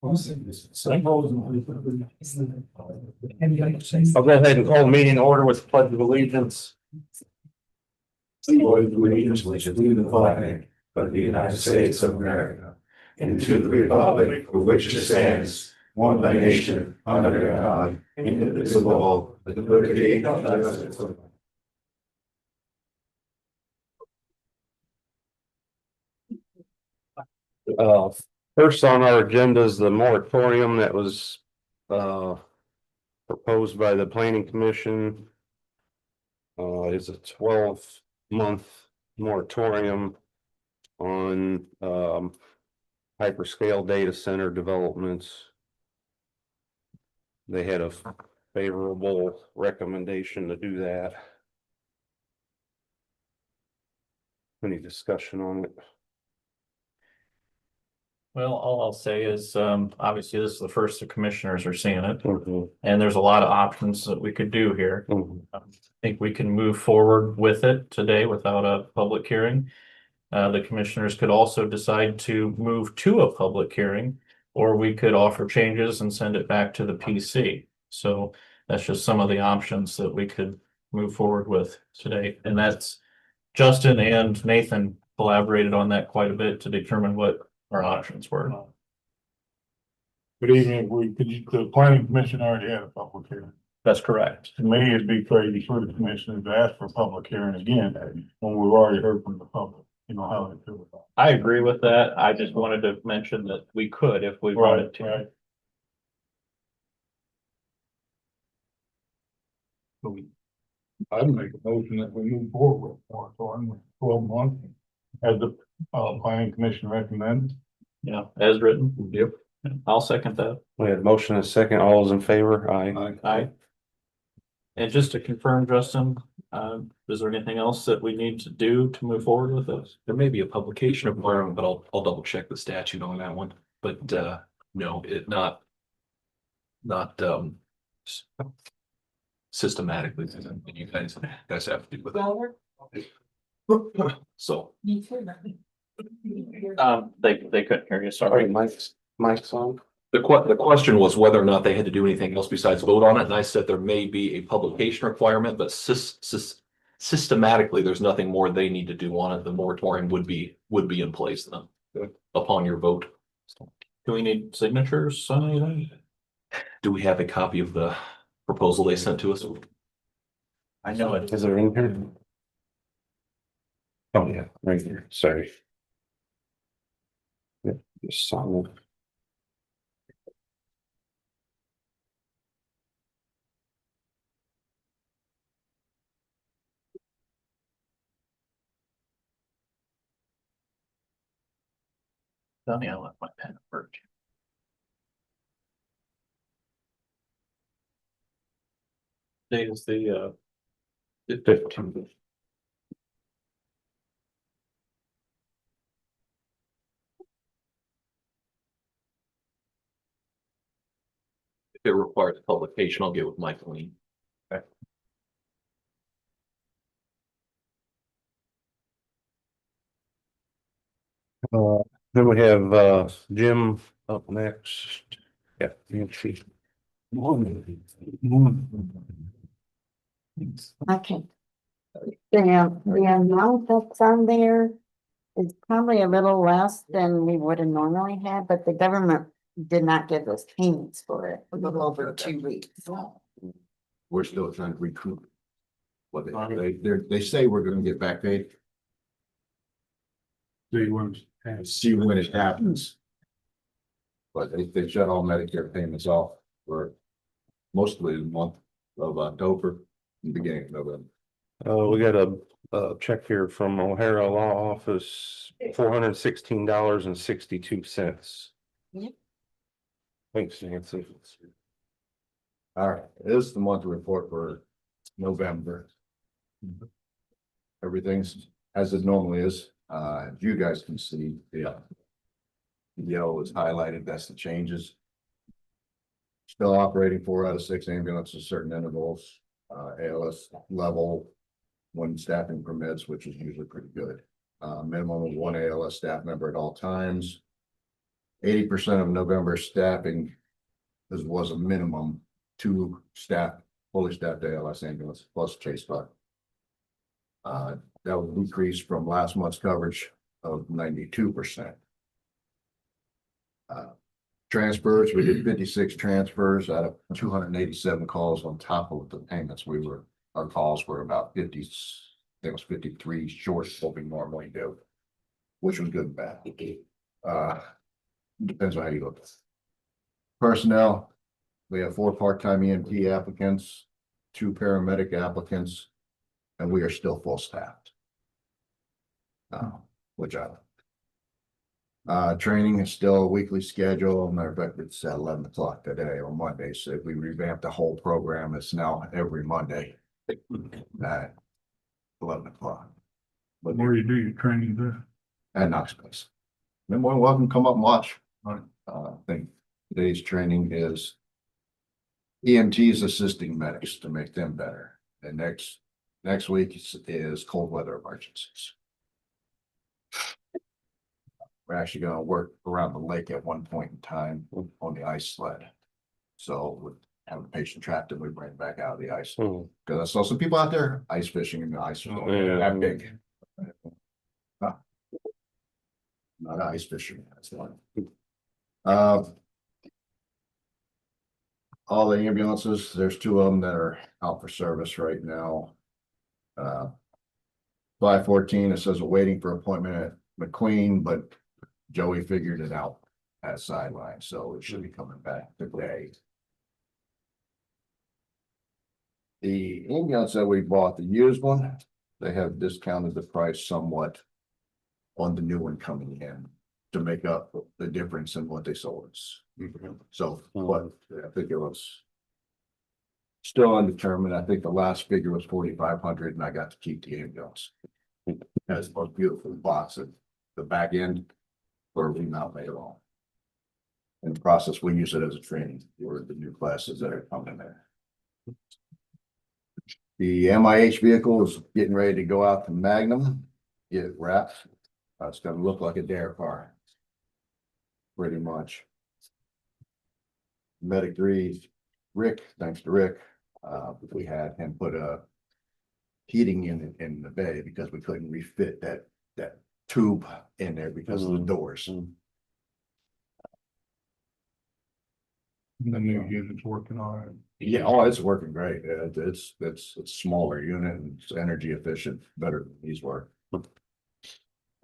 I'll go ahead and call the meeting to order with the pledge of allegiance. Allegiance to the flag of the United States of America and to the republic for which it stands, one nation, under God, indivisible, with liberty and justice for all. First on our agenda is the moratorium that was proposed by the planning commission. It's a 12-month moratorium on hyperscale data center developments. They had a favorable recommendation to do that. Any discussion on it? Well, all I'll say is, obviously, this is the first the commissioners are seeing it, Mhm. and there's a lot of options that we could do here. Mhm. I think we can move forward with it today without a public hearing. The commissioners could also decide to move to a public hearing, or we could offer changes and send it back to the PC. So that's just some of the options that we could move forward with today. And that's Justin and Nathan collaborated on that quite a bit to determine what our options were. But even if the planning commission already had a public hearing. That's correct. To me, it'd be crazy for the commissioners to ask for a public hearing again, when we've already heard from the public, you know, how they feel about I agree with that. I just wanted to mention that we could if we it. wanted to. Right. I'd make a motion that we move forward with moratorium with 12 months as the planning commission recommends. Yeah, as written. Yep. I'll second that. We had a motion and a second. All those in favor? Aye. Aye. And just to confirm, Justin, is there anything else that we need to do to move forward with this? There may be a publication requirement, but I'll double check the statute on that one. But no, it not systematically. You guys have to do with it. So They couldn't hear you, Sorry, sorry. Mike's on. the question was whether or not they had to do anything else besides vote on it, and I said there may be a publication requirement, but systematically, there's nothing more they need to do on it. The moratorium would be in place then upon your vote. Do we need signatures on anything? Do we have a copy of the proposal they sent to us? I know it. Is there in here? Oh, yeah, right here. Sorry. Yep, just saw it. Funny, I left my pen at work. Today is the 15. If it requires publication, I'll get with Michael. Then we have Jim up next. Yeah, you can see. Okay. The amount that's on there is probably a little less than we would have normally had, but the government did not give us payments for it. A little over 2 weeks. We're still trying to recoup. What they say we're gonna get back paid, see when it happens. But they shut all Medicare payments off for mostly the month of October and beginning of November. We got a check here from O'Hara Law Office, $416.62. Yep. Thanks, Nancy. All right, this is the monthly report for November. Everything's as it normally is. You guys can see, yeah. Yellow is highlighted, that's the changes. Still operating 4 out of 6 ambulances, certain intervals, ALS level, when staffing permits, which is usually pretty good. Minimum of 1 ALS staff member at all times. 80% of November staffing was a minimum 2 staff, fully staffed ALS ambulance plus chase buck. That was decreased from last month's coverage of 92%. Transfers, we did 56 transfers out of 287 calls on top of the payments. Our calls were about 50, I think it was 53 short of what we normally do, which was good and bad. Depends on how you look at it. Personnel, we have 4 part-time EMT applicants, 2 paramedic applicants, and we are still full staffed. Which I like. Training is still a weekly schedule. Matter of fact, it's at 11 o'clock today on Monday. So we revamped the whole program. It's now every Monday at 11 o'clock. But Where you do your training there? at Knox Place. Then more than welcome, come up and watch. I think today's training is EMTs assisting medics to make them better. And next week is cold weather emergencies. We're actually gonna work around the lake at one point in time on the ice sled. So we have a patient trapped and we bring it back out of the ice. Hmm. Cause I saw some people out there ice fishing in the ice. Yeah. That big. Not ice fishing, that's one. All the ambulances, there's 2 of them that are out for service right now. 514, it says waiting for appointment at McQueen, but Joey figured it out at sideline, so it should be coming back today. The ambulance that we bought, the used one, they have discounted the price somewhat on the new one coming in to make up the difference in what they sold us. So, but I think it was still undetermined. I think the last figure was 4,500 and I got to keep the ambulance. That's the most beautiful box at the back end where we mount later on. In the process, we use it as a training for the new classes that are coming there. The MIH vehicle is getting ready to go out to Magnum, get it wrapped. It's gonna look like a dare car. Pretty much. Medic 3, Rick, thanks to Rick, we had him put a heating unit in the bay because we couldn't refit that tube in there because of the doors. The new unit's working on it. Yeah, oh, it's working great. It's a smaller unit and it's energy efficient, better than these were.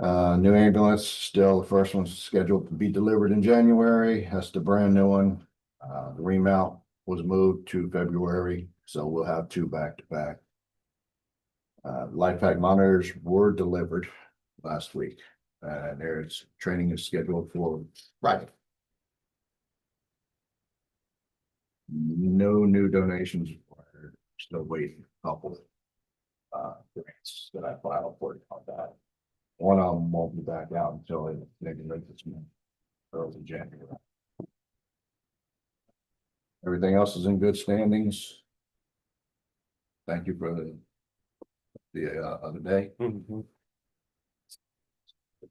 New ambulance, still the first one's scheduled to be delivered in January. That's the brand new one. The remount was moved to February, so we'll have 2 back to back. Life pack monitors were delivered last week. There's training is scheduled for Friday. No new donations required. Still waiting a couple grants that I filed for on that. One of them won't be back out until they can make this month, early January. Everything else is in good standings. Thank you for the other day. Mhm.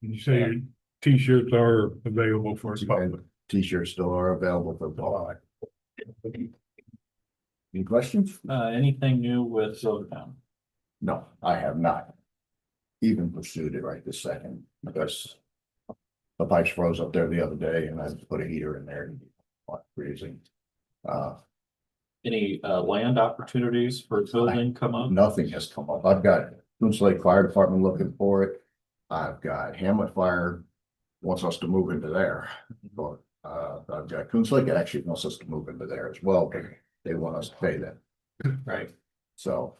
You say your t-shirts are available for public. T-shirts still are available for buy. Any questions? Anything new with Soda? No, I have not even pursued it right this second because the pipes froze up there the other day and I put a heater in there and freezing. Any land opportunities for building come up? Nothing has come up. I've got Coons Lake Fire Department looking for it. I've got Hamlet Fire wants us to move into there. But I've got Coons Lake actually wants us to move into there as well, but they want us to pay them. Right. So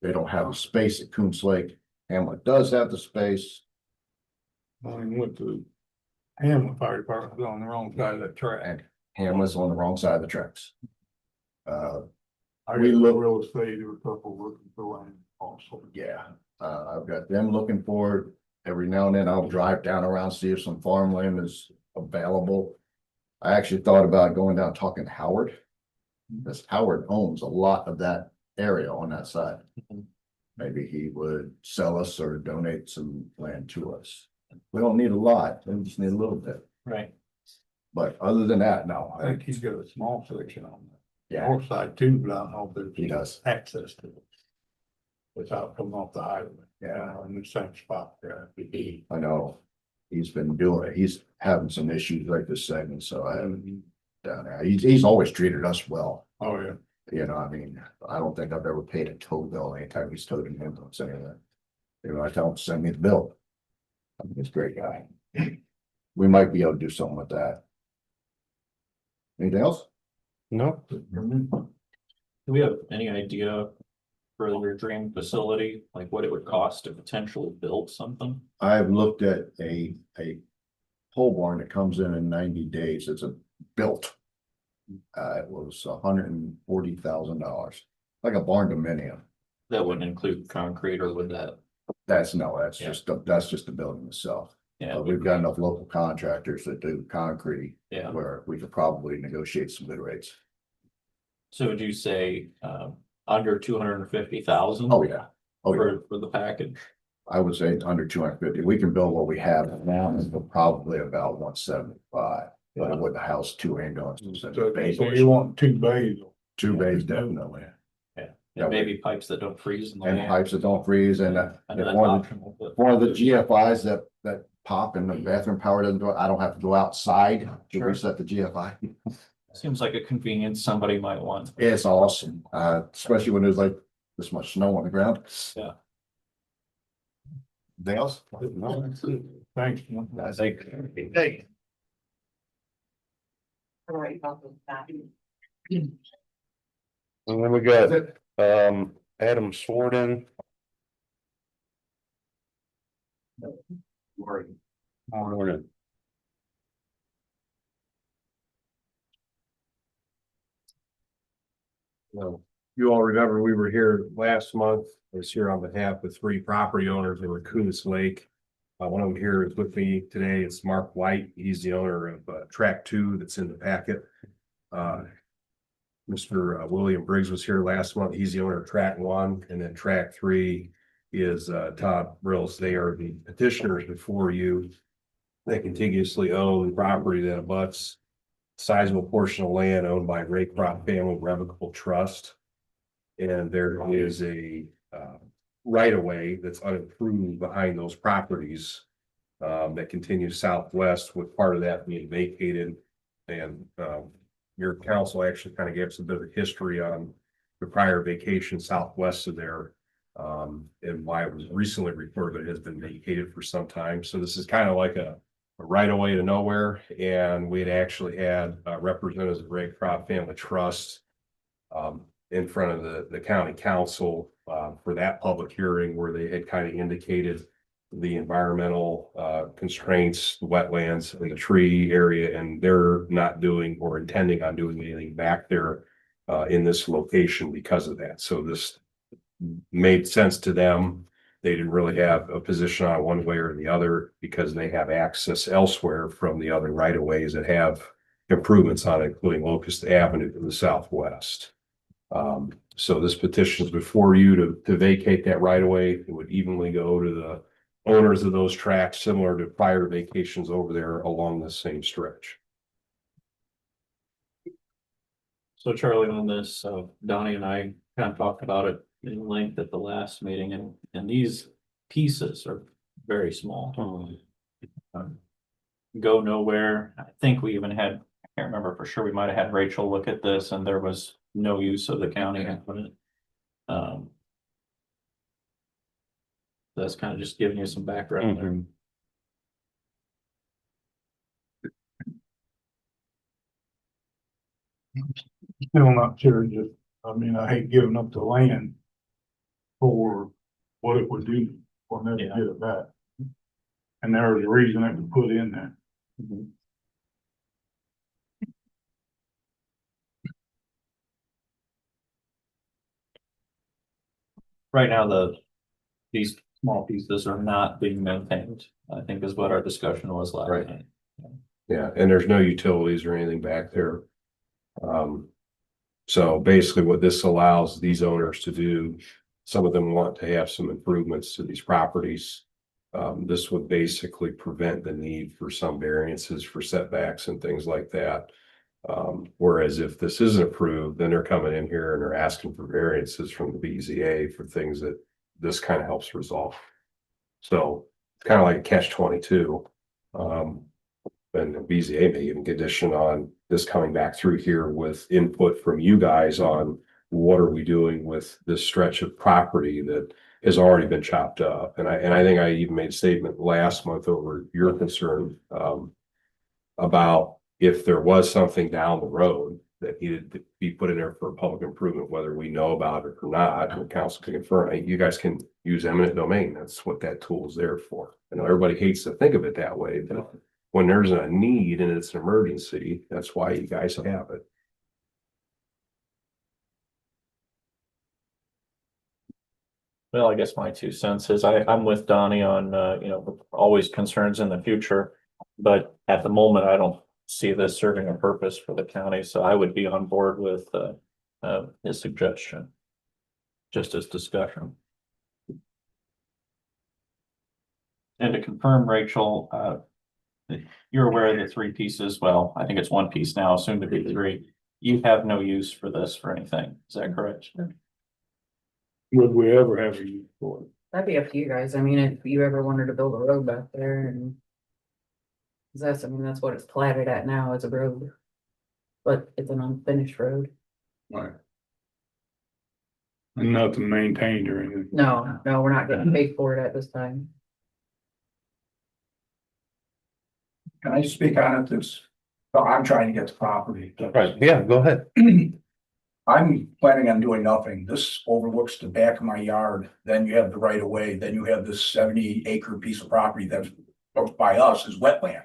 they don't have the space at Coons Lake. Hamlet does have the space. Mine went to Hamlin Fire Department, was on the wrong side of that track. And Hamlet's on the wrong side of the tracks. I we got look- real estate, there were a couple looking for land also. Yeah, I've got them looking for it. Every now and then I'll drive down around, see if some farmland is available. I actually thought about going down talking to Howard. Because Howard owns a lot of that area on that side. Maybe he would sell us or donate some land to us. We don't need a lot, we just need a little bit. Right. But other than that, no, I think he's got a small section on the yeah, north side too, but I don't know if he there's does. access to it. Without coming off the highway. Yeah. In the same spot there. I know. He's been doing it. He's having some issues right this second, so I haven't down there. He's always treated us well. Oh, yeah. You know, I mean, I don't think I've ever paid a tow bill anytime he's towed an ambulance anyway. You know, I tell him, send me the bill. I mean, he's a great guy. We might be able to do something with that. Anything else? No, Do we have any idea for your dream facility, like what it would cost to potentially build something? I've looked at a pole barn that comes in 90 days. It's a built. It was $140,000, like a barn dominium. That wouldn't include concrete, or would that? That's Yeah. that's just the building itself. Yeah, We've got enough local contractors that do concrete yeah. where we could probably negotiate some good rates. So would you say, under 250,000? Oh, yeah. Oh, yeah. For the package? I would say under 250. We can build what we have now, and probably about 175. But it wouldn't house two ambulances and So bays. you want 2 bays. Two bays, definitely. Yeah, Yeah, and maybe pipes that don't freeze in the And land. pipes that don't freeze, and I know if that's one optional, but- of the GFIs that pop and the bathroom power doesn't go, I don't have to go outside to Sure. reset the GFI. Seems like a convenience somebody might want. It's awesome, especially when there's like this much snow on the ground. Yeah. Anything else? no. Thanks. I think. Hey. And then we got, Adam Swarden. Morning. No, you all remember we were here last month. I was here on behalf of 3 property owners in Coos Lake. One of them here is with me today. It's Mark White. He's the owner of track 2 that's in the packet. Mr. William Briggs was here last month. He's the owner of track 1, and then track 3 is Todd Brills. They are the petitioners before you. They contiguously own property that abuts sizable portion of land owned by Raycroft Family Revocable Trust. And there is a right of way that's unimproved behind those properties that continues southwest, with part of that being vacated. And your council actually kind of gave us a bit of history on the prior vacation southwest of there, and why it was recently reported that it has been vacated for some time. So this is kind of like a right of way to nowhere, and we had actually had representatives of Raycroft Family Trust in front of the county council for that public hearing, where they had kind of indicated the environmental constraints, the wetlands and the tree area, and they're not doing or intending on doing anything back there in this location because of that. So this made sense to them. They didn't really have a position on one way or the other, because they have access elsewhere from the other right of ways that have improvements on it, including Locust Avenue to the southwest. So this petition is before you to vacate that right of way. It would evenly go to the owners of those tracts, similar to prior vacations over there along the same stretch. So Charlie, on this, Donnie and I kind of talked about it in length at the last meeting, and these pieces are very small. Go nowhere. I think we even had, I can't remember for sure, we might have had Rachel look at this, and there was no use of the county on it. That's kind of just giving you some background there. Still not sure, just, I mean, I hate giving up the land for what it would do. We'll never Yeah. get it back. And there was a reason it was put in there. Right now, these small pieces are not being maintained, I think is what our discussion was last Right. night. Yeah, and there's no utilities or anything back there. So basically what this allows these owners to do, some of them want to have some improvements to these properties. This would basically prevent the need for some variances for setbacks and things like that. Whereas if this isn't approved, then they're coming in here and they're asking for variances from the BZA for things that this kind of helps resolve. So it's kind of like a catch-22. And the BZA may even condition on this coming back through here with input from you guys on what are we doing with this stretch of property that has already been chopped up. And I think I even made a statement last month over your concern about if there was something down the road that needed to be put in there for a public improvement, whether we know about it or not, and the council can confirm, you guys can use eminent domain. That's what that tool is there for. I know everybody hates to think of it that way, but when there's a need and it's an emergency, that's why you guys have it. Well, I guess my 2 cents is I'm with Donnie on, always concerns in the future. But at the moment, I don't see this serving a purpose for the county, so I would be on board with, his suggestion. Just as discussion. And to confirm, Rachel, you're aware of the 3 pieces. Well, I think it's 1 piece now, soon to be 3. You have no use for this for anything. Is that correct? Would we ever have a use for it? That'd be up to you guys. I mean, if you ever wanted to build a road back there and. 'Cause that's what it's platted at now as a road. But it's an unfinished road. Right. And nothing maintained or anything. No, we're not getting paid for it at this time. Can I speak on it? I'm trying to get the property. Right, yeah, go ahead. I'm planning on doing nothing. This overlooks the back of my yard. Then you have the right of way. Then you have this 70-acre piece of property that's by us is wetland.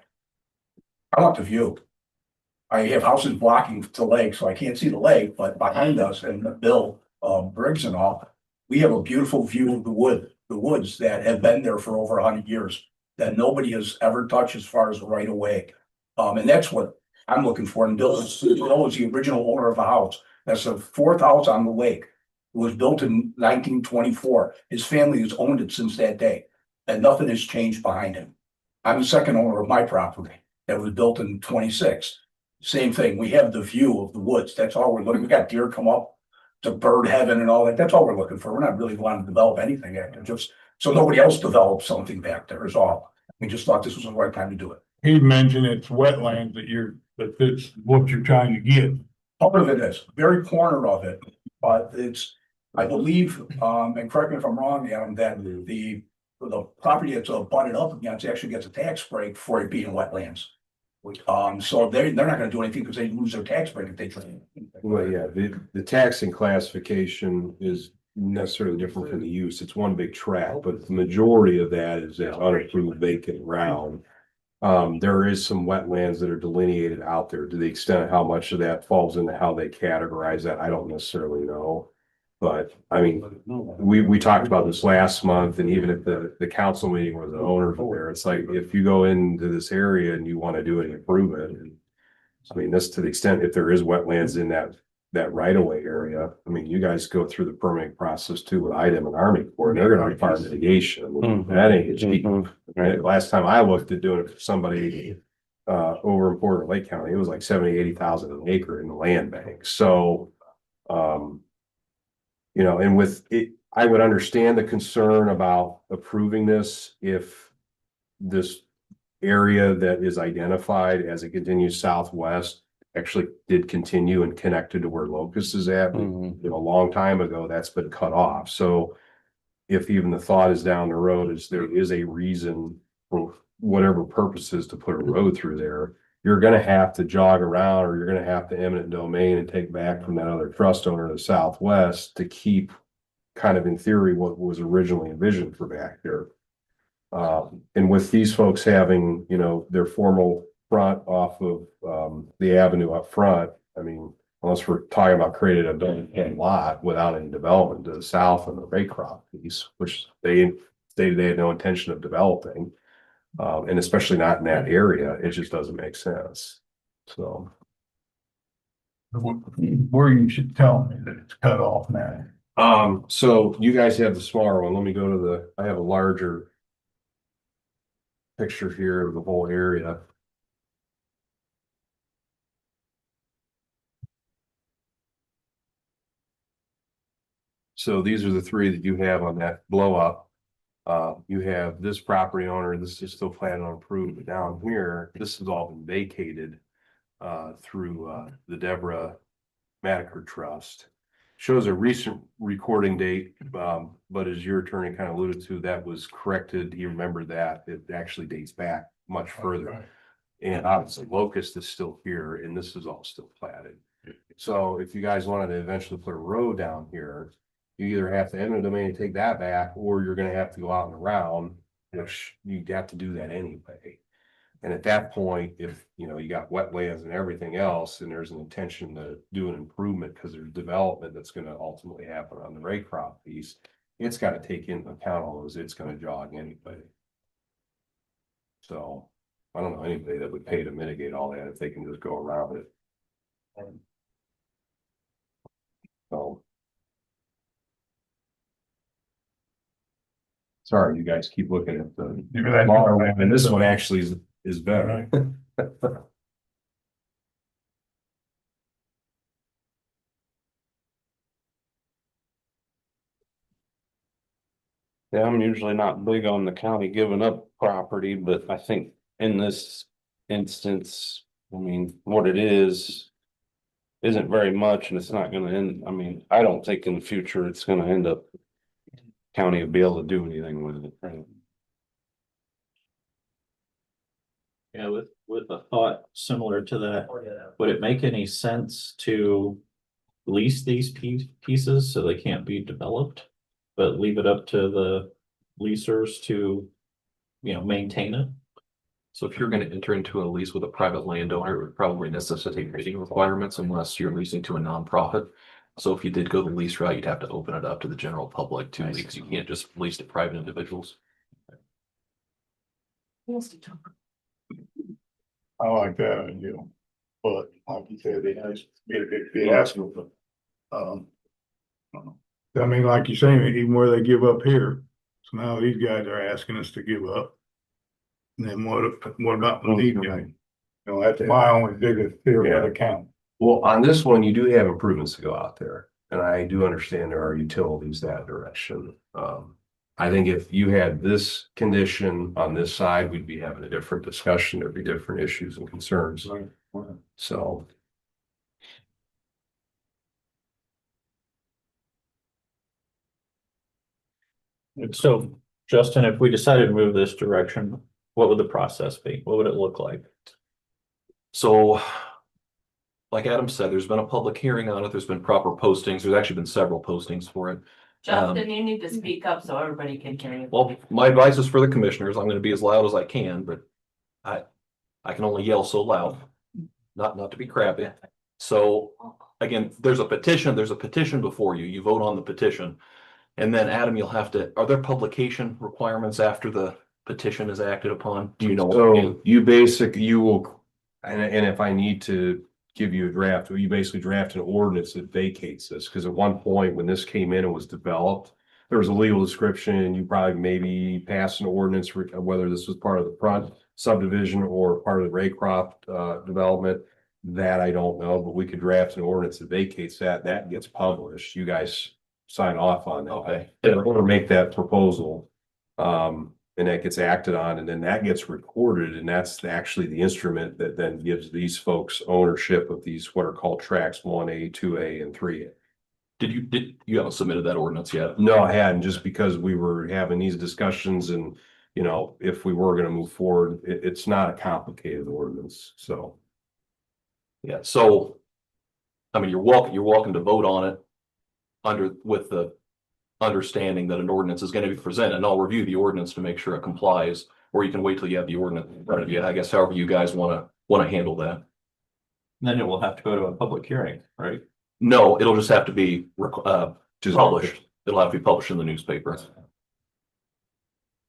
I want the view. I have houses blocking the lake, so I can't see the lake, but behind us and Bill Briggs and all, we have a beautiful view of the woods that have been there for over 100 years that nobody has ever touched as far as the right of way. And that's what I'm looking for. And Bill is the original owner of the house. That's the 4th house on the lake. It was built in 1924. His family has owned it since that day, and nothing has changed behind him. I'm the second owner of my property that was built in 26. Same thing. We have the view of the woods. That's all we're looking. We got deer come up to bird heaven and all that. That's all we're looking for. We're not really wanting to develop anything back there, just so nobody else develops something back there is all. We just thought this was the right time to do it. He mentioned it's wetlands that that's what you're trying to get. Part of it is, very corner of it, but it's, I believe, and correct me if I'm wrong, Adam, that the property that's butted up against actually gets a tax break for it being wetlands. So they're not gonna do anything because they lose their tax break if they try. Well, yeah, the taxing classification is necessarily different from the use. It's one big tract, but the majority of that is that unapproved vacant ground. There is some wetlands that are delineated out there. To the extent of how much of that falls into how they categorize that, I don't necessarily know. But I mean, we talked about this last month, and even at the council meeting where the owners were there, it's like, if you go into this area and you want to do an improvement, and I mean, this to the extent, if there is wetlands in that right of way area, I mean, you guys go through the permitting process too with IDEM and Army Corps, and they're gonna require mitigation. I mean, that ain't cheap. Right? Last time I looked at doing it for somebody over in Porter Lake County, it was like 70,000-80,000 an acre in the land bank. So and with it, I would understand the concern about approving this if this area that is identified as it continues southwest actually did continue and connected to where Locust is at. A long time ago, that's been cut off. So if even the thought is down the road is there is a reason for whatever purposes to put a road through there, you're gonna have to jog around, or you're gonna have to eminent domain and take back from that other trust owner to the southwest to keep kind of in theory what was originally envisioned for back there. And with these folks having, their formal front off of the avenue up front, I mean, unless we're talking about creating a vacant lot without any development to the south and the Raycroft piece, which they stated they had no intention of developing. And especially not in that area, it just doesn't make sense. So. Where you should tell me that it's cut off now. So you guys have the smaller one. Let me go to I have a larger picture here of the whole area. So these are the three that you have on that blow up. You have this property owner, this is still planning on approving, but down here, this has all been vacated through the Deborah Madiker Trust. Shows a recent recording date, but as your attorney kind of alluded to, that was corrected. He remembered that. It actually dates back much further. Right. And obviously Locust is still here and this is all still platted. So if you guys wanted to eventually put a road down here, you either have to eminent domain and take that back, or you're gonna have to go out and around, which you'd have to do that anyway. And at that point, if, you know, you got wetlands and everything else, and there's an intention to do an improvement because there's development that's gonna ultimately happen on the Raycroft piece, it's gotta take into account all those, it's gonna jog anyway. So I don't know anybody that would pay to mitigate all that if they can just go around it. So. Sorry, you guys keep looking at the smaller one, and this one actually is better. Yeah, I'm usually not big on the county giving up property, but I think in this instance, I mean, what it is. Isn't very much and it's not gonna end, I mean, I don't think in the future it's gonna end up. County will be able to do anything with it, right? Yeah, with a thought similar to that, would it make any sense to lease these pieces so they can't be developed? But leave it up to the leasers to, you know, maintain it? So if you're gonna enter into a lease with a private landowner, it would probably necessitate rating requirements unless you're leasing to a nonprofit. So if you did go the lease route, you'd have to open it up to the general public too, because you can't just lease to private individuals. I like that idea, but like you said, it has been a big fiasco, but, I mean, like you're saying, even where they give up here, so now these guys are asking us to give up. And then what about the lead guy? You know, that's my only biggest fear for the county. Well, on this one, you do have improvements to go out there, and I do understand there are utilities that direction. I think if you had this condition on this side, we'd be having a different discussion, there'd be different issues and concerns. So. So Justin, if we decided to move this direction, what would the process be? What would it look like? So. Like Adam said, there's been a public hearing on it. There's been proper postings. There's actually been several postings for it. Justin, you need to speak up so everybody can hear you. Well, my advice is for the commissioners. I'm gonna be as loud as I can, but I can only yell so loud, not to be crappy. So again, there's a petition before you. You vote on the petition. And then Adam, you'll have to, are there publication requirements after the petition is acted upon? Do you know? So you will, and if I need to give you a draft, you basically draft an ordinance that vacates this, because at one point when this came in and was developed, there was a legal description, you probably maybe passed an ordinance, whether this was part of the front subdivision or part of the Raycroft development, that I don't know, but we could draft an ordinance that vacates that gets published, you guys sign off on that. Okay. Or make that proposal. And that gets acted on, and then that gets recorded, and that's actually the instrument that then gives these folks ownership of these what are called tracks 1A, 2A, and 3A. Did you haven't submitted that ordinance yet? No, I hadn't, just because we were having these discussions, and you know, if we were gonna move forward, it's not a complicated ordinance, so. Yeah, so. I mean, you're welcome to vote on it with the understanding that an ordinance is going to be presented, and I'll review the ordinance to make sure it complies, or you can wait till you have the ordinance in front of you. I guess however you guys want to handle that. Then it will have to go to a public hearing, right? No, it'll just have to be published. It'll have to be published in the newspaper.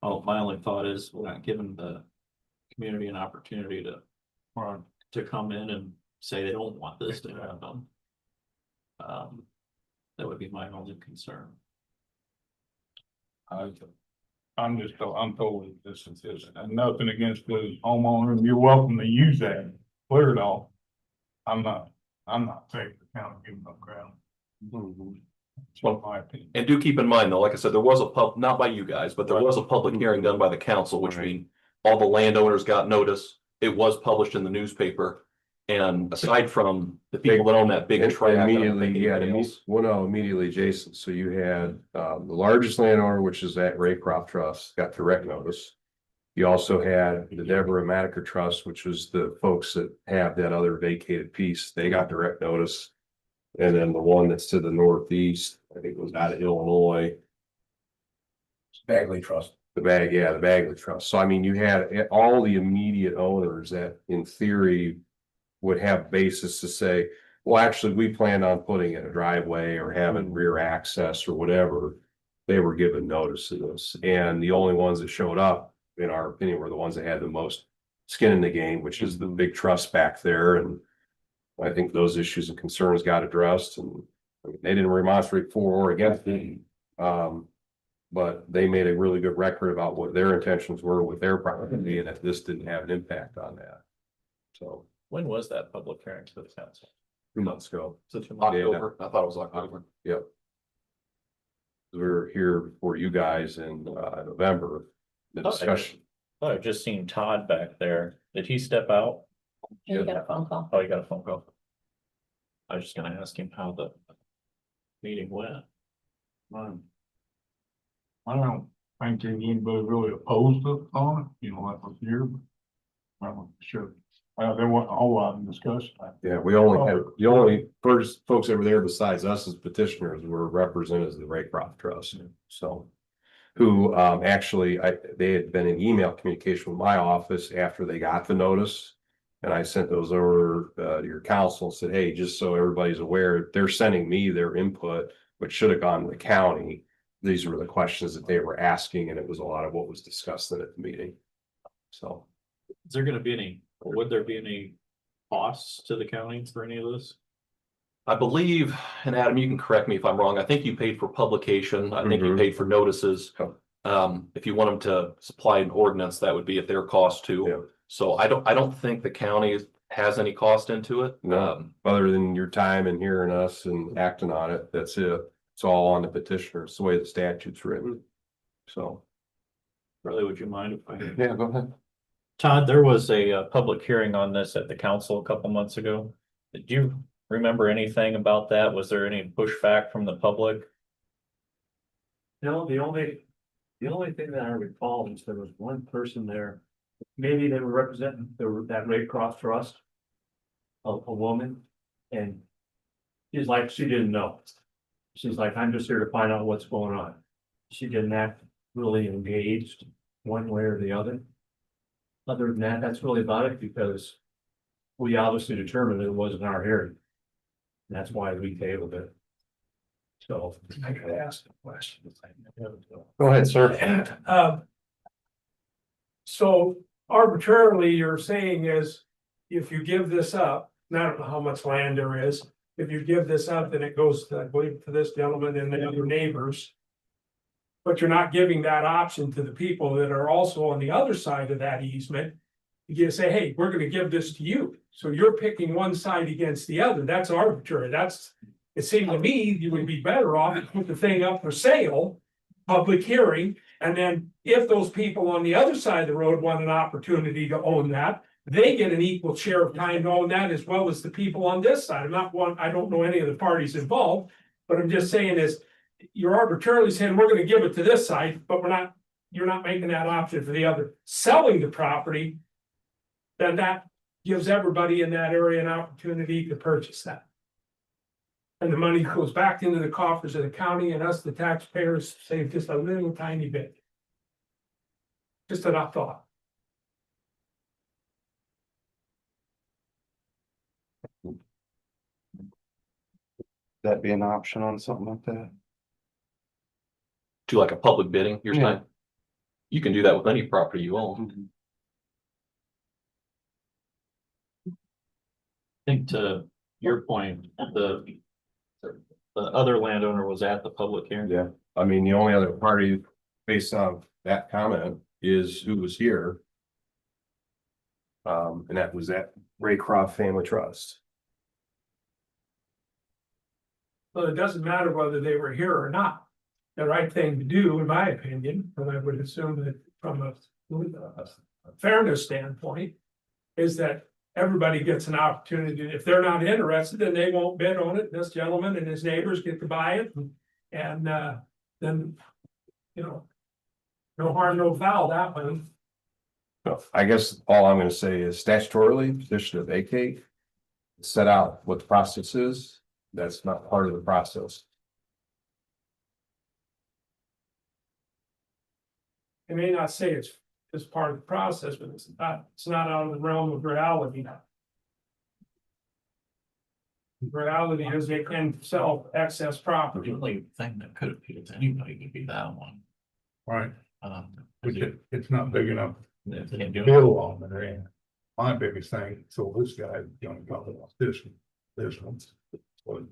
Oh, my only thought is we're not giving the community an opportunity to come in and say they don't want this to happen. That would be my only concern. I I'm totally this and this, and nothing against the homeowner, you're welcome to use that, clear it off. I'm not taking the county giving up ground. That's what my opinion. And do keep in mind though, like I said, there was not by you guys, but there was a public hearing done by the council, which means all the landowners got notice. It was published in the newspaper. And aside from the people that own that big tract. I don't Immediately, think yeah, anybody else- well, no, immediately adjacent. So you had, the largest landowner, which is that Raycroft Trust, got direct notice. You also had the Deborah Madiker Trust, which was the folks that have that other vacated piece. They got direct notice. And then the one that's to the northeast, I think it was out of Illinois, Bagley Trust. the Bagley Trust. So I mean, you had all the immediate owners that in theory would have basis to say, well, actually, we planned on putting in a driveway or having rear access or whatever. They were given notice of this. And the only ones that showed up, in our opinion, were the ones that had the most skin in the game, which is the big trust back there. And I think those issues and concerns got addressed, and I mean, they didn't remonstrate for or against it. But they made a really good record about what their intentions were with their property and that this didn't have an impact on that. So When was that public hearing to the council? 2 months ago. So 2 months. October, I thought it was October. Yep. We were here before you guys in November, the Oh, I discussion. Oh, I've just seen Todd back there. Did he step out? You got a phone call. Oh, you got a phone call. I was just gonna ask him how the meeting went. I don't think there's anybody really opposed on it, you know, that was here. But I'm not sure. There wasn't a whole lot of discussion. Yeah, we only had, the only first folks that were there besides us as petitioners were represented as the Raycroft Trust, so. Who actually, they had been in email communication with my office after they got the notice. And I sent those over to your council and said, hey, just so everybody's aware, they're sending me their input, which should have gone to the county. These were the questions that they were asking, and it was a lot of what was discussed at the meeting. So. Is there gonna be any, or would there be any costs to the county for any of this? I believe, and Adam, you can correct me if I'm wrong, I think you paid for publication, I think you paid for notices. If you want them to supply an ordinance, that would be at their cost Yeah. too. So I don't think the county has any cost into it. No, other than your time and hearing us and acting on it, that's it. It's all on the petitioner. It's the way the statute's written. So. Really, would you mind if I? Yeah, go ahead. Todd, there was a public hearing on this at the council a couple months ago. Did you remember anything about that? Was there any pushback from the public? No, the only thing that I recall is there was one person there, maybe they were representing that Red Cross Trust. A woman, and she's like, she didn't know. She's like, I'm just here to find out what's going on. She didn't act really engaged one way or the other. Other than that, that's really about it, because we obviously determined it wasn't our hearing. That's why we tabled it. So I could ask a question. Go ahead, sir. So arbitrarily, you're saying is, if you give this up, and I don't know how much land there is, if you give this up, then it goes, I believe, to this gentleman and the other neighbors. But you're not giving that option to the people that are also on the other side of that easement. You just say, hey, we're gonna give this to you. So you're picking one side against the other. That's arbitrary. It seemed to me you would be better off to put the thing up for sale, public hearing. And then if those people on the other side of the road want an opportunity to own that, they get an equal share of time to own that, as well as the people on this side. I don't know any of the parties involved, but I'm just saying is, you're arbitrarily saying we're gonna give it to this side, but you're not making that option for the other. Selling the property, then that gives everybody in that area an opportunity to purchase that. And the money goes back into the coffers of the county, and us, the taxpayers, save just a little tiny bit. Just a thought. That be an option on something like that? Do like a public bidding, you're Yeah. saying? You can do that with any property you own. I think to your point, the other landowner was at the public hearing. Yeah, I mean, the only other party based on that comment is who was here. And that was that Raycroft Family Trust. Well, it doesn't matter whether they were here or not. The right thing to do, in my opinion, and I would assume that from a fairness standpoint, is that everybody gets an opportunity. If they're not interested, then they won't bid on it. This gentleman and his neighbors get to buy it, and then, you know, no harm, no foul, that one. So I guess all I'm gonna say is statutorily, petition to vacate. Set out what the process is. That's not part of the process. I may not say it's part of the process, but it's not out of the realm of reality. Reality is they can sell excess The property. only thing that could appeal to anybody would be that one. Right, If it's not big enough they to can't do it. build on it, and my biggest thing, so this guy's gonna talk about this one. So,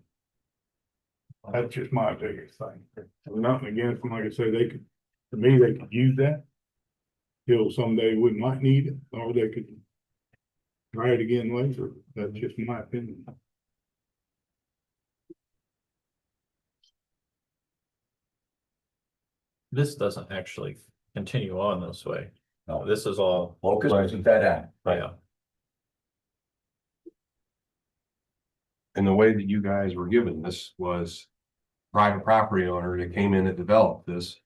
that's just my biggest thing. Nothing against them, like I say, they could, to me, they could use that. Till someday we might need it, or they could try it again later. That's just my opinion. This doesn't actually continue on this way. No. This is all. Focus isn't that end. Yeah, And the way that you guys were given this was private property owner that came in that developed this.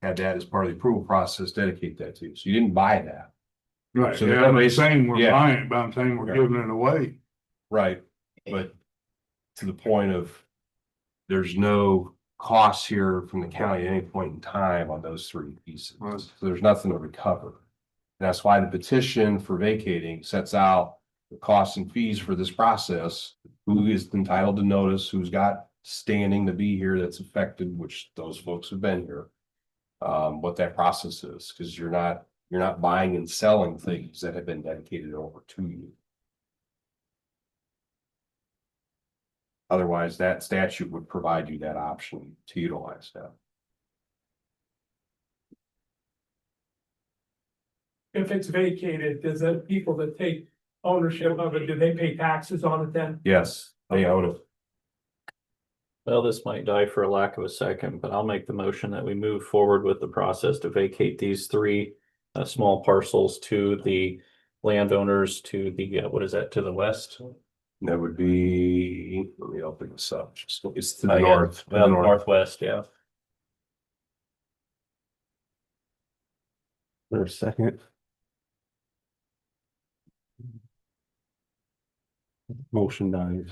Had that as part of the approval process, dedicate that to you. So you didn't buy that. Right, So yeah, that I'm not makes- saying we're yeah. buying it, but I'm saying we're Yeah. giving it away. Right, but to the point of there's no costs here from the county at any point in time on those three pieces. Right. So there's nothing to recover. That's why the petition for vacating sets out the costs and fees for this process, who is entitled to notice, who's got standing to be here that's affected, which those folks have been here. What that process is, because you're not buying and selling things that have been dedicated over to you. Otherwise, that statute would provide you that option to utilize that. If it's vacated, does the people that take ownership of it, do they pay taxes on it then? Yes, they own it. well, this might die for a lack of a second, but I'll make the motion that we move forward with the process to vacate these three small parcels to the landowners to the, what is that, to the west? That would be, let me open this up. It's to Yeah, the north. to the well, north. northwest, yeah. For a second. Motion dies.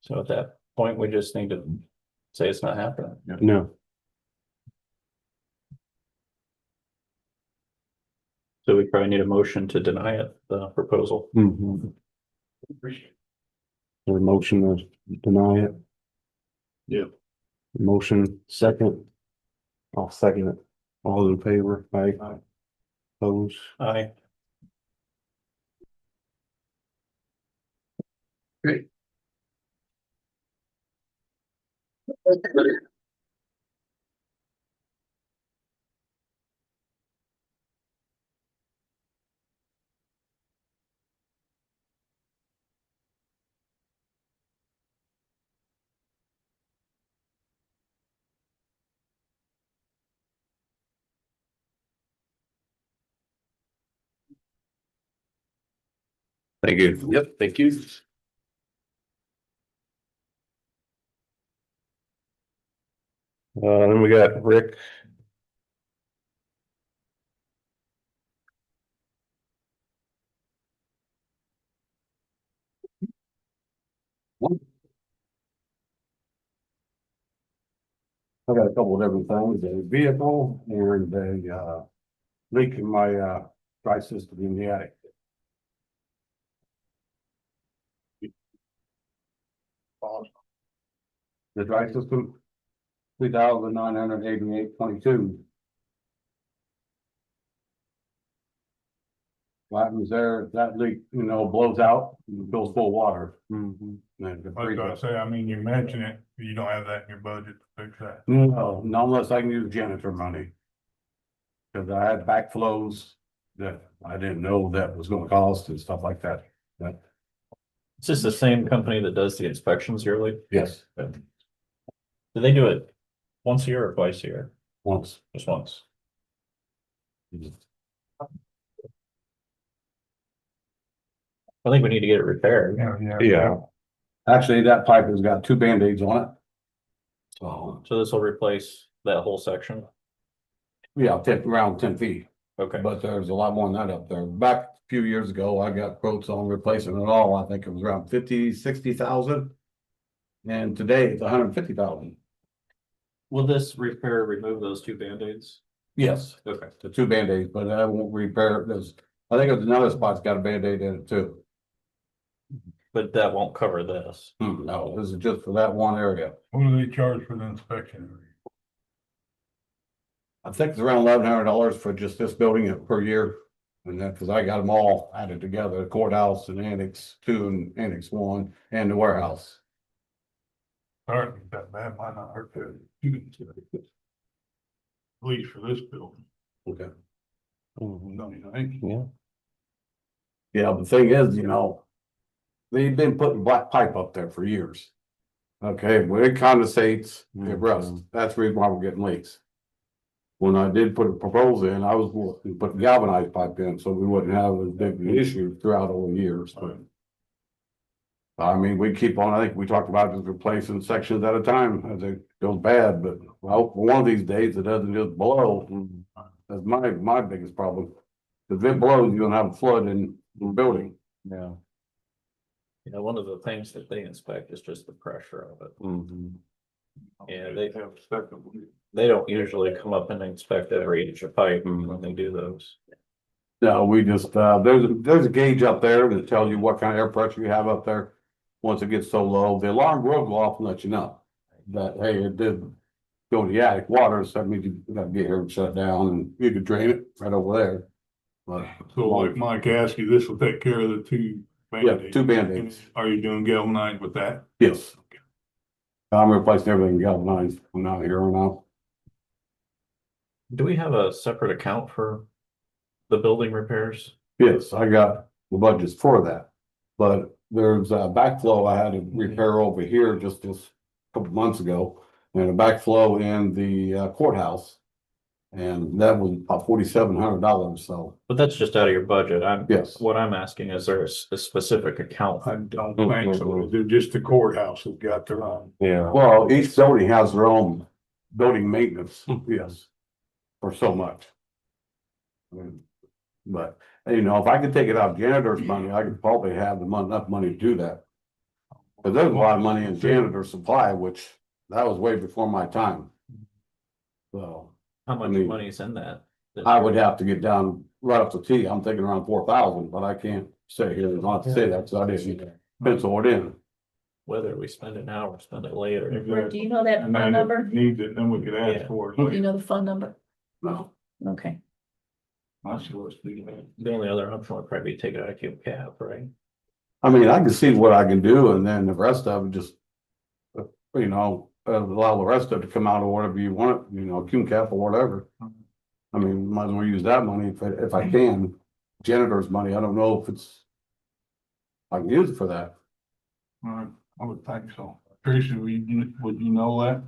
So at that point, we just need to say it's not happening. No, So we probably need a motion to deny it, the proposal. mhm. Or motion to deny it. Yep. Motion second. I'll second it. All in favor, aye. Opposed? Aye. Thank you. Yep, thank you. Then we got Rick. I got a couple of different things, a vehicle and a leak in my dry system in the attic. The dry system, 3,988.22. what happens there, that leak, blows out, and goes full of water. Mhm. And the I was gonna say, I mean, you mention it, you don't have that in your budget to fix that. No, not unless I can use janitor money. Cause I had backflows that I didn't know that was gonna cost and stuff like that. But Is this the same company that does the inspections yearly? yes, Do they do it once a year or twice a year? once. Just once? I think we need to get it repaired. Yeah. Actually, that pipe has got 2 Band-Aids on it. So, So this will replace that whole section? yeah, around 10 feet. Okay. But there's a lot more than that up there. Back a few years ago, I got quotes on replacing it all. I think it was around 50-60,000. And today it's 150,000. Will this repair remove those 2 Band-Aids? Yes, Okay. the 2 Band-Aids, but I won't repair it. I think there's another spot's got a Band-Aid in it too. But that won't cover this. No, this is just for that one area. What do they charge for the inspection? I think it's around $1,100 for just this building per year. And that, cause I got them all added together, the courthouse and Annex 2 and Annex 1 and the warehouse. Alright, that bad, might not hurt to. At least for this building, Okay. don't you think? Yeah. Yeah, the thing is, they've been putting black pipe up there for years. Okay, when it condensates, it rusts. That's the reason why we're getting leaks. When I did put a proposal in, I was going to put galvanized pipe in, so we wouldn't have as big an issue throughout all the years, but. I mean, we keep on, I think we talked about just replacing sections at a time as it goes bad, but well, one of these days it doesn't just blow. That's my biggest problem. If it blows, you're gonna have a flood in the building. Yeah. You know, one of the things that they inspect is just the pressure of it. Mhm. Yeah, they don't usually come up and inspect every inch of pipe when they do those. No, we just, there's a gauge up there that tells you what kind of air pressure you have up there. Once it gets so low, the alarm will go off and let you know that, hey, it did go to the attic water, so that means you gotta get here and shut it down and you could drain it right over there. But, So like Mike asked you, this will take care of the 2 yeah, Band-Aids. 2 Band-Aids, Are you doing galvanized with that? yes. I'm replacing everything galvanized from out here on out. Do we have a separate account for the building repairs? Yes, I got the budgets for that, but there's a backflow I had to repair over here just this couple months ago. And a backflow in the courthouse. And that was about $4,700, so, But that's just out of your budget. yes. What I'm asking, is there a specific account? I don't think so. They're just the courthouse has got their own. Yeah. Well, each building has their own building maintenance, yes, for so much. But, if I could take it out of janitor's money, I could probably have enough money to do that. But there's a lot of money in janitor supply, which that was way before my time. So How much I mean, money is in that? I would have to get down right up to T. I'm thinking around 4,000, but I can't sit here and not say that, because I didn't pencil it in. Whether we spend it now or spend it later. Exactly. Do you know that And phone then number? if need it, then we could ask Yeah. for it Do you later. know the phone number? No. Okay. That's what it's thinking. The only other option would probably be take it out of Q cap, right? I mean, I can see what I can do, and then the rest of it just, allow the rest of it to come out or whatever you want, Cume cap or whatever. I mean, might as well use that money if I can. Janitor's money, I don't know if I can use it for that. All right, I would think so. Tracy, would you know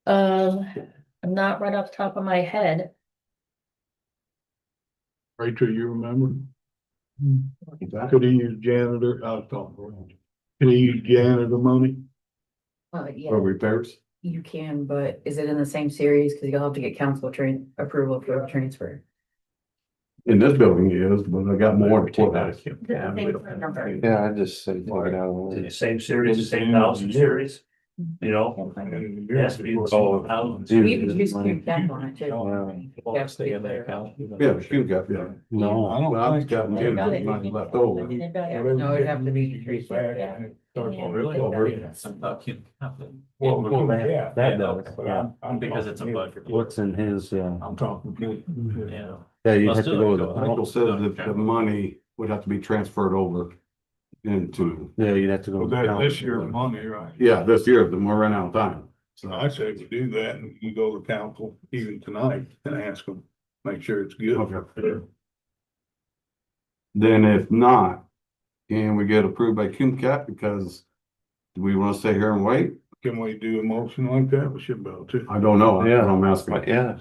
that? Not right off the top of my head. Rachel, you remember? Could he use janitor? I was talking. Could he use janitor money? Yeah, For repairs? you can, but is it in the same series? Cause you'll have to get council approval for the transfer. In this building it is, but I got more to Take put it out out. of Q cap. we don't- Yeah, I just say take it out. The same series, the same thousand series, you know? It has to be the same thousands. We would use Q cap on it too. Well, stay in the account. Yeah, Cume cap, yeah. No. I don't Well, I've think got so. janitor's money left over. No, it'd have to be Tracy, yeah. Oh, really? Q cap. Well, That does, Yeah. Because it's a budget. What's in his, I'm talking. Yeah. Yeah, you Let's have to do go it. with Go it. ahead. Michael said that the money would have to be transferred over into. Yeah, you'd have to go. But that, this year's money, right? Yeah, this year, then we're running out of time. So I say we do that and you go to council even tonight and ask them, make sure it's good. Okay. Then if not, can we get approved by CUMCAT because do we want to stay here and wait? Can we do a motion like that? We should be able to. I don't know. That's Yeah. what I'm asking. But yeah,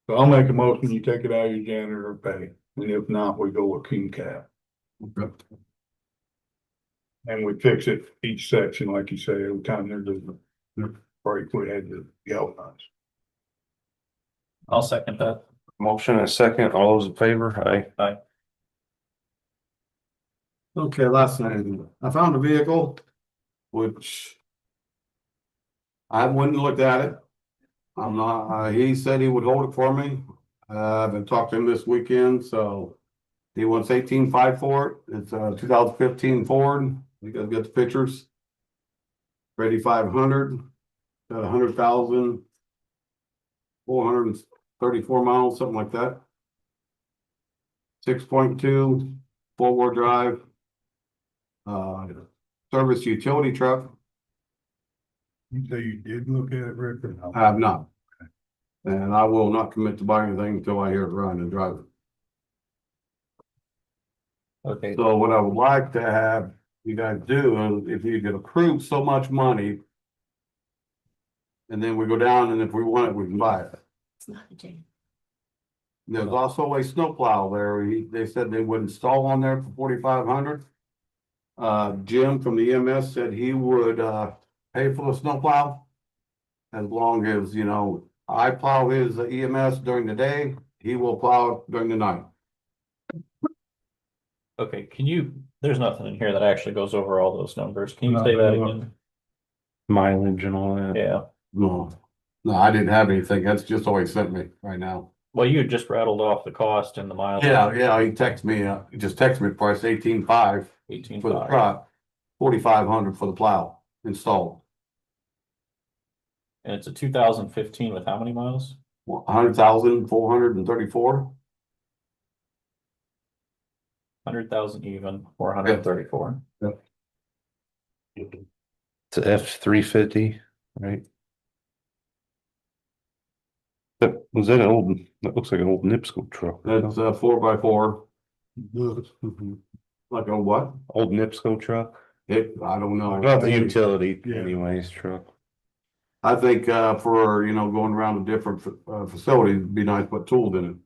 So I'll make a motion, you take it out of your janitor pay, and if not, we go with King Cap. Okay. And we fix it each section, like you say, every time there's a break, we had to galvanize. I'll second that. motion and a second, all those in favor? Aye. Okay, last thing, I found a vehicle, which I went and looked at it. I'm not, he said he would hold it for me. I've been talking to him this weekend, so he wants 18.5 for it. It's a 2015 Ford. You guys get the pictures. Ready 500, got 100,434 miles, something like that. 6.2 4-wheel drive. Service utility truck. You say you did look at it, Rick, or no? I have not. And I will not commit to buying anything until I hear it run and drive it. Okay. So what I would like to have you guys do is if you could approve so much money. And then we go down and if we want it, we can buy it. It's not a Jane. There's also a snowplow there. They said they would install on there for 4,500. Jim from the EMS said he would pay for the snowplow. As long as, you know, I plow his EMS during the day, he will plow during the night. Okay, there's nothing in here that actually goes over all those numbers. Can you say that again? Mileage and all that. Yeah. No, I didn't have anything. That's just all he sent me right now. Well, you had just rattled off the cost and the mileage. Yeah, he texted me, he just texted me price 18.5 for the 18.5. truck, 4,500 for the plow installed. And it's a 2015 with how many miles? 100,434. 100,000 even, 434. It's a F-350, right? Was that an old, that looks like an old NIPSCO truck. That's a 4x4, Mhm. like a what? Old NIPSCO truck, I don't know. not the utility Yeah. anyways, truck. I think, for, you know, going around to different, facilities, it'd be nice to put tools in it.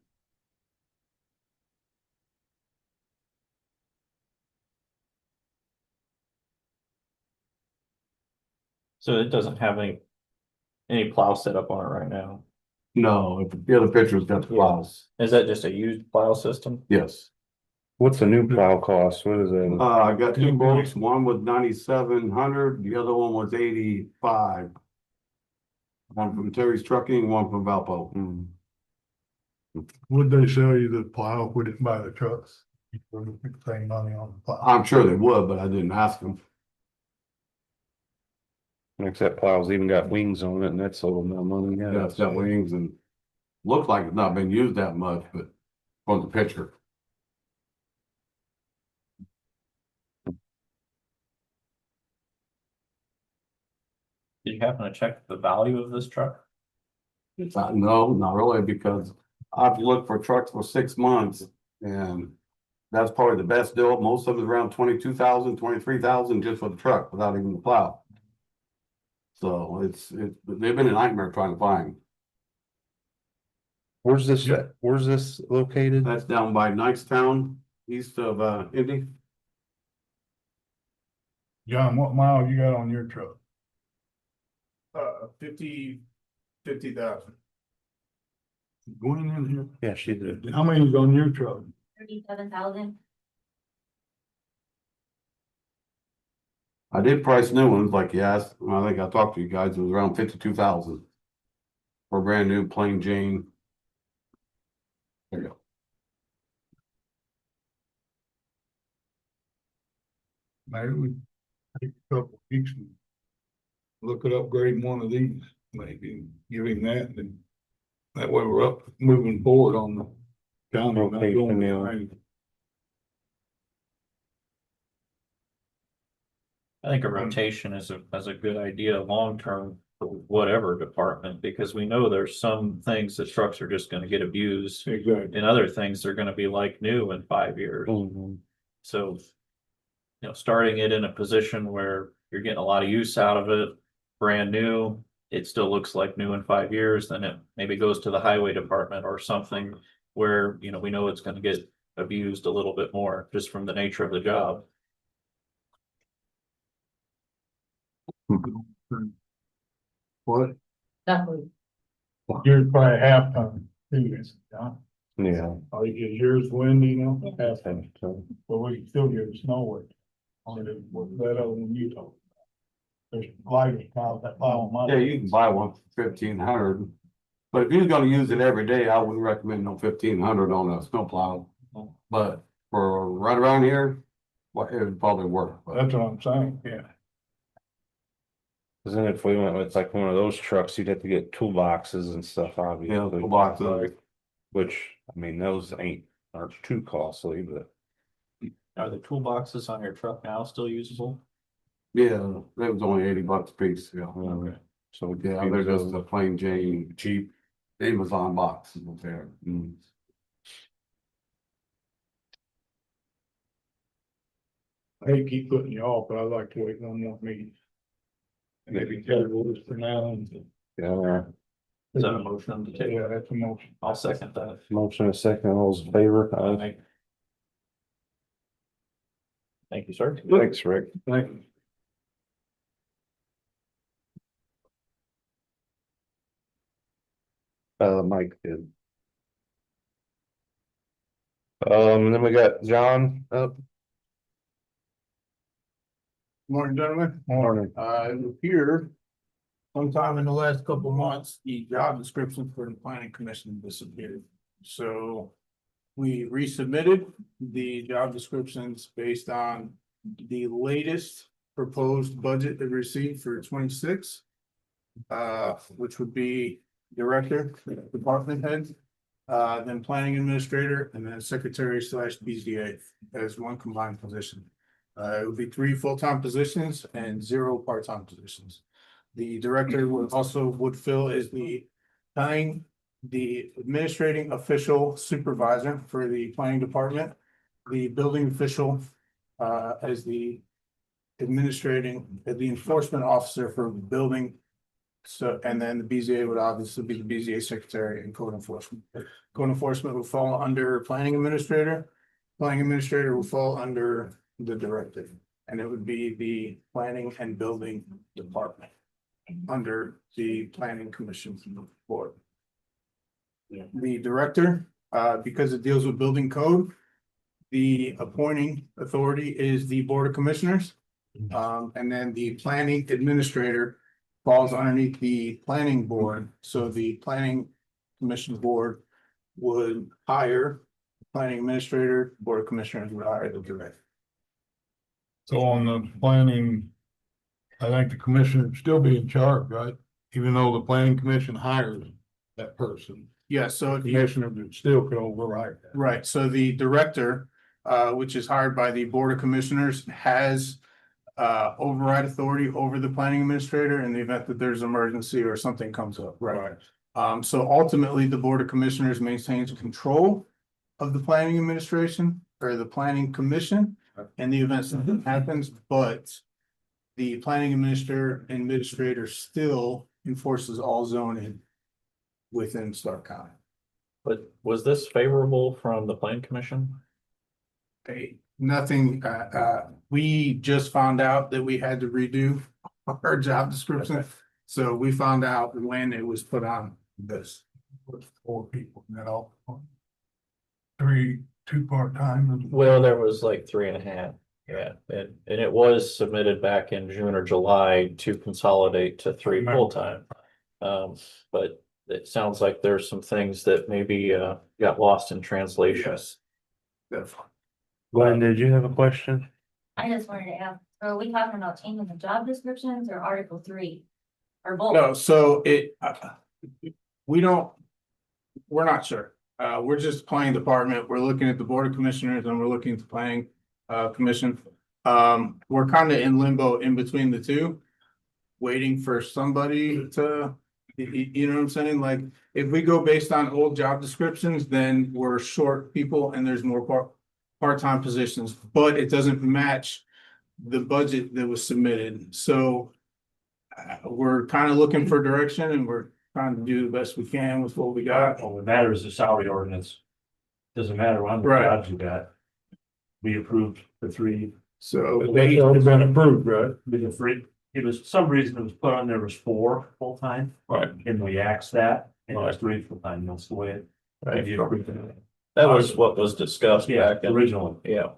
So it doesn't have any plow set up on it right now. No, the other picture's got the plows. Is that just a used plow system? Yes. What's the new plow cost? What is it? I got two books, one was 9,700, the other one was 85. One from Terry's Trucking, one from Valpo. Would they sell you the plow if we didn't buy the trucks? Same money on the plow. I'm sure they would, but I didn't ask them. Like that plow's even got wings on it and that's a little bit of money. Yeah, it's got wings and looks like it's not been used that much, but on the picture. Did you happen to check the value of this truck? No, not really, because I've looked for trucks for 6 months and that's probably the best deal. Most of them is around 22,000, 23,000 just for the truck without even the plow. So they've been a nightmare trying to find. Where's this located? That's down by Knightstown, east of Indy. John, what mile you got on your truck? 50,000. Going in here, Yeah, she did. how many is on your truck? 37,000. I did price new ones, like you asked. I think I talked to you guys. It was around 52,000 for a brand new plain Jane. There you go. Maybe we take a couple weeks and look at upgrading one of these, maybe give him that, and that way we're up, moving forward on County not Rotation, doing yeah. anything. I think a rotation is a good idea long-term for whatever department, because we know there's some things that trucks are just gonna get abused. Exactly. And other things are gonna be like new in 5 years. Mhm. So, starting it in a position where you're getting a lot of use out of it, brand new, it still looks like new in 5 years, then it maybe goes to the highway department or something where, we know it's gonna get abused a little bit more just from the nature of the job. What? Definitely. Yours probably half ton, too, huh? Yeah. Or is yours windy, half I ton, think so. but we can still get snow work. On it, was that other one you told? There's lighters now that plow money. Yeah, you can buy one for 1,500. But if you're gonna use it every day, I wouldn't recommend no 1,500 on a snowplow. But for right around here, well, it would probably work. But That's what I'm saying, yeah. Cause then if we went with like one of those trucks, you'd have to get toolboxes and stuff, obviously. toolboxes. Which, I mean, those aren't too costly, but. Are the toolboxes on your truck now still usable? Yeah, that was only $80 a piece, yeah. Okay. So Yeah, they're just a plain Jane, cheap Amazon box there. I hate to keep putting you off, but I'd like to wait one more meeting. And maybe table this for now. Yeah, Is that a motion to take? Yeah, that's a motion. I'll second that. motion and a second, all those in favor? Aye. Thank you, sir. Thanks, Rick. Thank you. Mike did. And then we got John up. Morning, gentlemen. Morning. It was here sometime in the last couple of months, the job description for the planning commission disappeared. So we resubmitted the job descriptions based on the latest proposed budget that we received for 26. Which would be director, department head, then planning administrator, and then secretary / BZA as one combined position. It would be 3 full-time positions and 0 part-time positions. The director would fill as the administrating official supervisor for the planning department, the building official as the enforcement officer for building. So, and then the BZA would obviously be the BZA secretary and code enforcement. Code enforcement would fall under planning administrator. Planning administrator will fall under the director, and it would be the planning and building department under the planning commission board. The director, because it deals with building code, the appointing authority is the board of commissioners. And then the planning administrator falls underneath the planning board, so the planning commission board would hire planning administrator, board of commissioners would hire the director. So on the planning, I think the commissioner would still be in charge, right? Even though the planning commission hires that person. Yeah, so the commissioner still could override that. Right, so the director, which is hired by the board of commissioners, has override authority over the planning administrator in the event that there's emergency or something comes up. Right. So ultimately, the board of commissioners maintains control of the planning administration or the planning commission in the event something happens, but the planning administrator still enforces all zoning within Starke County. But was this favorable from the plan commission? Hey, nothing, we just found out that we had to redo our job description. So we found out when it was put on this. 4 people, that all. 3, 2 part-time. Well, there was like 3.5. Yeah, and it was submitted back in June or July to consolidate to 3 full-time. But it sounds like there's some things that maybe got lost in translation. Yes. Definitely. Glenn, did you have a question? I just wanted to ask, so are we talking about changing the job descriptions or Article 3? Or both? No, so we're not sure. we're just planning department. We're looking at the board of commissioners and we're looking at the planning commission. We're kind of in limbo in between the two, waiting for somebody to, you know what I'm saying? Like, if we go based on old job descriptions, then we're short people and there's more part-time positions, but it doesn't match the budget that was submitted. So we're kind of looking for direction and we're trying to do the best we can with what we got. All that matters is the salary ordinance. Doesn't matter how many Right. jobs you got. We approved the three, So they already been approved, right? with the three, it was, some reason it was put on there was 4 full-time. Right. And we axed that, and it was 3 full-time, that's the way it. you approved it. That was what was discussed Yeah, back in, originally. yeah.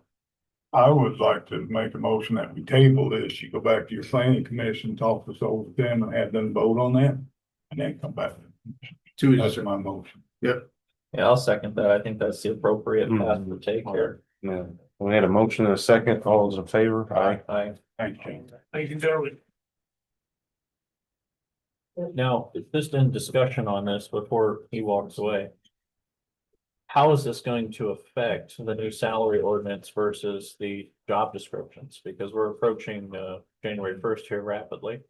I would like to make a motion that we table this. You go back to your planning commission, talk this over with them and have them vote on that. And then come back. That's my motion. Yep. Yeah, I'll second that. I think that's the appropriate path to take here. Yeah, we had a motion and a second. All those in favor? Aye. Thanks, James. Thank you, gentlemen. Now, just in discussion on this before he walks away. How is this going to affect the new salary ordinance versus the job descriptions? Because we're approaching January 1st here rapidly.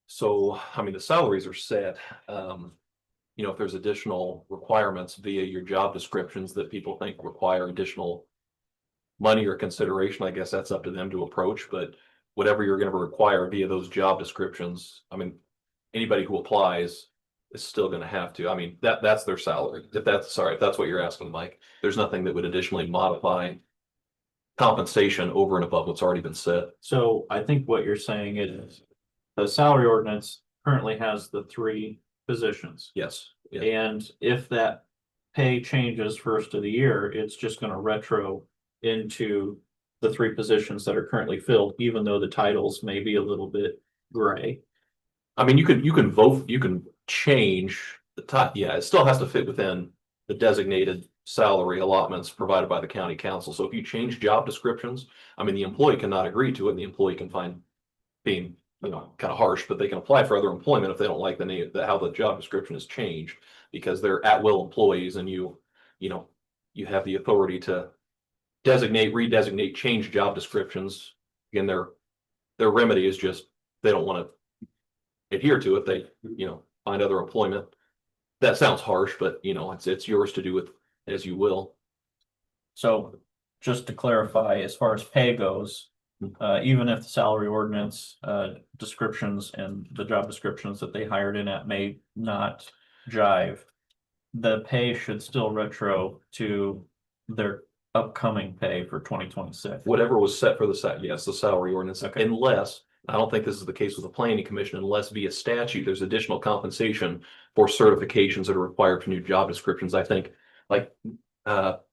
So, I mean, the salaries are set. You know, if there's additional requirements via your job descriptions that people think require additional money or consideration, I guess that's up to them to approach, but whatever you're gonna require via those job descriptions, I mean, anybody who applies is still gonna have to, I mean, that's their salary. If that's what you're asking, Mike, there's nothing that would additionally modify compensation over and above what's already been set. So I think what you're saying is the salary ordinance currently has the 3 positions. Yes. Yeah. And if that pay changes first of the year, it's just gonna retro into the 3 positions that are currently filled, even though the titles may be a little bit gray. I mean, you can vote, you can change the top, yeah, it still has to fit within the designated salary allotments provided by the county council. So if you change job descriptions, I mean, the employee cannot agree to it and the employee can find being, you know, kind of harsh, but they can apply for other employment if they don't like the name, how the job description is changed, because they're at-will employees and you know, you have the authority to designate, redesignate, change job descriptions. Again, their remedy is just, they don't want to adhere to it. They, you know, find other employment. That sounds harsh, but you know, it's yours to do with as you will. So just to clarify, as far as pay goes, even if the salary ordinance descriptions and the job descriptions that they hired in at may not jive, the pay should still retro to their upcoming pay for 2026. Whatever was set for the salary ordinance, Okay. unless, I don't think this is the case with the planning commission, unless via statute, there's additional compensation for certifications that are required for new job descriptions. I think, like,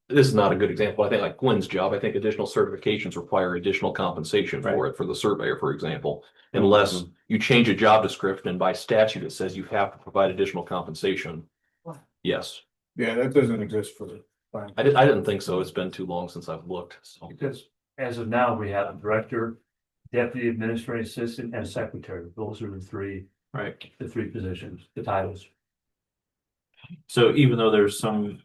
this is not a good example. I think like Gwen's job, I think additional certifications require additional compensation for it, for the surveyor, for example. Unless you change a job description and by statute, it says you have to provide additional compensation. Yes, Yeah, that doesn't exist for the. I didn't think so. It's been too long since I've looked, so. Because as of now, we have a director, deputy administrative assistant, and secretary. Those are the 3, Right. the 3 positions, the titles. So even though there's some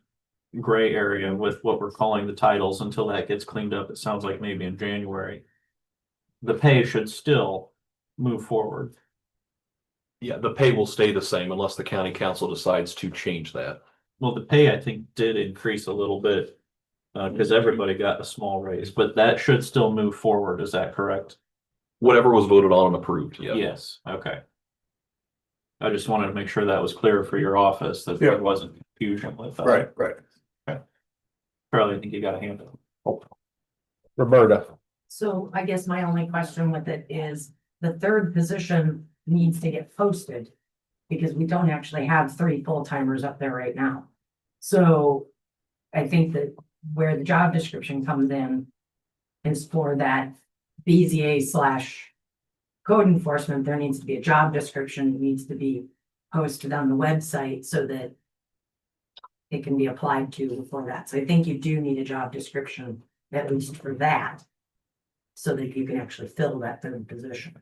gray area with what we're calling the titles, until that gets cleaned up, it sounds like maybe in January, the pay should still move forward. Yeah, the pay will stay the same unless the county council decides to change that. Well, the pay, I think, did increase a little bit because everybody got a small raise, but that should still move forward. Is that correct? Whatever was voted on and approved, yeah. Yes, okay. I just wanted to make sure that was clear for your office, that Yeah. there wasn't confusion with that. Right. Charlie, I think you got a hand up. Roberta. So I guess my only question with it is the 3rd position needs to get posted. Because we don't actually have 3 full-timers up there right now. So I think that where the job description comes in is for that BZA/code enforcement, there needs to be a job description, that needs to be posted on the website so that it can be applied to for that. So I think you do need a job description, at least for that, so that you can actually fill that 3rd position.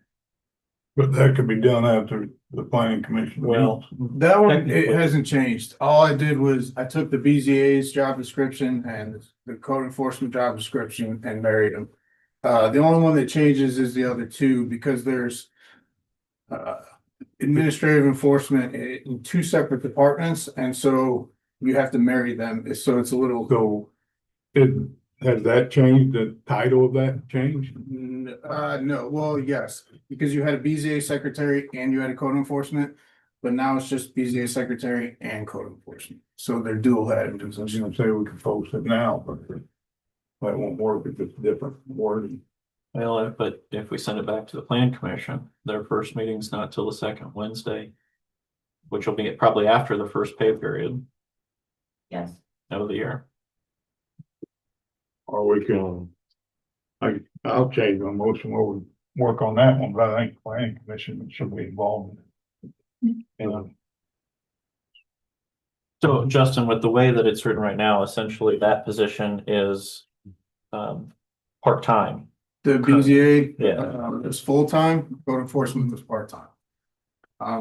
But that could be done after the planning commission. Well, That one, it Technically. hasn't changed. All I did was I took the BZA's job description and the code enforcement job description and married them. The only one that changes is the other two because there's administrative enforcement in two separate departments, and so you have to marry them. So it's a little. So, has that changed, the title of that changed? No, well, yes, because you had a BZA secretary and you had a code enforcement, but now it's just BZA secretary and code enforcement. So they're dual headed. I was gonna say we can post it now, but that won't work if it's different wording. well, but if we send it back to the plan commission, their first meeting's not till the second Wednesday. Which will be probably after the first pay period Yes. of the year. Or we can, I'll change my motion where we work on that one, but I think planning commission should be involved in it. So Justin, with the way that it's written right now, essentially that position is part-time. The BZA, Yeah. is full-time, code enforcement was part-time.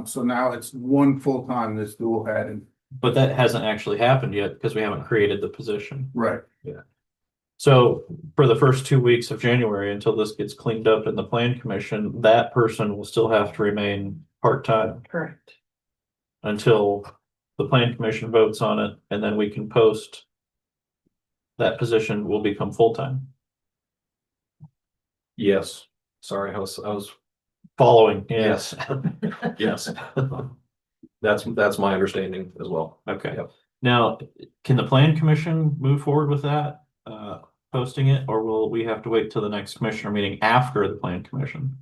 So now it's one full-time that's dual headed. But that hasn't actually happened yet because we haven't created the position. Right. So for the first 2 weeks of January, until this gets cleaned up in the plan commission, that person will still have to remain part-time Correct. until the plan commission votes on it, and then we can post. That position will become full-time. Yes, sorry, I was, Following, yes, yes. yes. That's my understanding as well. Okay, Yep. now, can the plan commission move forward with that, posting it, or will we have to wait till the next commissioner meeting after the plan commission?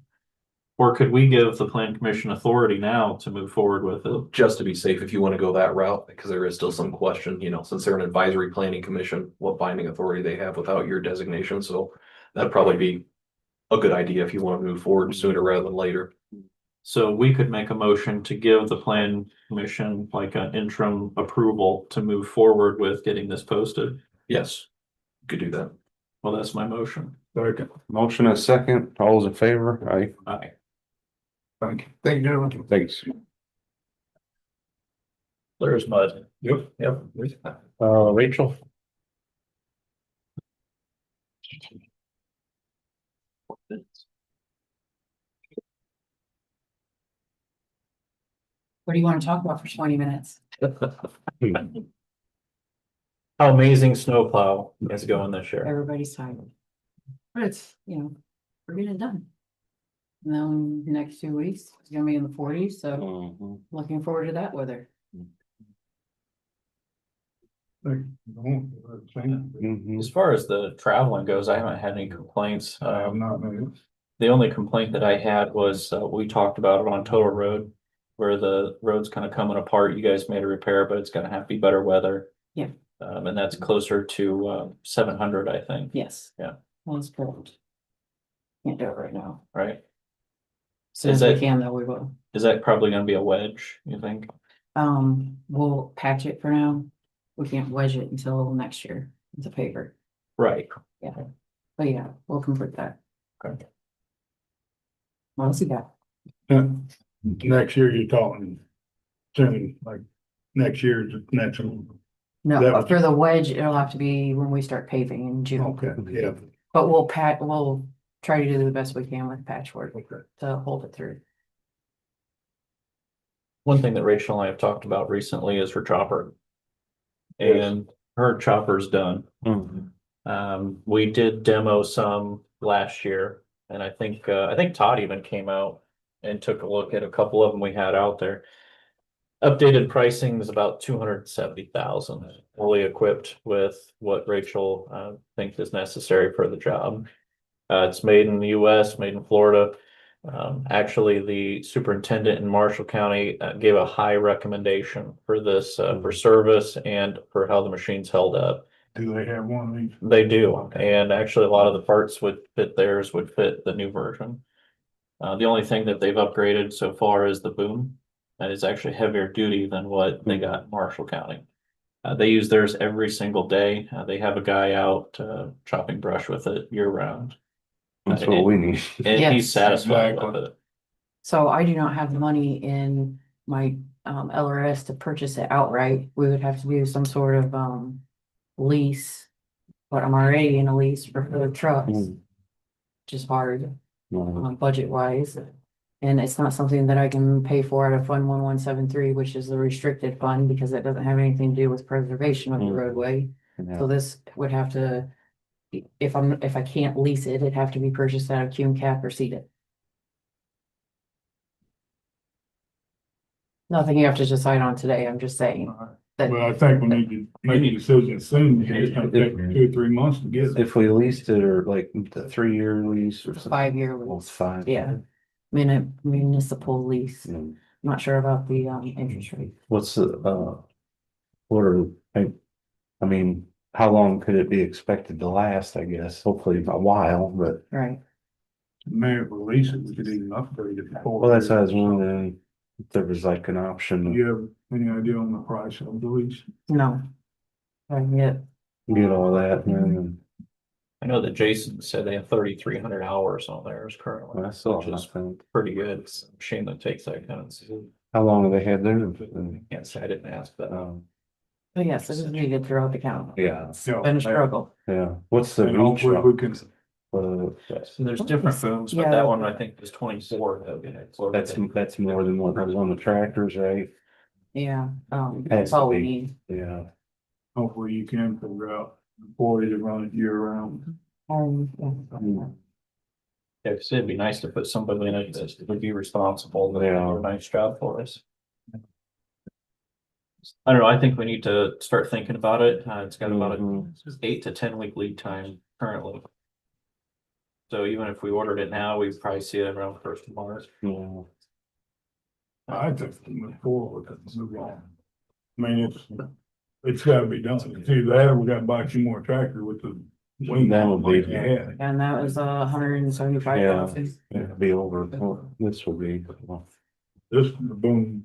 Or could we give the plan commission authority now to move forward with it? Just to be safe, if you want to go that route, because there is still some question, since they're an advisory planning commission, what binding authority they have without your designation, so that'd probably be a good idea if you want to move forward sooner rather than later. So we could make a motion to give the plan commission like an interim approval to move forward with getting this posted. Yes, you could do that. Well, that's my motion. Second. Motion and second, all those in favor? Aye. Thank you. Thank you, gentlemen. Thanks. There's mud. Yep. Yep. Rachel? What do you want to talk about for 20 minutes? How amazing snowplow is going this year. Everybody's tired. But it's, we're getting it done. And then next 2 weeks, it's gonna be in the 40s, so Mhm. looking forward to that weather. Mhm. As far as the traveling goes, I haven't had any complaints. I have not made it. The only complaint that I had was, we talked about it on Total Road. Where the road's kind of coming apart. You guys made a repair, but it's gonna have to be better weather. Yeah. And that's closer to 700, I think, Yes. Yeah. Well, it's cold. Can't do it right now. right? Soon Is as we that- can, though, we will. Is that probably gonna be a wedge, you think? We'll patch it for now. We can't wedge it until next year. It's a paper. Right. But yeah, we'll complete that. Okay. What else you got? Next year you're talking soon, like next year's next one. That No, was- for the wedge, it'll have to be when we start paving in June. Okay, yeah. But we'll try to do the best we can with patchwork to hold it through. One thing that Rachel and I have talked about recently is her chopper. Yes. And her chopper's done. Mhm. We did demo some last year, and I think Todd even came out and took a look at a couple of them we had out there. Updated pricing is about 270,000, fully equipped with what Rachel thinks is necessary for the job. It's made in the US, made in Florida. Actually, the superintendent in Marshall County gave a high recommendation for this, for service and for how the machine's held up. Do they have one of these? They do, and actually a lot of the parts would fit theirs, would fit the new version. The only thing that they've upgraded so far is the boom. That is actually heavier duty than what they got in Marshall County. They use theirs every single day. They have a guy out chopping brush with it year round. That's what we need. And he's Yes, satisfied exactly. with it. So I do not have the money in my LRS to purchase it outright. We would have to do some sort of lease. But I'm already in a lease for the trucks, Mm. which is hard, Well, budget wise. And it's not something that I can pay for out of Fund 1173, which is the restricted fund, because it doesn't have anything to do with preservation of the Mm. roadway. yeah. So this would have to, if I can't lease it, it'd have to be purchased out of Cume Cap or seeded. Nothing you have to decide on today, I'm just saying. that- Well, I think we need to make a decision soon, because it's gonna take 2 or 3 months to get it. If we leased it or like the 3-year lease or something. 5-year Oh, lease, it's 5. yeah. Municipal lease, Yeah. not sure about the interest rate. What's the, what are, I mean, how long could it be expected to last, I guess? Hopefully a while, but, Right. Maybe if we lease it, we could even upgrade it. before. well, that's what I was wondering. If there was like an option Do to you have any idea on the price of the lease? No. I get, get all that, and then I know that Jason said they have 3,300 hours on theirs currently, I saw, which I is think. pretty good. It's a shame that takes that kind of. How long have they had there? Can't say I didn't ask, but but yes, it is needed throughout the county. Yeah, It's been a struggle. yeah. What's the And reach? hopefully we can, so there's different booms, but Yeah. that one I think was 24. That's more than what was on the tractors, right? Yeah, Has that's to all we be. need. Yeah. hopefully you can figure out employees to run it year round. Yeah. Yeah, because it'd be nice to put somebody in it that would be responsible, and Yeah. do a nice job for us. I don't know, I think we need to start thinking about it. It's got about Mhm. a 8 to 10 week lead time currently. So even if we ordered it now, we'd probably see it around 1st of March. Yeah. I think we move forward with it, move on. I mean, it's gotta be done. It's either that or we gotta buy 2 more tractors with the wing. That would be- like you had. And that was 175,000. It'll be over. Well, this will be. Well, This, the boom,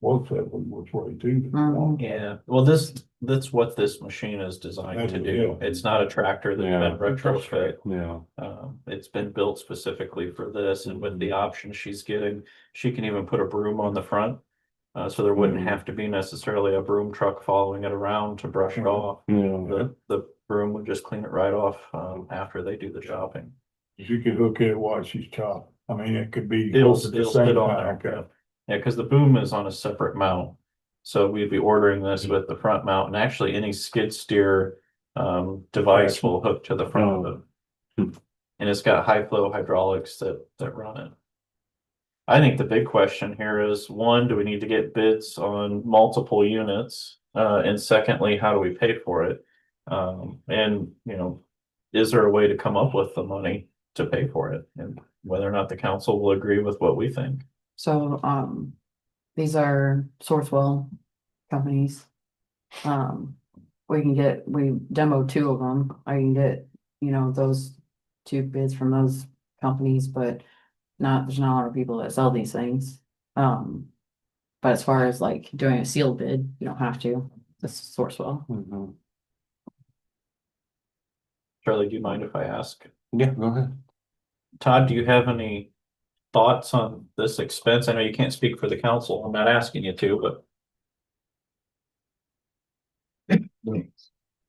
works that one, which way too. Mhm. Yeah, well, that's what this machine is designed to do. Yeah. It's not a tractor that's Yeah. been retrofit. yeah. It's been built specifically for this, and with the options she's getting, she can even put a broom on the front. So there wouldn't Mhm. have to be necessarily a broom truck following it around to brush it off. Yeah. The broom would just clean it right off, after they do the chopping. You could look at it while she's chopped. I mean, it could be. It'll both at the sit same on time. there, yeah. Yeah, because the boom is on a separate mount. So we'd be ordering this with the front mount, and actually any skid steer device will hook to the front of it. And it's got high flow hydraulics that run it. I think the big question here is, one, do we need to get bids on multiple units? And secondly, how do we pay for it? And is there a way to come up with the money to pay for it? And whether or not the council will agree with what we think. So, these are Sourcewell companies. We demoed 2 of them. I can get, those 2 bids from those companies, but there's not a lot of people that sell these things. But as far as like doing a sealed bid, you don't have to. This is Sourcewell. Mhm. Charlie, do you mind if I ask? Yeah, go ahead. Todd, do you have any thoughts on this expense? I know you can't speak for the council. I'm not asking you to, but.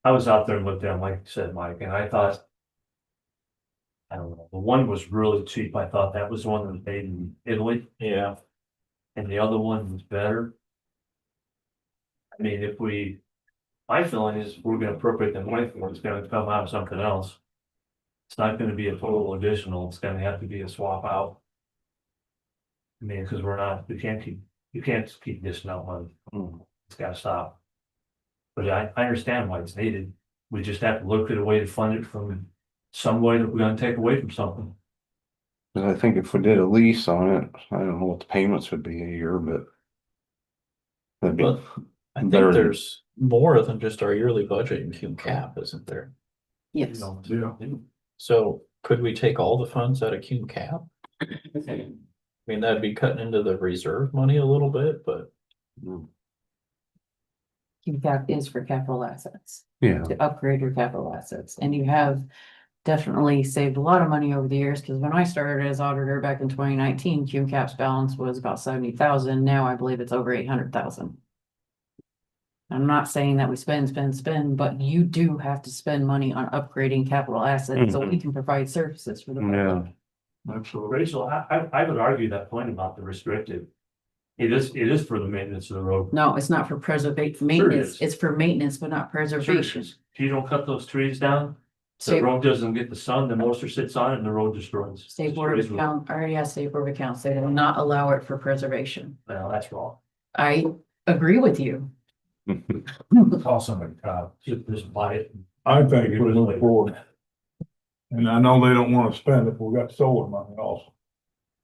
I was out there and looked at them, like you said, Mike, and I thought. I don't know, the one was really cheap. I thought that was the one that was made in Italy, Yeah. and the other one was better. I mean, my feeling is if we're gonna appropriate the money for it, it's gonna come out of something else. It's not gonna be a total additional, it's gonna have to be a swap out. I mean, because you can't keep dishing out money. It's gotta stop. But I understand why it's needed. We just have to look at a way to fund it from some way that we're gonna take away from something. 'Cause I think if we did a lease on it, I don't know what the payments would be a year, but. That'd be But I think better than- there's more than just our yearly budget in Cume Cap, isn't there? Yes. Yeah. So could we take all the funds out of Cume Cap? I mean, that'd be cutting into the reserve money a little bit, but Cume Cap is for capital assets, Yeah. to upgrade your capital assets, and you have definitely saved a lot of money over the years, because when I started as auditor back in 2019, Cum Cap's balance was about 70,000. Now I believe it's over 800,000. I'm not saying that we spend, but you do have to spend money on upgrading capital assets so we can provide services for the Yeah. public. Absolutely. Rachel, I would argue that point about the restricted. It is for the maintenance of the road. No, it's not for preservation, Sure it maintenance. is. It's for maintenance, but not Sure it preservation. is. If you don't cut those trees down, the State, road doesn't get the sun, the moisture sits on it and the road destroys. State Board of Destroys the road. Accounts, I already asked State Board of Accounts, they will not allow it for preservation. Well, that's wrong. I agree with you. Call somebody, just buy it. I think we move forward. And I know they don't wanna spend it, but we got solar money also.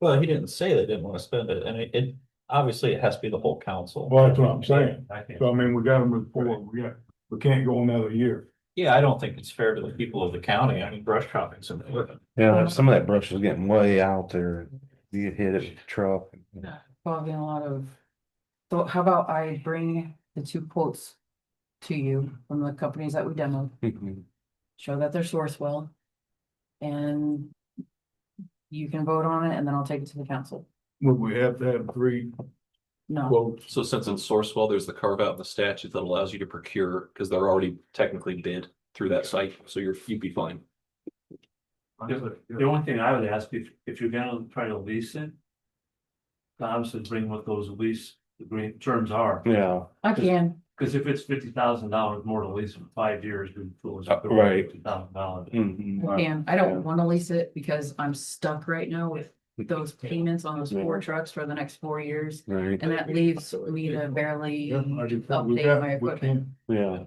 Well, he didn't say they didn't want to spend it, and it obviously it has to be the whole council. Well, that's what I'm saying. I think. So I mean, we gotta move forward. We can't go another year. Yeah, I don't think it's fair to the people of the county. I mean, brush chopping's important. Yeah, some of that brush is getting way out there. You hit it with the truck. Causing a lot of, so how about I bring the two quotes to you from the companies that we demoed, show that they're Sourcewell. And you can vote on it, and then I'll take it to the council. Would we have to have 3 No, quotes? So since in Sourcewell, there's the carve out in the statute that allows you to procure, because they're already technically bid through that site, so you'd be fine. The only thing I would ask, if you're gonna try to lease it. Obviously bring what those lease agreement terms are, Yeah, I can. cause if it's $50,000 more to lease for 5 years, we feel it's. Right. $50,000. mhm, I can. I don't wanna lease it because I'm stuck right now with those payments on those 4 trucks for the next 4 years. right, And that leaves me to barely I do think we update got- my we equipment. yeah.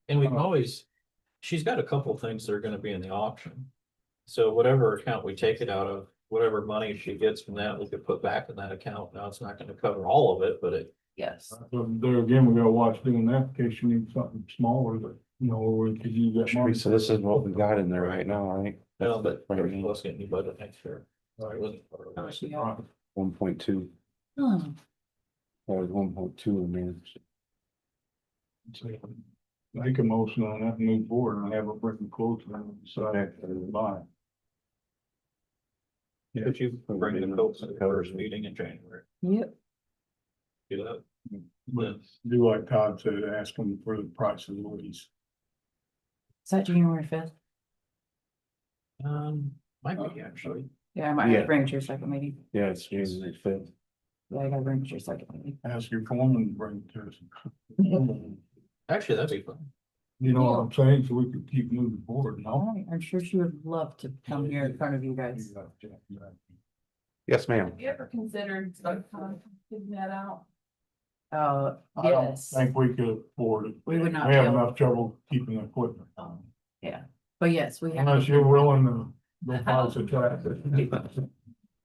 And we can always, she's got a couple things that are gonna be in the auction. So whatever account we take it out of, whatever money she gets from that, we could put back in that account. Now, it's not gonna cover all of it, but it, Yes. There again, we gotta watch doing that in case you need something smaller, but where we could use that money. So this is what we got in there right now, right? well, but Right. let's get new budget next year. All right, How much do you got? 1.2, Oh, that was 1.2 in there. Make a motion on that and move forward and have a written quote and then decide to buy. Could you bring the quotes to the first meeting in January? yep. Do that? But do like Todd said, ask them for the price of the lease. Is that January 5th? Might be actually. Yeah, I might have Yeah. to bring it to your second meeting. Yeah, it's January 5th. Yeah, I gotta bring it to your second meeting. Ask your foreman to bring it to us. Actually, that'd be fun. You know what I'm saying? So we could keep moving forward, no? Alright, I'm sure she would love to come here in front of you guys. Yes, ma'am. You ever considered giving that out? I don't Yes, think we could afford it. we would not We be have able, enough trouble keeping the equipment. yeah, but yes, we have. Unless you're willing to go find some traffic.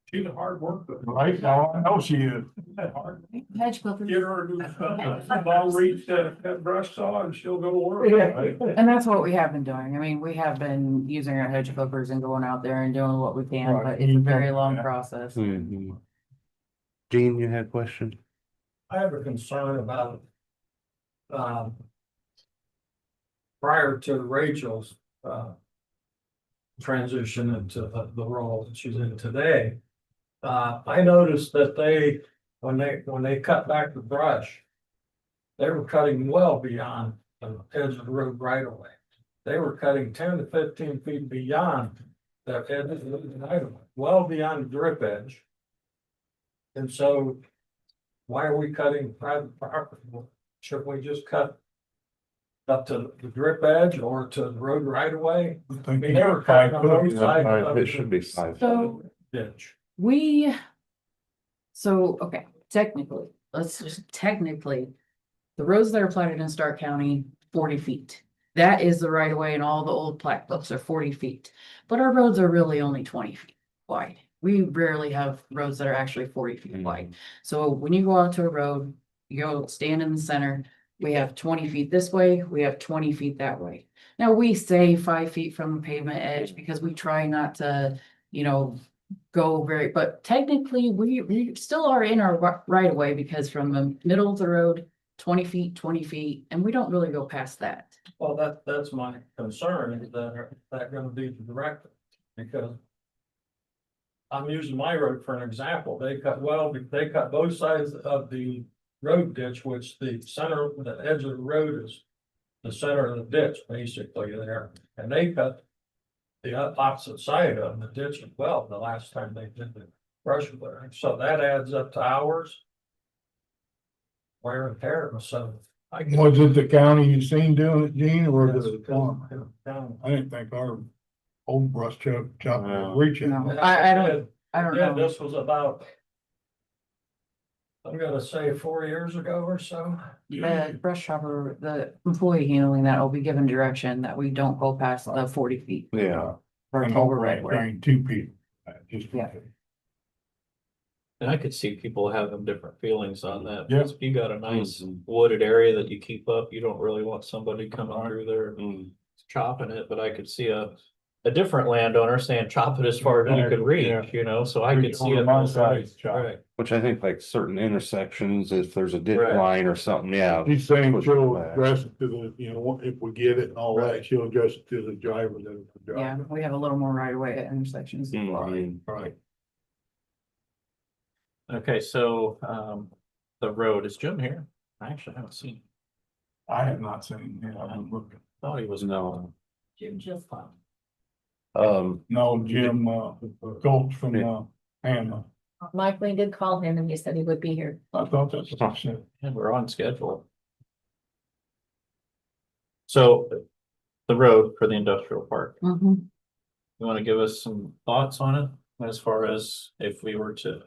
She's a hard worker. Right now, I know she is. Hedge clippers. Get her a long reach that brush saw and she'll go to work. And that's what we have been doing. I mean, we have been using our hedge clippers and going out there and doing what we can, Right. but it's a very long process. Mhm. Gene, you had a question? I have a concern about, prior to Rachel's, transition into the role that she's in today. I noticed that when they cut back the brush, they were cutting well beyond the edge of the road right away. They were cutting 10 to 15 feet beyond that edge of the road right away, well beyond the drip edge. And so why are we cutting private property? Should we just cut up to the drip edge or to the road right away? I They never cut on the side of It should be 5. So ditch. okay, technically, the roads that are platted in Stark County, 40 feet. That is the right of way, and all the old plat books are 40 feet, but our roads are really only 20 feet wide. We rarely have roads that are actually 40 feet wide. So when you go out to a road, you go stand in the center, we have 20 feet this way, we have 20 feet that way. Now, we say 5 feet from the pavement edge because we try not to, go but technically we still are in our right of way, because from the middle of the road 20 feet, and we don't really go past that. Well, that's my concern, is that are that gonna be the directive? Because I'm using my road for an example. They cut both sides of the road ditch, which the edge of the road is the center of the ditch, basically there. And they cut the opposite side of the ditch as well, the last time they did the brush clearing. So that adds up to hours. Wear and tear, so. Was it the county you seen doing it, Gene, or was it the farm? Down. I didn't think our old brush chopper No. was reaching. No, I don't Yeah, know. this was about, I'm gonna say 4 years ago or so. The brush chopper, the employee handling that will be given direction that we don't go past the 40 feet. Yeah. Or And over over right away. train two people. Just. Yeah. And I could see people having different feelings on that. Yeah. Because if you got a nice Mhm. wooded area that you keep up, you don't really want somebody coming through there Mm. chopping it, but I could see a different landowner saying chop it as far as you could Yeah. reach, you know, so I could see Over it. my both side, ways. chop. Right. Which I think like certain intersections, if there's a ditch Right. line or something, yeah. She's saying push it she'll back. address it to the, you know, if we get it and all that, Right. she'll address it to the driver, then the Yeah, driver. we have a little more right away at intersections. Mhm. Right. Okay, so the road, is Jim here? I actually haven't seen. I have not seen, you know, I've been looking. Thought he was. No. Jim just fine. No, Jim, Gulch from, Hannah. Mike, we did call him and he said he would be here. I thought that's what I said. And we're on schedule. So the road for the industrial park, Mhm. you want to give us some thoughts on it as far as if we were to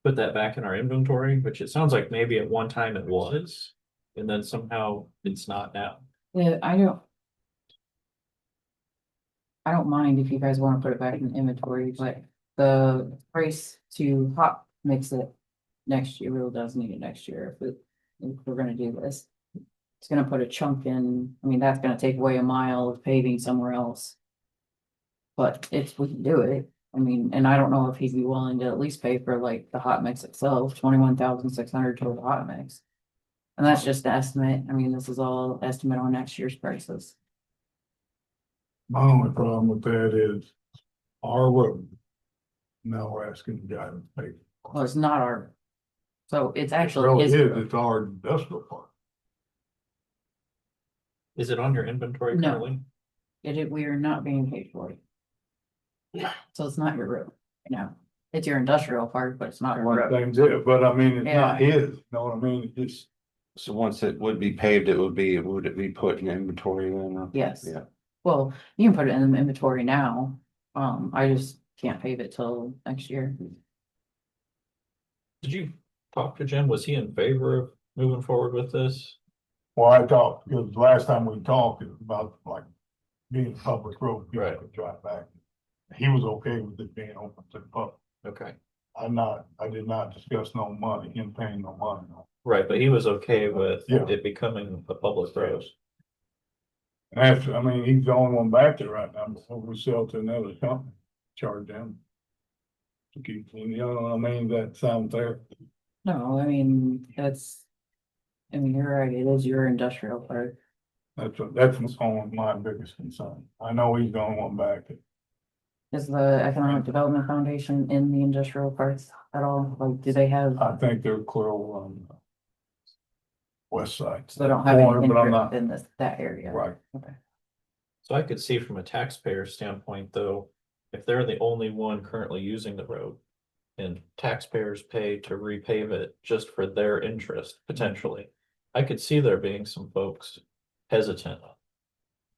put that back in our inventory, which it sounds like maybe at one time it was, and then somehow it's not now. Yeah, I don't mind if you guys wanna put it back in inventory, but the price to hot mix it next year, really does need it next year if we're gonna do this. It's gonna put a chunk in, I mean, that's gonna take away a mile of paving somewhere else. But if we can do it, I mean, and I don't know if he'd be willing to at least pay for like the hot mix itself, 21,600 total hot mix. And that's just an estimate, I mean, this is all estimate on next year's prices. My only problem with that is our road. Now we're asking the guy to pay. Well, it's not our. So it's It actually really his. is, it's our industrial park. Is it on your inventory No. currently? We are not being paid for it. So it's not your road, you know, it's your industrial park, but it's not your One road. thing's it, but I mean, it's not Yeah. his, you know what I mean? It's just. So once it would be paved, would it be put in inventory then? or- Yes. Yeah. Well, you can put it in the inventory now. I just can't pave it till next year. Did you talk to Jim? Was he in favor of moving forward with this? Well, I thought, because last time we talked, it was about like being a public road, people Right. could drive back. He was okay with it being open to the public. Okay. I did not discuss no money, him paying no money. Right, but he was okay with Yeah. it becoming a public road. And that's, I mean, he's the only one back there right now, before we sell to another company, charge them. To keep, you know what I mean, that sound fair. No, I mean, you're right, it is your industrial park. That's only my biggest concern. I know he's the only one back there. Is the Economic Development Foundation in the industrial parks at all? Like, do they have, I think they're clear on the west side. so they don't have any Corner, but I'm interest not, in that area? right. Okay. So I could see from a taxpayer standpoint, though, if they're the only one currently using the road. And taxpayers pay to repave it just for their interest, potentially. I could see there being some folks hesitant.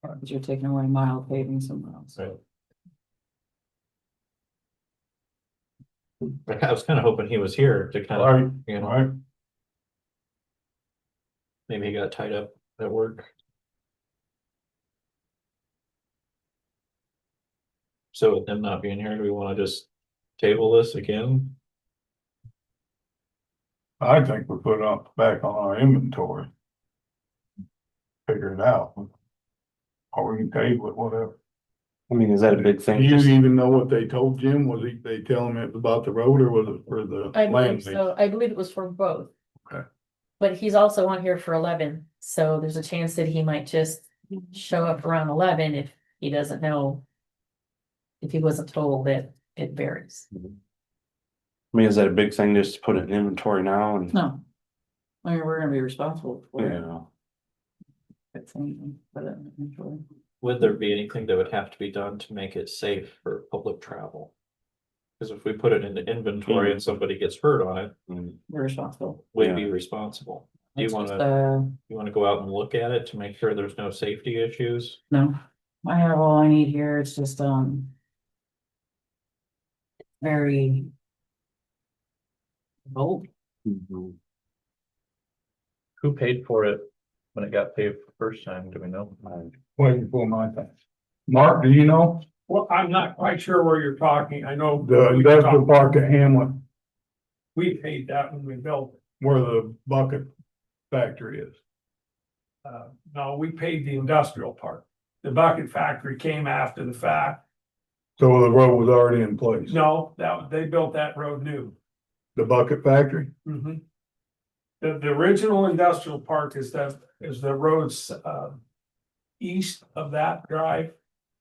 But you're taking away mile paving somewhere else. Right. Like, I was kind of hoping he was here to kind Right, of, you know, right. maybe he got tied up at work. So with them not being here, do we want to just table this again? I think we put it up back on our inventory. Figure it out. Or we can table it, whatever. I mean, is that a big Do thing? you Just- even know what they told Jim? They tell him it was about the road or was it for the I land? believe lease? so. I believe it was for both. Okay. But he's also on here for 11, so there's a chance that he might just show up around 11 if he doesn't know. If he wasn't told that it varies. I mean, is that a big thing just to put it in inventory now and, No. I mean, we're gonna be responsible for it. yeah, It's anything, but, enjoy. Would there be anything that would have to be done to make it safe for public travel? Because if we put it into inventory and somebody gets hurt on it, We're responsible. we'd be responsible. Do you It's just, wanna go out and look at it to make sure there's no safety issues? no, I have all I need here. It's just, very old. Mhm. Who paid for it when it got paid for the first time? Do we know? Waiting for my thing. Mark, do you know Well, I'm not quite sure where you're talking. I know. the industrial park at Hamlet, We paid that when we built it. where the bucket factory is? No, we paid the industrial part. The bucket factory came after the fact. So the road was already in place? No, they built that road new. The bucket factory? Mhm. The original industrial park is the roads, east of that drive.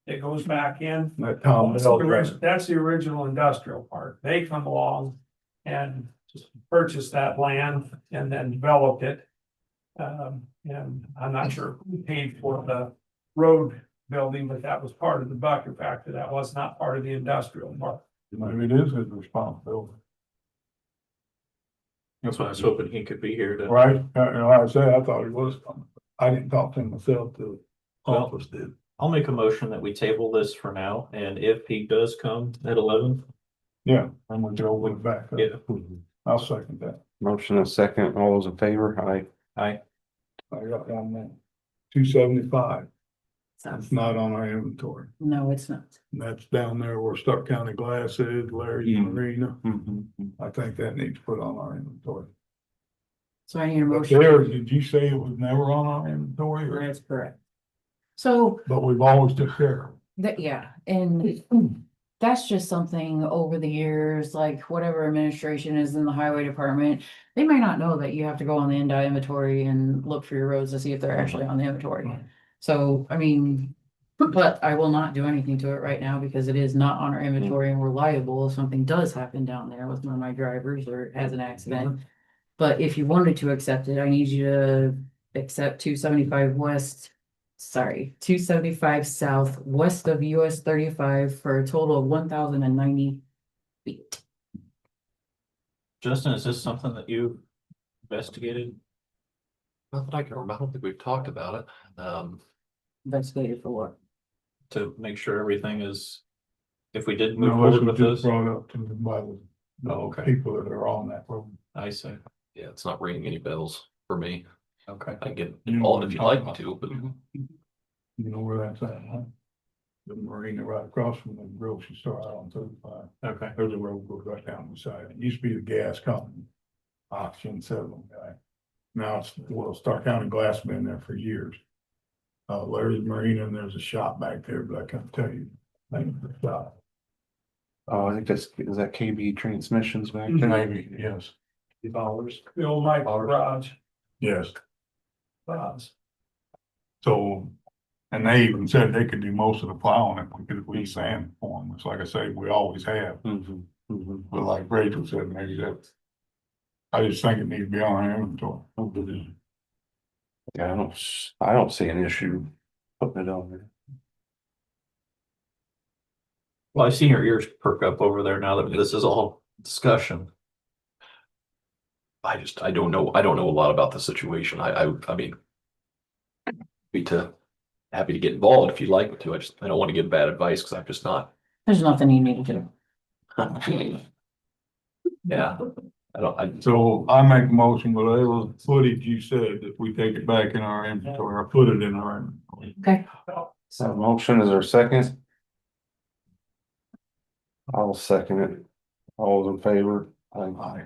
It goes back in. That Tom Bell drive. That's the original industrial park. They come along and purchased that land and then developed it. And I'm not sure who paid for the road building, but that was part of the bucket factory. That was not part of the industrial park. Maybe it is his responsibility. That's why I was hoping he could be here to. Right, like I said, I thought he was coming. I didn't talk to him myself, the office did. I'll make a motion that we table this for now, and if he does come at 11, Yeah, I'm gonna go look back. yeah, I'll second that. Motion and second, all those in favor? Aye. I, I got one more. 275. So, It's not on our inventory. no, it's not. And that's down there where Starke County Glass is, Larry's Mhm. Marina. Mhm. I think that needs to put on our inventory. So I need a But motion. there, did you say it was never on our inventory? or- That's correct. So But we've always took care of that, yeah, and that's just something over the years, like whatever administration is in the highway department. They might not know that you have to go on the NDOT inventory and look for your roads to see if they're actually on the inventory. So, I mean, but I will not do anything to it right now because it is not on our inventory and we're liable if something does happen down there with one of my drivers or has an accident. But if you wanted to accept it, I need you to accept 275 west. Sorry, 275 south west of US 35 for a total of 1,090 feet. Justin, is this something that you investigated? Not that I can remember. I don't think we've talked about it. Investigated for what? To make sure everything is, if we did it. move No, this forward was with just this? brought up to me by the Oh, okay. people that are on that road. I see, Yeah, it's not ringing any bells for me. okay. I can get You know involved what if you'd I'm like talking me to, but You know where that's at, huh? The marina right across from the grocery store out on 35. Okay, There's a road goes right down the side. It used to be the gas company. Auction settlement guy. Now it's, well, Starke County Glass been there for years. Larry's Marina and there's a shop back there, but I can't tell you. the name of the shop. Oh, I think is that KB Transmissions back there? Maybe, yes, $2. The old Mike garage. yes. Garage. So, and they even said they could do most of the plowing if we sand for them, which like I say, we always have. Mhm. Mhm. But like Rachel said, maybe that's. I just think it needs to be on our inventory. Yeah, I don't see an issue putting it on there. well, I've seen your ears perk up over there now that this is all discussion. I don't know. I don't know a lot about the situation. I mean, happy to get involved if you'd like me to. I don't want to give bad advice because I'm just not. There's nothing you need to do. Yeah, So I make a motion, whatever footage you said, if we take it back in our inventory, or put it in our inventory. Okay. So motion is our second. I'll second it. All those in favor? Aye.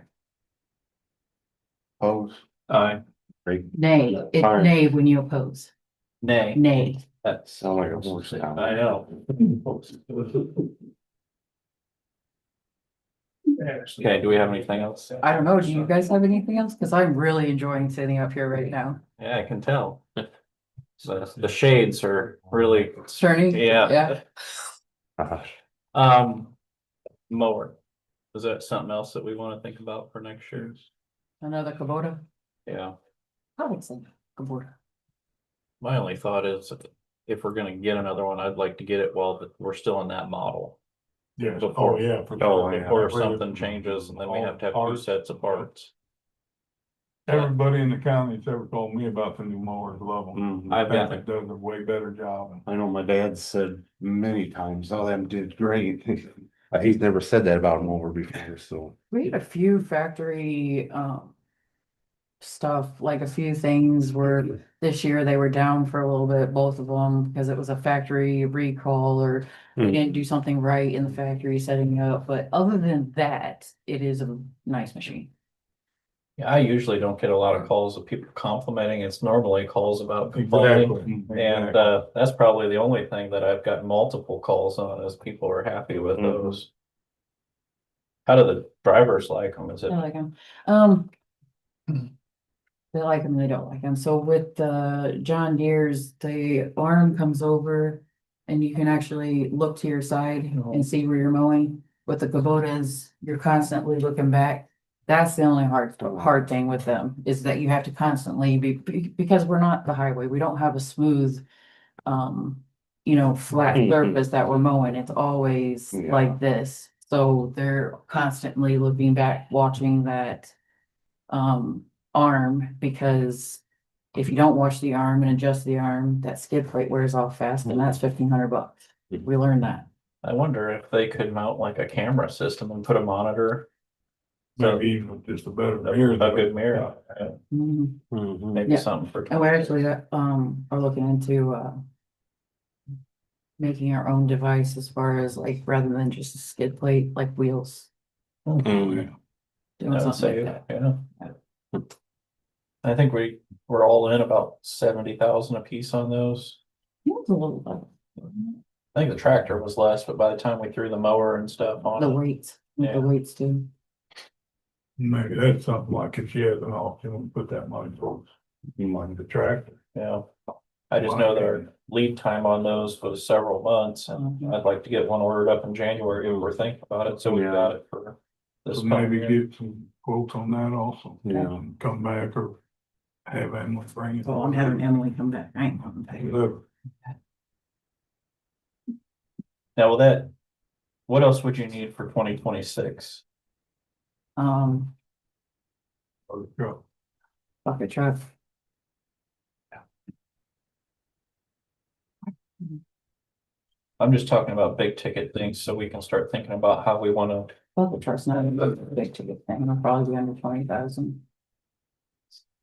Opposed? Aye. Nay, Sorry. nay when you oppose. Nay. Nay. That's. Sound like a horse town. I know. Okay, do we have anything else? I don't know, do you guys have anything else? Cause I'm really enjoying sitting up here right now. Yeah, I can tell. So the shades are really, Turning? yeah. Gosh. Mower. Is that something else that we want to think about for next year? Another Kubota? Yeah, I would say Kubota. my only thought is if we're gonna get another one, I'd like to get it while we're still in that model. Yes, Before- oh, yeah. for Oh, sure. before That way something the- changes and then we all have to have two parts- sets of parts. Everybody in the county that's ever told me about the new mowers, love them. Mhm. I've got It does a way better job. I know my dad said many times, oh, them did great. He's never said that about him over before, so. We had a few factory, stuff, like a few things were, this year they were down for a little bit, both of them, because it was a factory recall or they didn't do something right in the factory setting up, but other than that, it is a nice machine. Yeah, I usually don't get a lot of calls of people complimenting. It's normally calls about complaining. And that's probably the only thing that I've got multiple calls on is people are happy with those. How do the drivers like them? Is it? I like them. They like them, they don't like them. So with the John Deere's, the arm comes over and you can actually look to your side and see where you're mowing. With the Kubotas, you're constantly looking back. That's the only hard thing with them is that you have to constantly because we're not the highway. We don't have a smooth, flat surface that we're mowing. It's always like this. So they're constantly looking back, watching that, arm, because if you don't wash the arm and adjust the arm, that skid plate wears off fast and that's $1,500. We learned that. I wonder if they could mount like a camera system and put a monitor. So Maybe even with just a better a mirror. good mirror. Mhm. Maybe Yeah. something for. And we actually, are looking into, making our own device as far as like, rather than just a skid plate, like wheels. Doing That would something like save, that. yeah. I think we're all in about 70,000 a piece on those. It was a little bit. I think the tractor was less, but by the time we threw the mower and stuff on The it, weights, with the Yeah. weights too. Maybe that's something like if you had an option, put that money towards, you mind the tractor. yeah. I just know their lead time on those was several months and Mhm. I'd like to get one ordered up in January. We were thinking about it, so we got it for this. So coming maybe year. get some quotes on that also. Yeah. And come back or have Emily bring it. Oh, I'm having Emily come back. I ain't coming back. Look, Now, what else would you need for 2026? or truck. Bucket truck. I'm just talking about big ticket things so we can start thinking about how we want to. Bucket truck's not a big ticket thing. It'll probably be under 20,000.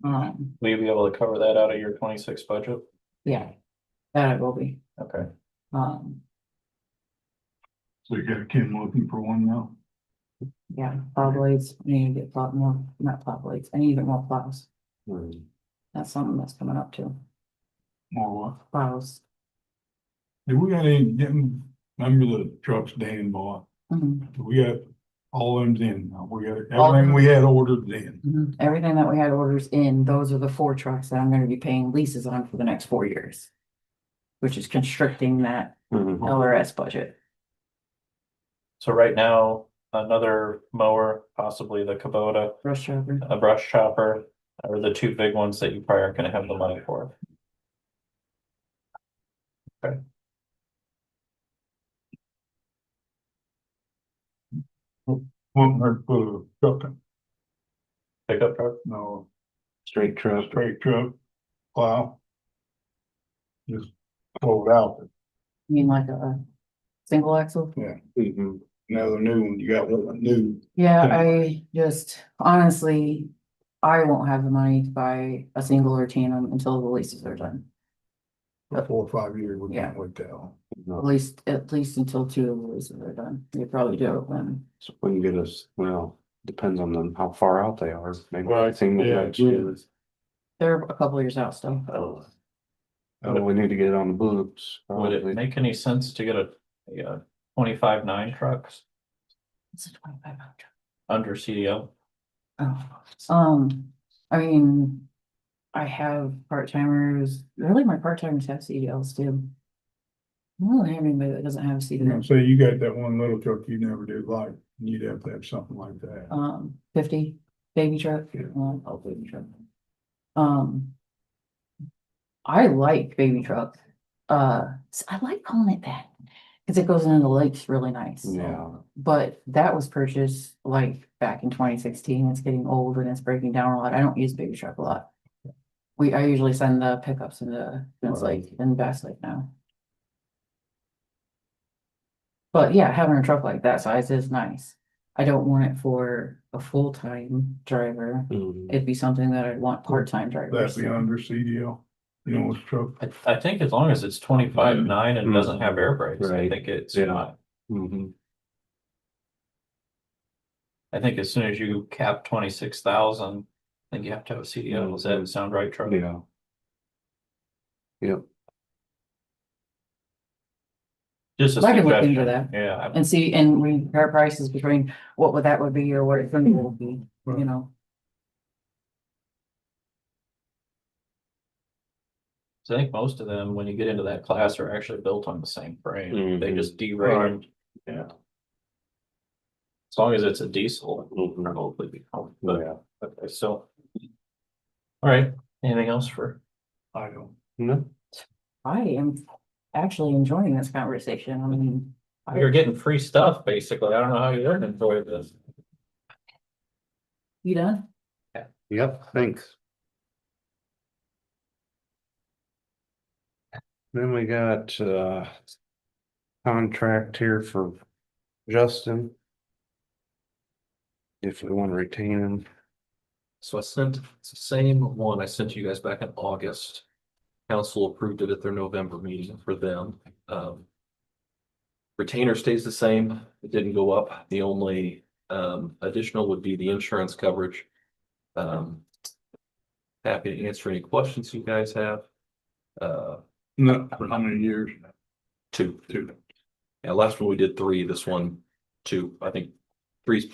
Will you be able to cover that out of your 26 budget? Yeah, that it will be. Okay. So you got a kid looking for one now? Yeah, plow blades, we need to get more, not plow blades, I need to get more plows. That's something that's coming up too. More what? Plows. Do we got any, remember the trucks Dan bought? Mhm. We got all them in now. We got All everything we had ordered in. Mhm. Everything that we had orders in, those are the 4 trucks that I'm gonna be paying leases on for the next 4 years. Which is constricting that LRS budget. So right now, another mower, possibly the Kubota, Brush chopper. a brush chopper, are the 2 big ones that you probably aren't gonna have the money for. Okay. Wouldn't hurt to put a truck in. Pickup truck? No, Straight truck. straight truck, plow. Just pull it out. You mean like a single axle? Yeah. Another new one. You got one new. Yeah, I just, honestly, I won't have the money to buy a single or tandem until the leases are done. For 4 or 5 years, we Yeah. can't wait that long. At least until 2 of the leases are done. They probably do it when. So we can get us, well, depends on them, how far out they are. Maybe Right, single yeah, next year. They're a couple years out still. Oh, we need to get it on the books. Would it probably. make any sense to get a 25.9 trucks? It's a 25 pound truck. under CDL? I mean, I have part-timers, really my part-timers have CDLs too. I don't have anybody that doesn't have a You know, CDL. say you got that one little truck you never did like, you'd have to have something like that. 50 baby truck, Yeah. baby truck. I like baby truck. I like calling it that. Cause it goes into the lakes really nice. Yeah. But that was purchased like back in 2016. It's getting old and it's breaking down a lot. I don't use baby truck a lot. I usually send the pickups into Fence Lake and Bass Lake now. But yeah, having a truck like that size is nice. I don't want it for a full-time driver. It'd be something that I'd want part-time drivers. That'd be under CDL, you know, it's truck. I think as long as it's 25.9 and doesn't have air brakes, I Right. think it's Yeah. fine. Mm-hmm. I think as soon as you cap 26,000, I think you have to have a CDL. Does that sound right, Charlie? Yeah. Yep. Just a I can look into suggestion. that. Yeah, And see, and we compare prices between what would that would be or what it's going to be, you know. I think most of them, when you get into that class, are actually built on the same frame. They just derate them. Yeah. As long as it's a diesel, it'll probably be fine. But Yeah. okay, so. All right, anything else for? I don't. No. I am actually enjoying this conversation. I mean, You're getting free stuff, basically. I don't know how you're gonna enjoy this. you done? Yep, thanks. Then we got contract here for Justin. If we want to retain him. So I sent, it's the same one I sent you guys back in August. Council approved it at their November meeting for them. Retainer stays the same. It didn't go up. The only additional would be the insurance coverage. Happy to answer any questions you guys have. No, for how many years? Two. Two. Yeah, last one we did 3, this one 2. I think 3's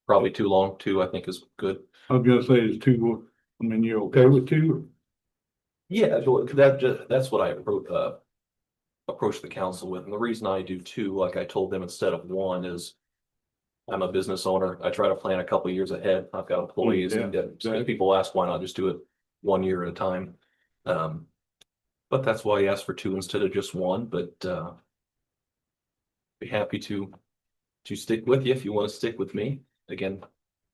probably too long. 2 I think is good. I was gonna say it's two, I mean, you're okay with two? Yeah, that's what I approached the council with. And the reason I do 2, like I told them instead of 1 is I'm a business owner. I try to plan a couple of years ahead. I've got employees and exactly. people ask why not just do it 1 year at a time. But that's why I asked for 2 instead of just 1, but be happy to stick with you if you want to stick with me. Again,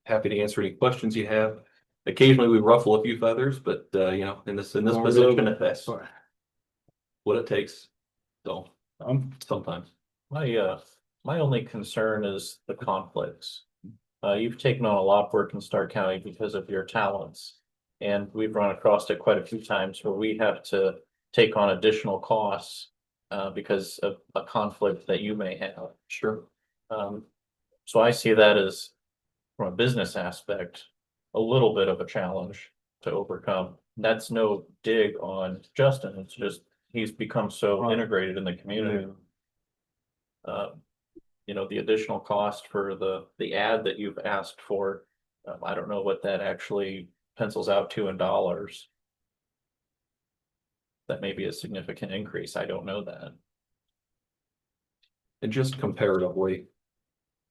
happy to answer any questions you have. Occasionally we ruffle a few feathers, but you know, in this position, that's what it takes. So sometimes. My only concern is the conflicts. You've taken on a lot of work in Starke County because of your talents. And we've run across it quite a few times where we have to take on additional costs because of a conflict that you may have. Sure. So I see that as, from a business aspect, a little bit of a challenge to overcome. That's no dig on Justin. It's just he's become so integrated in the community. You know, the additional cost for the ad that you've asked for, I don't know what that actually pencils out to in dollars. That may be a significant increase. I don't know that. And just comparatively,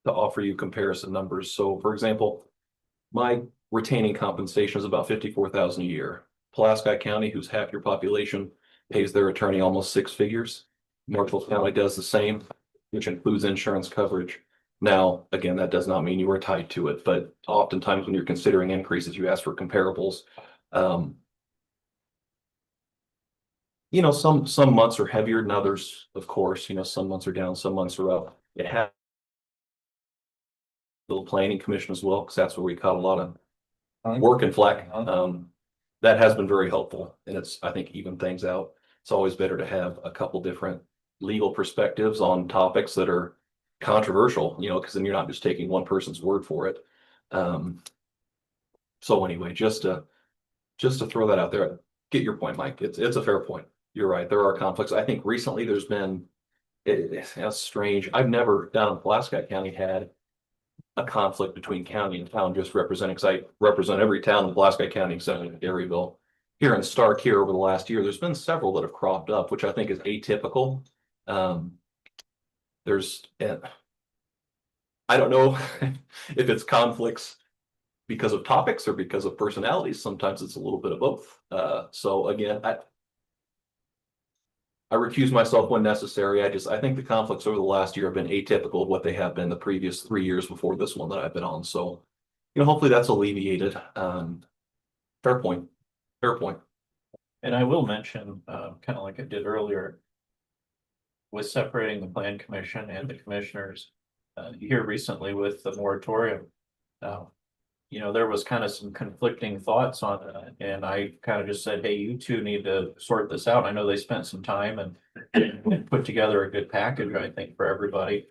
to offer you comparison numbers. So for example, my retaining compensation is about $54,000 a year. Pulaski County, who's half your population, pays their attorney almost 6 figures. Marshall County does the same, which includes insurance coverage. Now, again, that does not mean you are tied to it, but oftentimes when you're considering increases, you ask for comparables. You know, some months are heavier than others, of course. You know, some months are down, some months are up. It has little planning commission as well, because that's where we caught a lot of work and flack. That has been very helpful, and it's, I think, even things out. It's always better to have a couple different legal perspectives on topics that are controversial, you know, because then you're not just taking one person's word for it. So anyway, just to throw that out there, get your point, Mike. It's a fair point. You're right. There are conflicts. I think recently there's been, it's strange. I've never down in Pulaski County had a conflict between county and town just representing, because I represent every town in Pulaski County except in Garyville. Here in Starke here over the last year, there's been several that have cropped up, which I think is atypical. There's, I don't know if it's conflicts because of topics or because of personalities. Sometimes it's a little bit of both. So again, I recuse myself when necessary. I think the conflicts over the last year have been atypical of what they have been the previous 3 years before this one that I've been on. So, hopefully that's alleviated. Fair point. Fair point. And I will mention, kind of like I did earlier, with separating the plan commission and the commissioners, here recently with the moratorium. There was kind of some conflicting thoughts on that, and I kind of just said, hey, you two need to sort this out. I know they spent some time and put together a good package, I think, for everybody.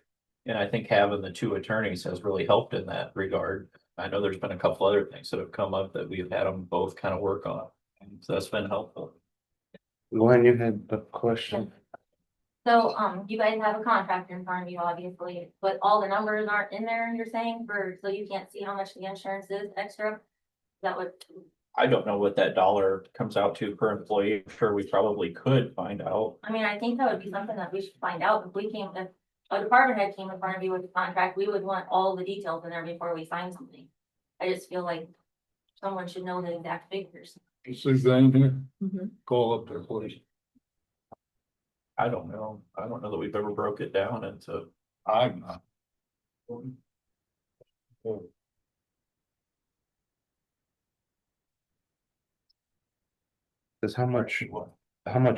And I think having the two attorneys has really helped in that regard. I know there's been a couple other things that have come up that we've had them both kind of work on. So that's been helpful. Glenn, you had a question? So, you guys have a contract in front of you, obviously, but all the numbers aren't in there, you're saying, so you can't see how much the insurance is extra? Is that what? I don't know what that dollar comes out to per employee. I'm sure we probably could find out. I mean, I think that would be something that we should find out. If a department head came in front of you with a contract, we would want all the details in there before we sign something. I just feel like someone should know the exact figures. Suzanne here, Mhm. call up there, please. I don't know. I don't know that we've ever broke it down into. I'm not. Cause how much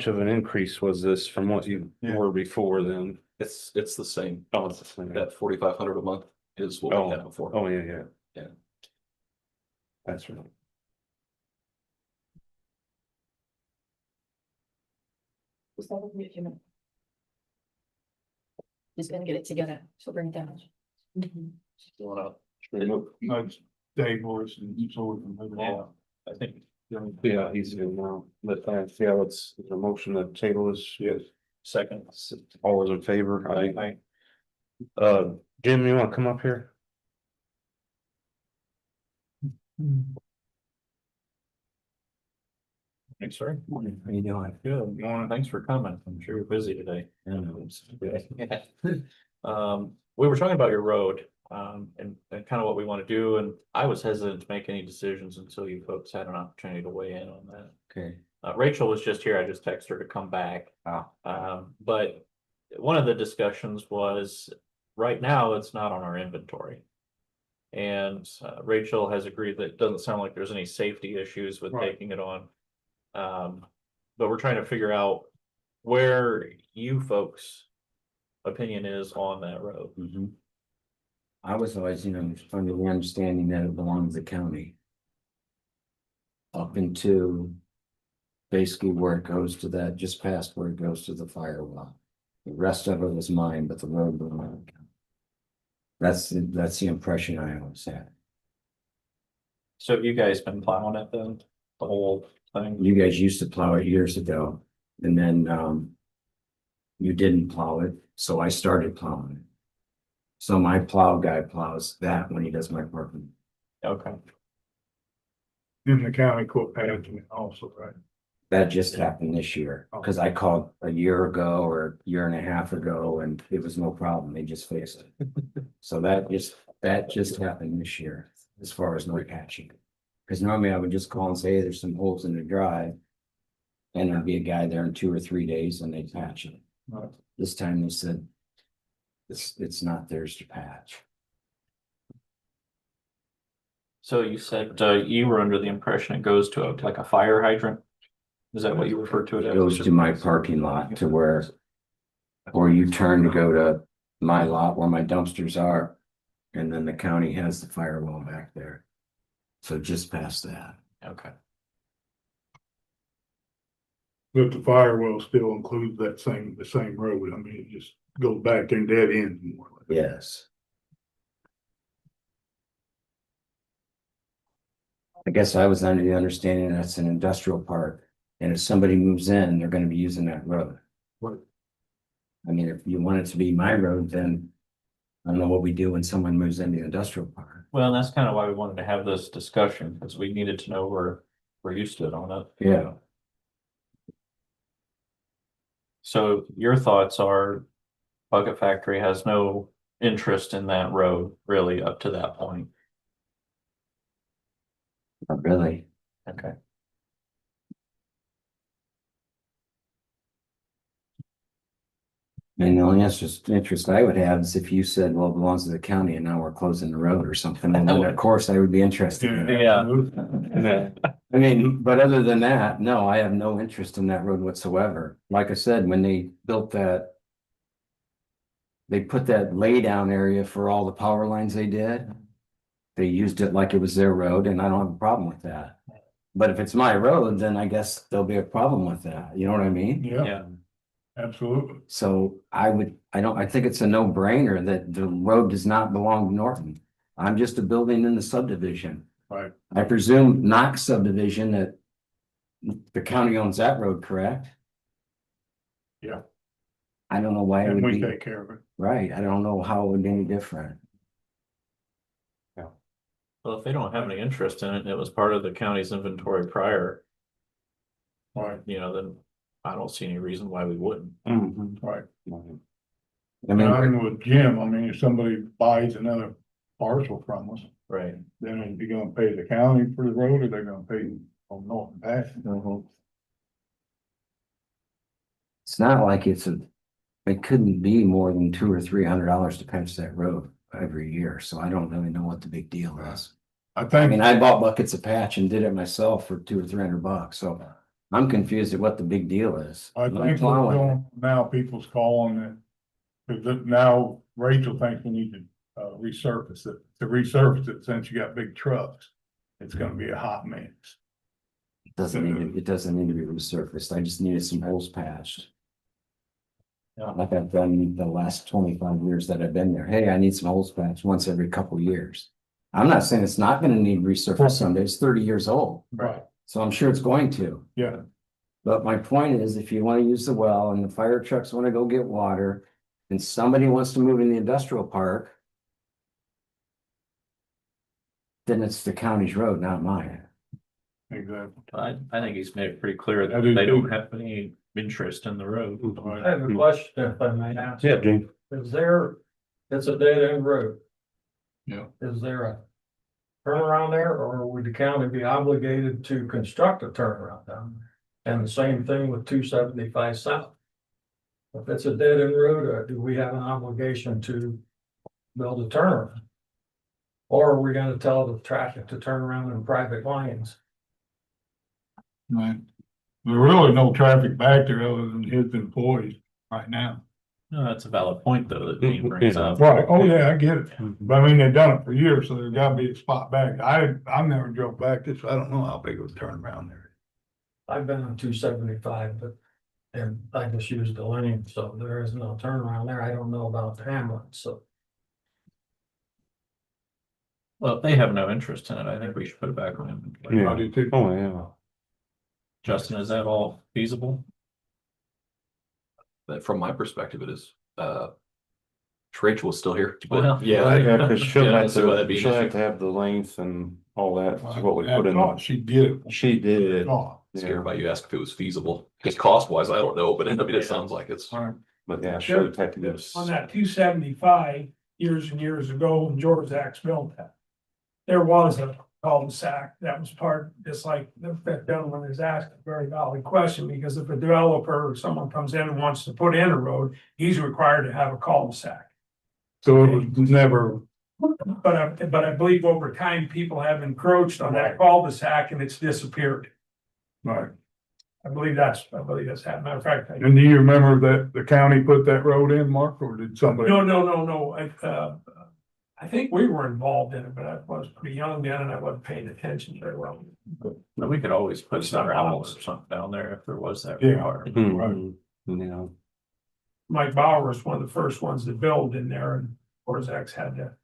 of an increase was this from what you were before then? It's the same. Oh, it's the same. That 4,500 a month is what we had before. Oh, yeah. Yeah. That's right. Just gonna get it together, she'll bring it down. That's Dave Morrison, you saw it from the law. I think. Yeah, he's here now, but yeah, it's a motion to table is, yes. Second. All those in favor? Aye. Jim, you wanna come up here? Thanks, sir. How you doing? Good morning. Thanks for coming. I'm sure you're busy today. We were talking about your road, and kind of what we want to do, and I was hesitant to make any decisions until you folks had an opportunity to weigh in on that. Okay. Rachel was just here. I just texted her to come back. But one of the discussions was, right now, it's not on our inventory. And Rachel has agreed that it doesn't sound like there's any safety issues with taking it on. But we're trying to figure out where you folks' opinion is on that road. I was always, under the understanding that it belongs to the county. Up into basically where it goes to that, just past where it goes to the firewall. The rest of it was mine, but the road belonged to the county. That's the impression I always had. So have you guys been plowing it then, the whole thing? You guys used to plow it years ago, and then you didn't plow it, so I started plowing it. So my plow guy plows that when he does my parking. Okay. In the county court pageant also, right? That just happened this year, because I called a year ago or a year and a half ago, and it was no problem, they just fixed it. So that just happened this year, as far as no patching. Because normally I would just call and say, hey, there's some holes in the drive. And there'd be a guy there in 2 or 3 days and they'd patch it. Right. This time they said, it's not theirs to patch. So you said you were under the impression it goes to like a fire hydrant? Is that what you referred to it as? It goes to my parking lot to where, or you turn to go to my lot where my dumpsters are. And then the county has the firewall back there. So just past that. Okay. But the firewall still includes the same road. I mean, it just goes back and dead ends more or less. Yes. I guess I was under the understanding that's an industrial park. And if somebody moves in, they're gonna be using that road. Right. I mean, if you want it to be my road, then I don't know what we do when someone moves into the industrial park. Well, and that's kind of why we wanted to have this discussion, because we needed to know where you stood on it. Yeah. So your thoughts are Bucket Factory has no interest in that road really up to that point. Not really. Okay. And the only interest I would have is if you said, well, it belongs to the county and now we're closing the road or something. And then of course I would be interested in it. Yeah. I mean, but other than that, no, I have no interest in that road whatsoever. Like I said, when they built that, they put that laydown area for all the power lines they did. They used it like it was their road and I don't have a problem with that. But if it's my road, then I guess there'll be a problem with that. You know what I mean? Yeah, absolutely. So I think it's a no-brainer that the road does not belong to Norton. I'm just a building in the subdivision. Right. I presume Knox subdivision that the county owns that road, correct? Yeah. I don't know why it And would we be, take care of it. right, I don't know how it would be any different. Well, if they don't have any interest in it, and it was part of the county's inventory prior, Right, then I don't see any reason why we wouldn't. right. I mean, I'm with Jim. I mean, if somebody buys another parcel from us, Right. then are you gonna pay the county for the road or they're gonna pay on Norton Pass? it's not like it couldn't be more than $200 or $300 to patch that road every year, so I don't really know what the big deal is. I I mean, think, I bought buckets of patch and did it myself for $200 or $300, so I'm confused at what the big deal is. I I'm think what's plowing. going, now people's calling it, because now Rachel thinks we need to resurface it. To resurface it, since you got big trucks, it's gonna be a hot mess. It doesn't need to be resurfaced. I just needed some holes patched. Yeah. Like I've done the last 25 years that I've been there. Hey, I need some holes patched once every couple years. I'm not saying it's not gonna need resurfaced someday. It's 30 years old. Right. So I'm sure it's going to. Yeah, But my point is, if you want to use the well and the fire trucks want to go get water, and somebody wants to move in the industrial park, then it's the county's road, not mine. exactly. I think he's made it pretty clear I that do they too. don't have any interest in the road. I have a question if I may ask. Yeah, Gene. Is there, it's a dead end road. Yeah. Is there a turnaround there or would the county be obligated to construct a turnaround down there? And the same thing with 275 south. If it's a dead end road, do we have an obligation to build a turnaround? Or are we gonna tell the traffic to turn around in private lanes? Right. There's really no traffic back there other than his employees right now. No, that's a valid point though that Dean brings up. Right, oh yeah, I get it. But I mean, they've done it for years, so there's gotta be a spot back. I've never drove back this, so I don't know how big of a turnaround there is. I've been on 275, but and I just used the lane, so there is no turnaround there. I don't know about the Hamlet, so. Well, if they have no interest in it, I think we should put it back on inventory. Yeah. I do too. Oh, yeah. Justin, is that all feasible? But from my perspective, it is, Rachel was still here, Well, but yeah. Yeah, cause she'll Yeah, have so that'd be to, an she'll issue. have to have the length and all that, is what we I put in. thought she did it. She did. Oh, Scared by you asked if it was feasible, because cost wise, I don't know, but I mean, it sounds like it's. But yeah, she'll have to give On us. that 275, years and years ago, when George Axe built that. There was a cul-de-sac that was part, just like that gentleman is asking, a very valid question, because if a developer or someone comes in and wants to put in a road, he's required to have a cul-de-sac. so it was never, But I believe over time, people have encroached on that cul-de-sac and it's disappeared. right. I believe that's happened. Matter of fact, And do you remember that the county put that road in, Mark, or did somebody? no. I think we were involved in it, but I was pretty young then and I wasn't paying attention very well. But we could always put It's not some gravel or ours. something down there if there was that Yeah. requirement. Mhm. Yeah. Mike Bauer was one of the first ones to build in there and Orzax had to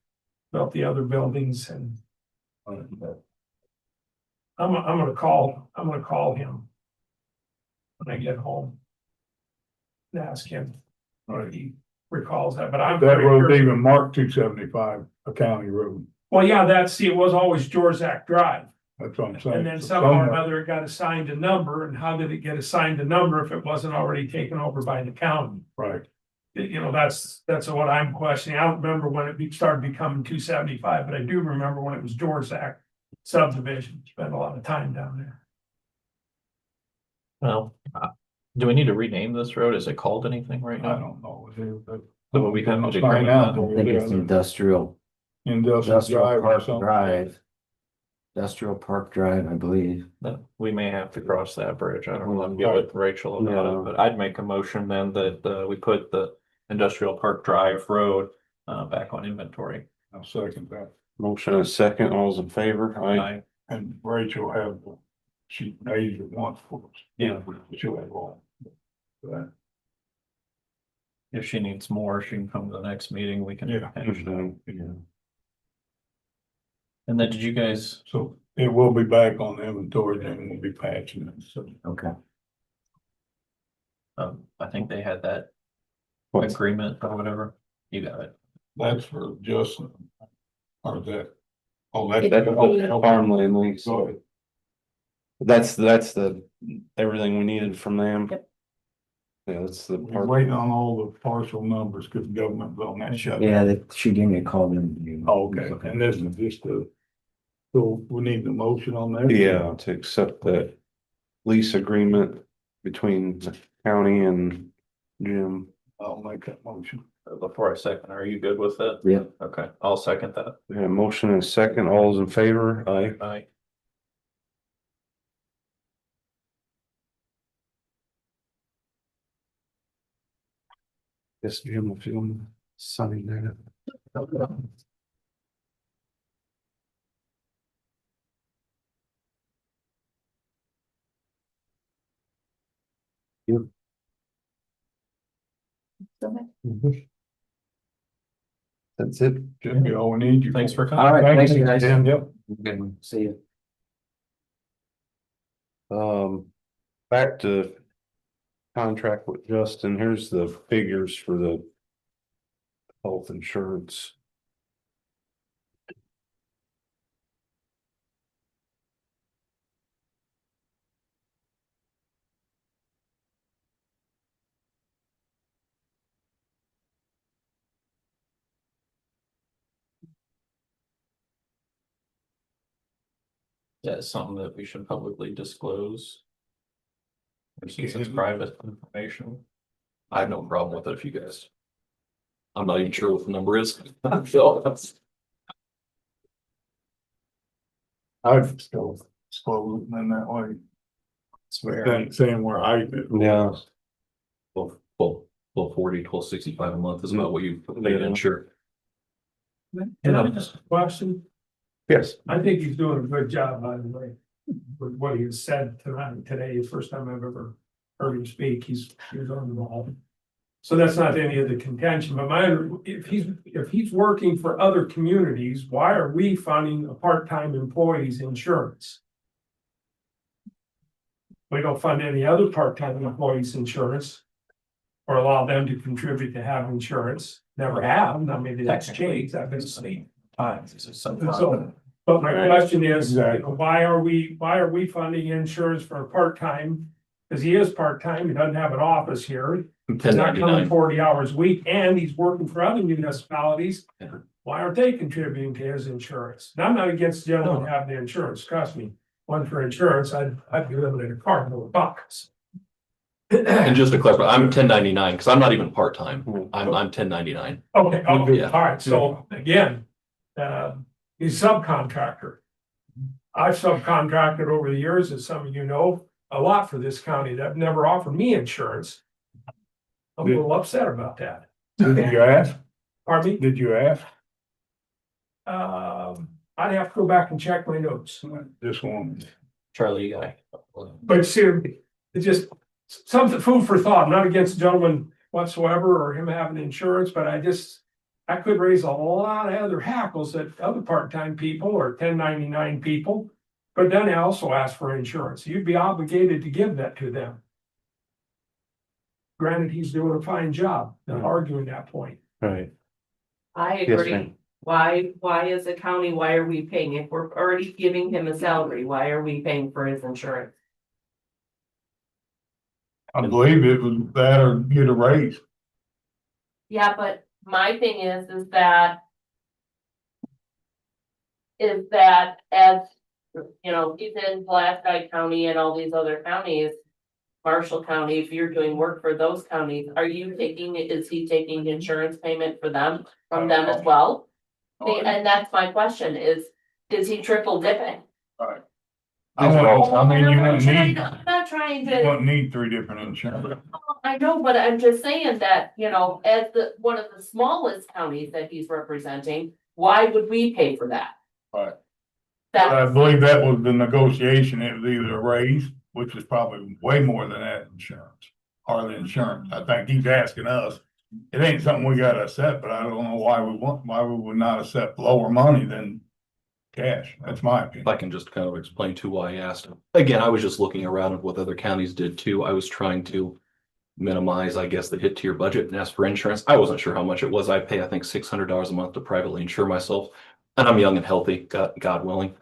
build the other buildings and. I'm gonna call him. When I get home. And ask him, what he recalls that, but I'm. That pretty road's sure- even marked 275, a county road. Well, yeah, it was always Georgiac Drive. That's what I'm saying. And then So somehow or somewhere- another it got assigned a number, and how did it get assigned a number if it wasn't already taken over by the county? Right. You know, that's what I'm questioning. I don't remember when it started becoming 275, but I do remember when it was Georgiac subdivision. Spent a lot of time down there. Well, do we need to rename this road? Is it called anything right I now? don't know. So we have to Let's agree find with out. that. I think it's industrial Industrial Drive or Park something. Drive. Industrial Park Drive, I believe. That we may have to cross that bridge. I don't know. I'll get with Rachel about Yeah. it, but I'd make a motion then that we put the Industrial Park Drive Road back on inventory. I'll second that. Motion and a second, all's in favor? Aye. And Rachel have, she pays it once for us. Yeah. She'll have all. That. If she needs more, she can come to the next meeting. We can Yeah. finish that. Yeah. And then did you guys, So it will be back on the inventory and we'll be patching it. So Okay. I think they had that What's- agreement or whatever. You got it. that's for Justin. Or that. Oh, It's that's. the- Farmland lease. Go ahead. That's the, everything we needed from them. Yep. Yeah, that's the We're part. waiting on all the partial numbers because the government's on that shut. Yeah, that she gave me a call in. Oh, okay, and this is just so we need the motion on that? Yeah, to accept the lease agreement between the county and Jim. I'll make that motion. Before I second, are you good with it? Yeah. Okay, I'll second that. We have a motion and a second, all's in favor? Aye. Aye. Yes, Jim will feel sunny there. That's it. Should be all we need you. Thanks for coming. All right, thanks, you, guys. Tim. Yep. Good one. See you. Back to contract with Justin, here's the figures for the health insurance. That's something that we should publicly disclose. Or since it's private information. I have no problem with it if you guys. I'm not even sure what the number is. So that's. I've still disclosed in that way. Saying where I. Yeah. Well, 40, 1265 a month is about what you paid to insure. Can I just question? Yes. I think he's doing a good job, by the way, with what he has said tonight, today, first time I've ever heard him speak, he's on the ball. So that's not any of the contention, but if he's working for other communities, why are we funding a part-time employee's insurance? We don't fund any other part-time employees' insurance. Or allow them to contribute to have insurance, never have, now maybe that's changed, I've been asleep. So, but my question is, why are we funding insurance for a part-time? Cause he is part-time, he doesn't have an office here, he's not coming 40 hours a week, and he's working for other municipalities. Why aren't they contributing to his insurance? Now, I'm not against the gentleman having the insurance, trust me, one for insurance, I'd be living in a car full of bucks. And just to clarify, I'm 1099 because I'm not even part-time. I'm 1099. Okay, Yeah. all right, so again, he's subcontractor. I've subcontracted over the years, as some of you know, a lot for this county that never offered me insurance. I'm a little upset about that. Did you ask? Pardon me? Did you ask? I'd have to go back and check my notes, This one. Charlie, you got. but see, it's just something food for thought. I'm not against the gentleman whatsoever or him having insurance, but I could raise a lot of other hackles at other part-time people or 1099 people. But then I also ask for insurance. You'd be obligated to give that to them. Granted, he's doing a fine job, not arguing that point. Right. I Yes, agree. ma'am. Why as a county, why are we paying? If we're already giving him a salary, why are we paying for his insurance? I believe it was that or get a raise. Yeah, but my thing is that. Is that as, you know, he's in Pulaski County and all these other counties. Marshall County, if you're doing work for those counties, are you taking, is he taking insurance payment for them, from them as well? And that's my question is he triple dipping? I mean, you wouldn't need, I'm not trying you to, wouldn't need three different insurance. I know, but I'm just saying that, you know, as one of the smallest counties that he's representing, why would we pay for that? Right. But I That's, believe that was the negotiation. It was either a raise, which is probably way more than that insurance, or the insurance. I think he's asking us. It ain't something we gotta accept, but I don't know why we would not accept lower money than cash. That's my If opinion. I can just kind of explain too why I asked. Again, I was just looking around at what other counties did too. I was trying to minimize, I guess, the hit to your budget and ask for insurance. I wasn't sure how much it was. I pay, I think, $600 a month to privately insure myself. And I'm young and healthy, God willing.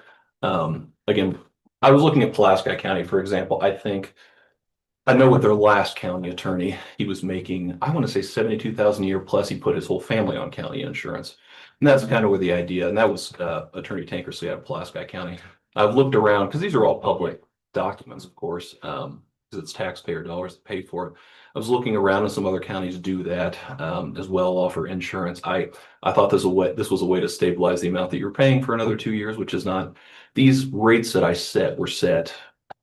Again, I was looking at Pulaski County, for example. I know with their last county attorney, he was making, I want to say 72,000 a year, plus he put his whole family on county insurance. And that's kind of where the idea, and that was Attorney Tankersley out of Pulaski County. I've looked around, because these are all public documents, of course, because it's taxpayer dollars that pay for it. I was looking around and some other counties do that as well, offer insurance. I thought this was a way to stabilize the amount that you're paying for another 2 years, which is not, these rates that I set were set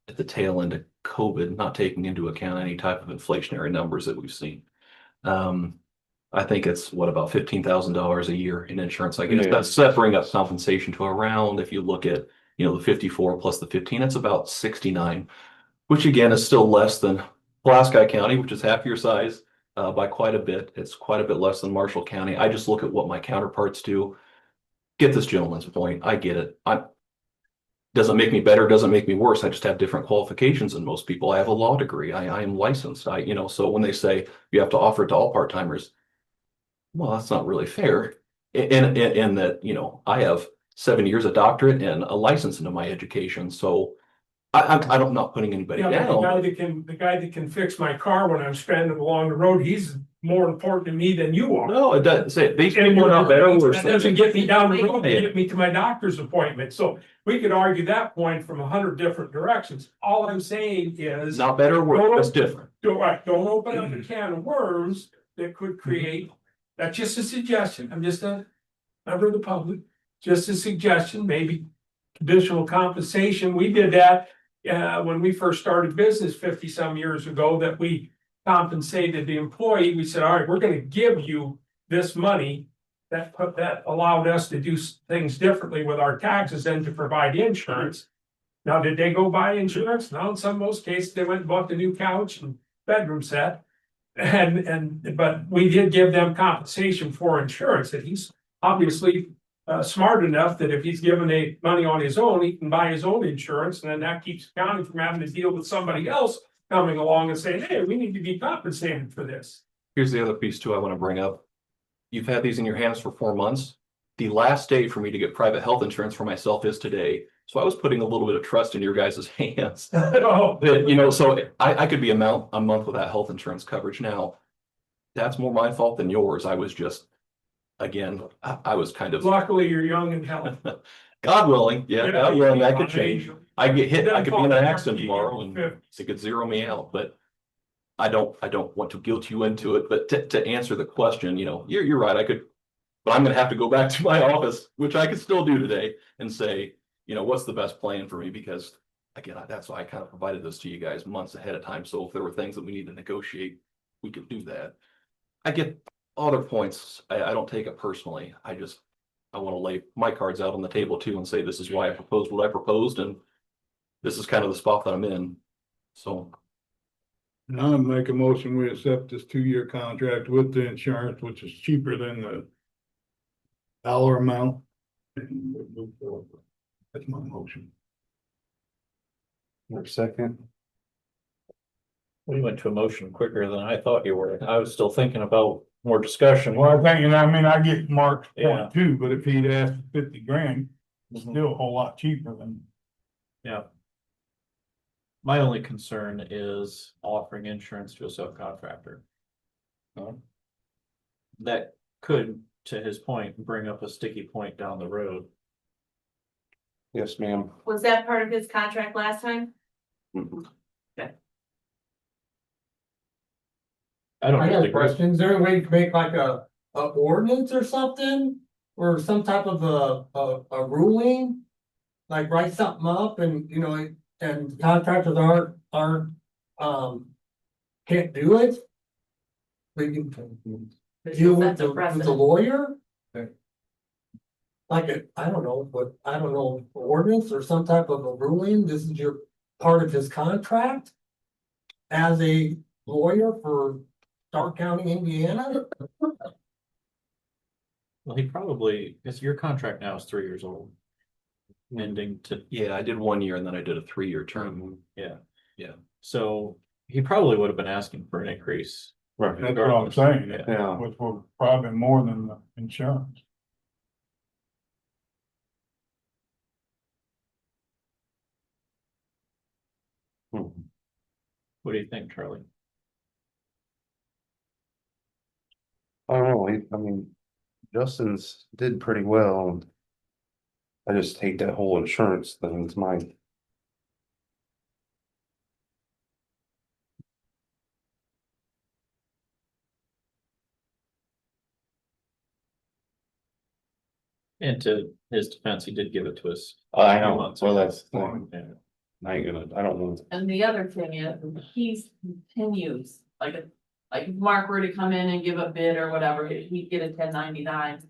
at the tail end of COVID, not taking into account any type of inflationary numbers that we've seen. I think it's about $15,000 a year in insurance. I guess Yeah. that's separating up compensation to around, if you look at, the 54 plus the 15, it's about 69, which again is still less than Pulaski County, which is half your size by quite a bit. It's quite a bit less than Marshall County. I just look at what my counterparts do. Get this gentleman's point. I get it. Doesn't make me better, doesn't make me worse. I just have different qualifications than most people. I have a law degree. I am licensed. So when they say you have to offer it to all part-timers, well, that's not really fair. In that, I have 7 years of doctorate and a license into my education. So I'm not putting anybody Yeah, down. the guy that can fix my car when I'm stranded along the road, he's more important to me than you are. No, it doesn't say these people are not better or worse. That doesn't get me down the road, to Yeah. get me to my doctor's appointment, so we could argue that point from 100 different directions. All I'm saying is. Not better or worse, that's different. Don't open up a can of worms that could create, that's just a suggestion, I'm just a member of the public. Just a suggestion, maybe additional compensation, we did that. When we first started business 50 some years ago, that we compensated the employee, we said, all right, we're gonna give you this money. That allowed us to do things differently with our taxes and to provide insurance. Now, did they go buy insurance? No, in most cases, they went and bought the new couch and bedroom set. But we did give them compensation for insurance, and he's obviously smart enough that if he's given money on his own, he can buy his own insurance, and then that keeps the county from having to deal with somebody else coming along and saying, hey, we need to be compensated for this. Here's the other piece too I want to bring up. You've had these in your hands for 4 months. The last day for me to get private health insurance for myself is today. So I was putting a little bit of trust in your guys' hands. Oh, So I could be a month without health insurance coverage now. That's more my fault than yours. I was just, again, I was kind of. luckily, you're young and healthy. God willing, yeah, God willing, I could change. I get hit, I It could be in an accident tomorrow and it could zero me out, but. I don't want to guilt you into it, but to answer the question, you're right, but I'm gonna have to go back to my office, which I could still do today, and say, what's the best plan for me? Because again, that's why I kind of provided this to you guys months ahead of time. So if there were things that we need to negotiate, we could do that. I get other points. I don't take it personally. I want to lay my cards out on the table too and say, this is why I proposed what I proposed, and this is kind of the spot that I'm in. So. Now I make a motion, we accept this 2-year contract with the insurance, which is cheaper than the dollar amount. And we'll move forward. That's my motion. Second. We went to a motion quicker than I thought you were. I was still thinking about more discussion. Well, I mean, I get Mark's Yeah. point too, but if he'd asked for 50 grand, it's Mhm. still a whole lot cheaper than. Yeah. My only concern is offering insurance to a subcontractor. That could, to his point, bring up a sticky point down the road. Yes, ma'am. Was that part of his contract last time? Mhm. I don't I got a disagree. question. Is there a way to make like a ordinance or something? Or some type of a ruling? Like write something up and, you know, and contractors aren't, can't do it? We can deal with the lawyer? Like, I don't know, but I don't know, ordinance or some type of a ruling, this is your part of his contract? As a lawyer for Starke County, Indiana? Well, he probably, because your contract now is 3 years old. Ending to, Yeah, I did 1 year and then I did a 3-year term. yeah. Yeah. So he probably would have been asking for an increase. Right. That's what I'm regardless. saying, Yeah. which was probably more than the insurance. Mhm. What do you think, Charlie? I don't know, I mean, Justin's did pretty well. I just hate that whole insurance thing, it's my. And to his defense, he did give it to us. I a few know, months well, ago. that's the thing. Yeah. I ain't gonna, I don't want. And the other thing is, he's continues, like if Mark were to come in and give a bid or whatever, he'd get a 1099.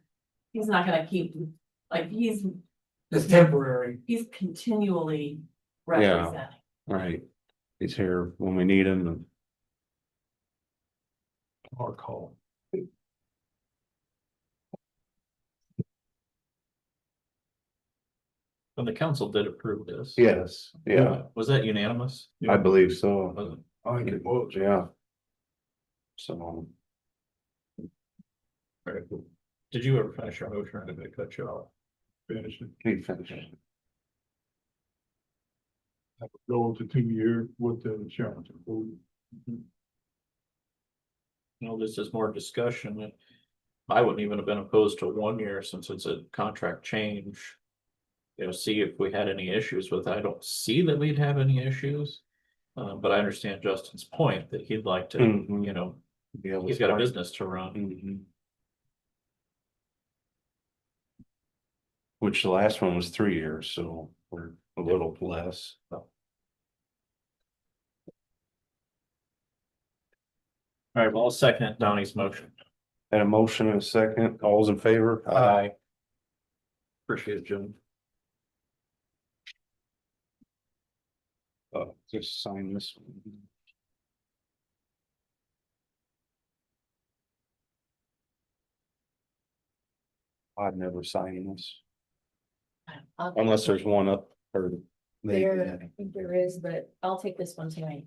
He's not gonna keep, like, It's temporary. he's continually Yeah. representing. Right, he's here when we need him and. Our call. And the council did approve this. Yes, yeah, Was that unanimous? I believe so. Was it? I think it was. Yeah. So, Very cool. Did you ever finish your motion or did I cut you off? Finish it. he finished. Go to 2 years with the insurance. No, this is more discussion. I wouldn't even have been opposed to 1 year since it's a contract change. You know, see if we had any issues with it. I don't see that we'd have any issues. But I understand Justin's point that he'd like to, Mhm. you know, Be able he's to got a fight. business to run. Mhm. Which the last one was 3 years, so we're a little less. All right, well, I'll second Donnie's motion. And a motion and a second, all's in favor? Aye. Appreciate it, Jim. Just sign this one. I'd never sign this unless there's one up or. There, I think there is, but I'll take this one tonight.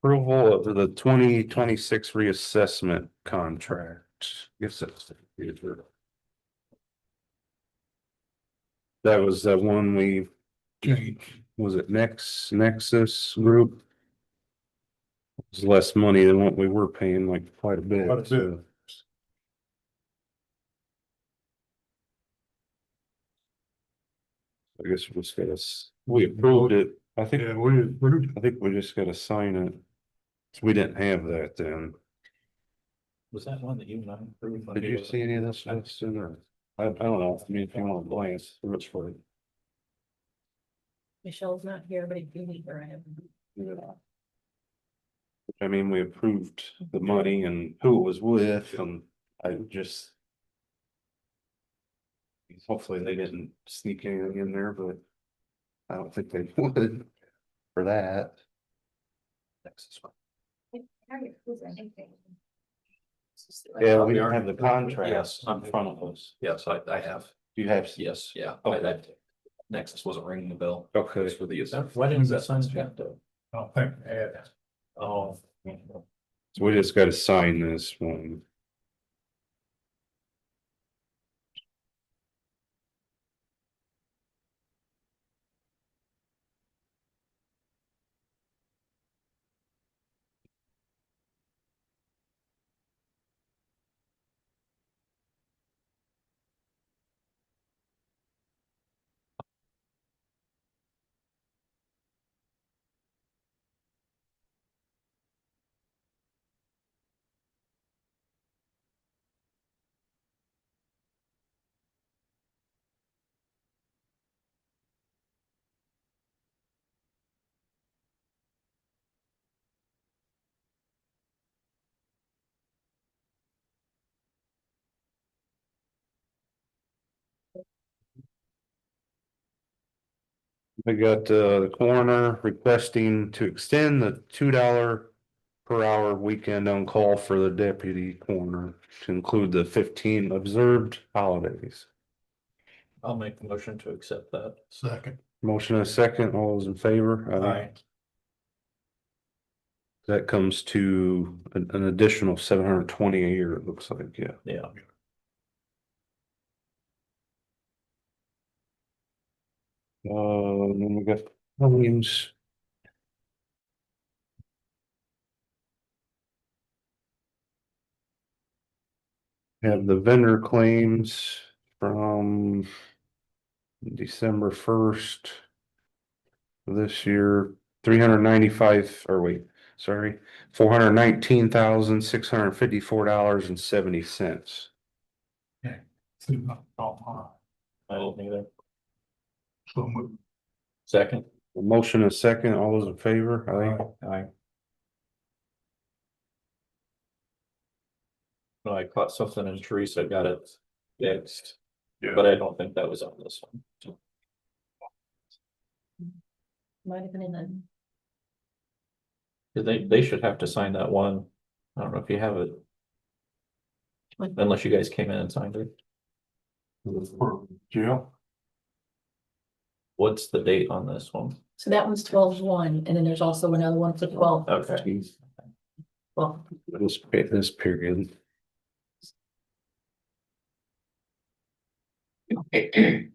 Approval of the 2026 reassessment contract. Guess that's. That was the one we, was it Nexus Group? It's less money than what we were paying, like quite a bit. Quite a bit. So. I guess we just gotta, we approved it, I think, Yeah, we approved. I think we just gotta sign it. So we didn't have that then. Was that one that you and I approved? Did you see any of this, Justin, or? I don't know, I mean, if you want to glance, it's for it. Michelle's not here, but if you need her, I have. I mean, we approved the money and who it was with, and I just. Hopefully they didn't sneak anything in there, but I don't think they would for that. Yeah, we don't have the contract Yes. in front of us. Yes, I have. Do you have? Yes, yeah. Okay. Nexus wasn't ringing the bell. Okay. It's for the assessment. Why didn't that sign that though? I don't think they had that. Oh. So we just gotta sign this one. I got the coroner requesting to extend the $2 per hour weekend on call for the deputy coroner to include the 15 observed holidays. I'll make the motion to accept that. Second. Motion and a second, all those in favor? Aye. That comes to an additional 720 a year, it looks like, yeah. Yeah. Then we got claims. Have the vendor claims from December 1st this year, 395, or wait, sorry, $419,654.70. I don't either. So moved. Second. A motion and a second, all those in favor? Aye. No, I caught something and Teresa got it fixed, but I don't think that was on this one. Might have been in the. They should have to sign that one. I don't know if you have it. Unless you guys came in and signed it. Jill? What's the date on this one? So that one's 12/1, and then there's also another one for 12. Okay. Well, This period. And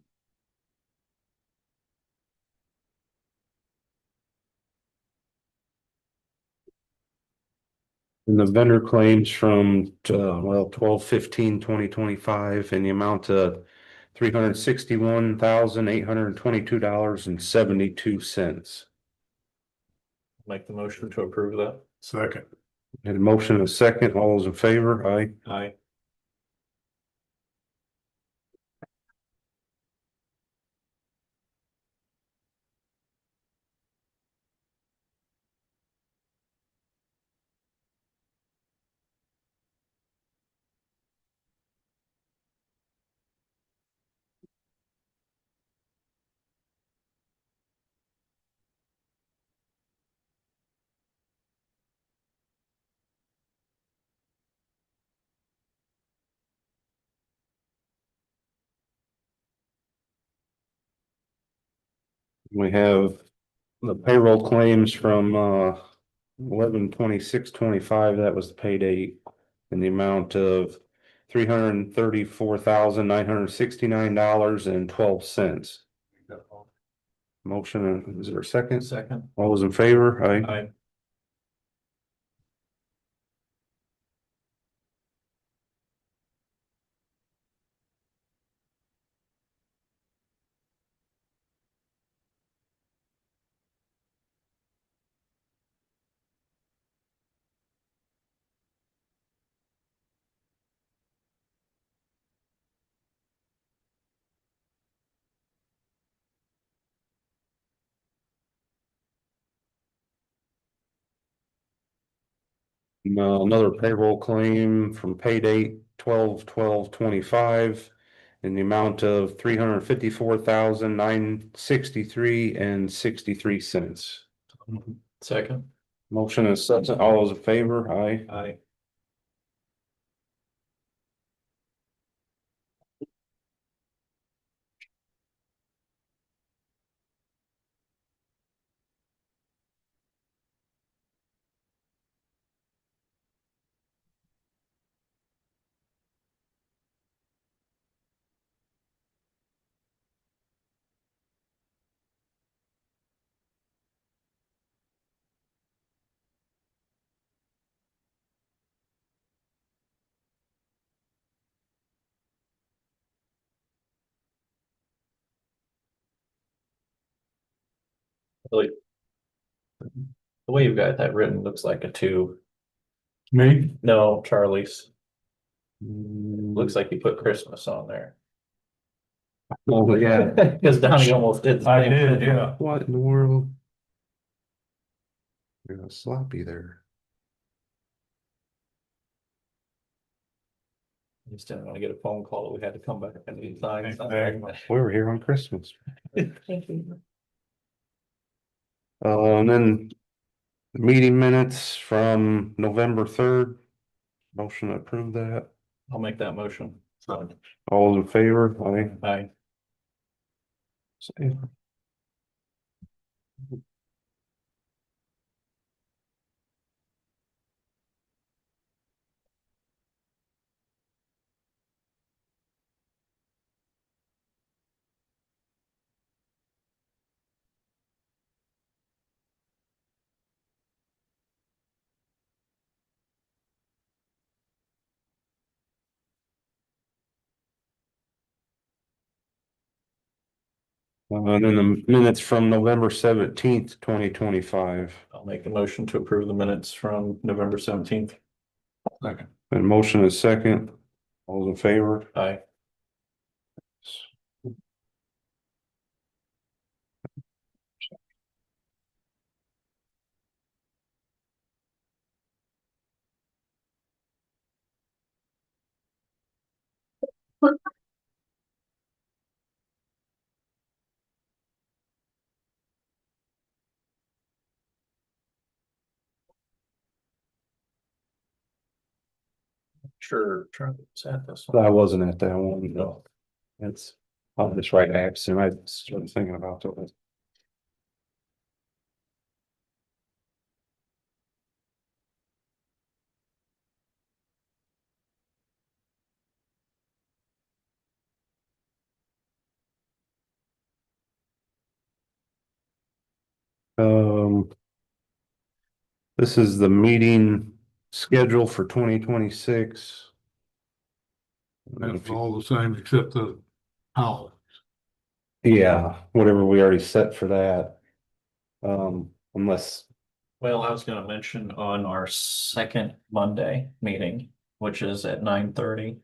the vendor claims from, 12/15/2025 in the amount of $361,822.72. Make the motion to approve that. Second. Had a motion and a second, all those in favor? Aye. Aye. We have the payroll claims from 11/26/25. That was the pay date in the amount of $334,969.12. Motion, is there a second? Second. All those in favor? Aye. Aye. Another payroll claim from pay date 12/12/25 in the amount of $354,963.63. Second. Motion is second, all those in favor? Aye. Aye. Like, the way you've got that written looks like a two. Me? No, Charlie's. Looks like you put Christmas on there. Oh, yeah. Cause Donnie almost did. the I same did, thing. yeah. What in the world? You're sloppy there. Just didn't want to get a phone call that we had to come back and sign Exactly. We were here on Christmas. Thank you. And then the meeting minutes from November 3rd. Motion to approve that. I'll make that motion. All in favor? Aye. Aye. And then the minutes from November 17th, 2025. I'll make a motion to approve the minutes from November 17th. And motion is second. All in favor? Aye. Sure, Charlie was at this one. I wasn't at that one, no. It's, I'll just write absent. I started thinking about it. This is the meeting schedule for 2026. That's all the same except the house. Yeah, whatever we already set for that. Unless, Well, I was gonna mention on our second Monday meeting, which is at 9:30.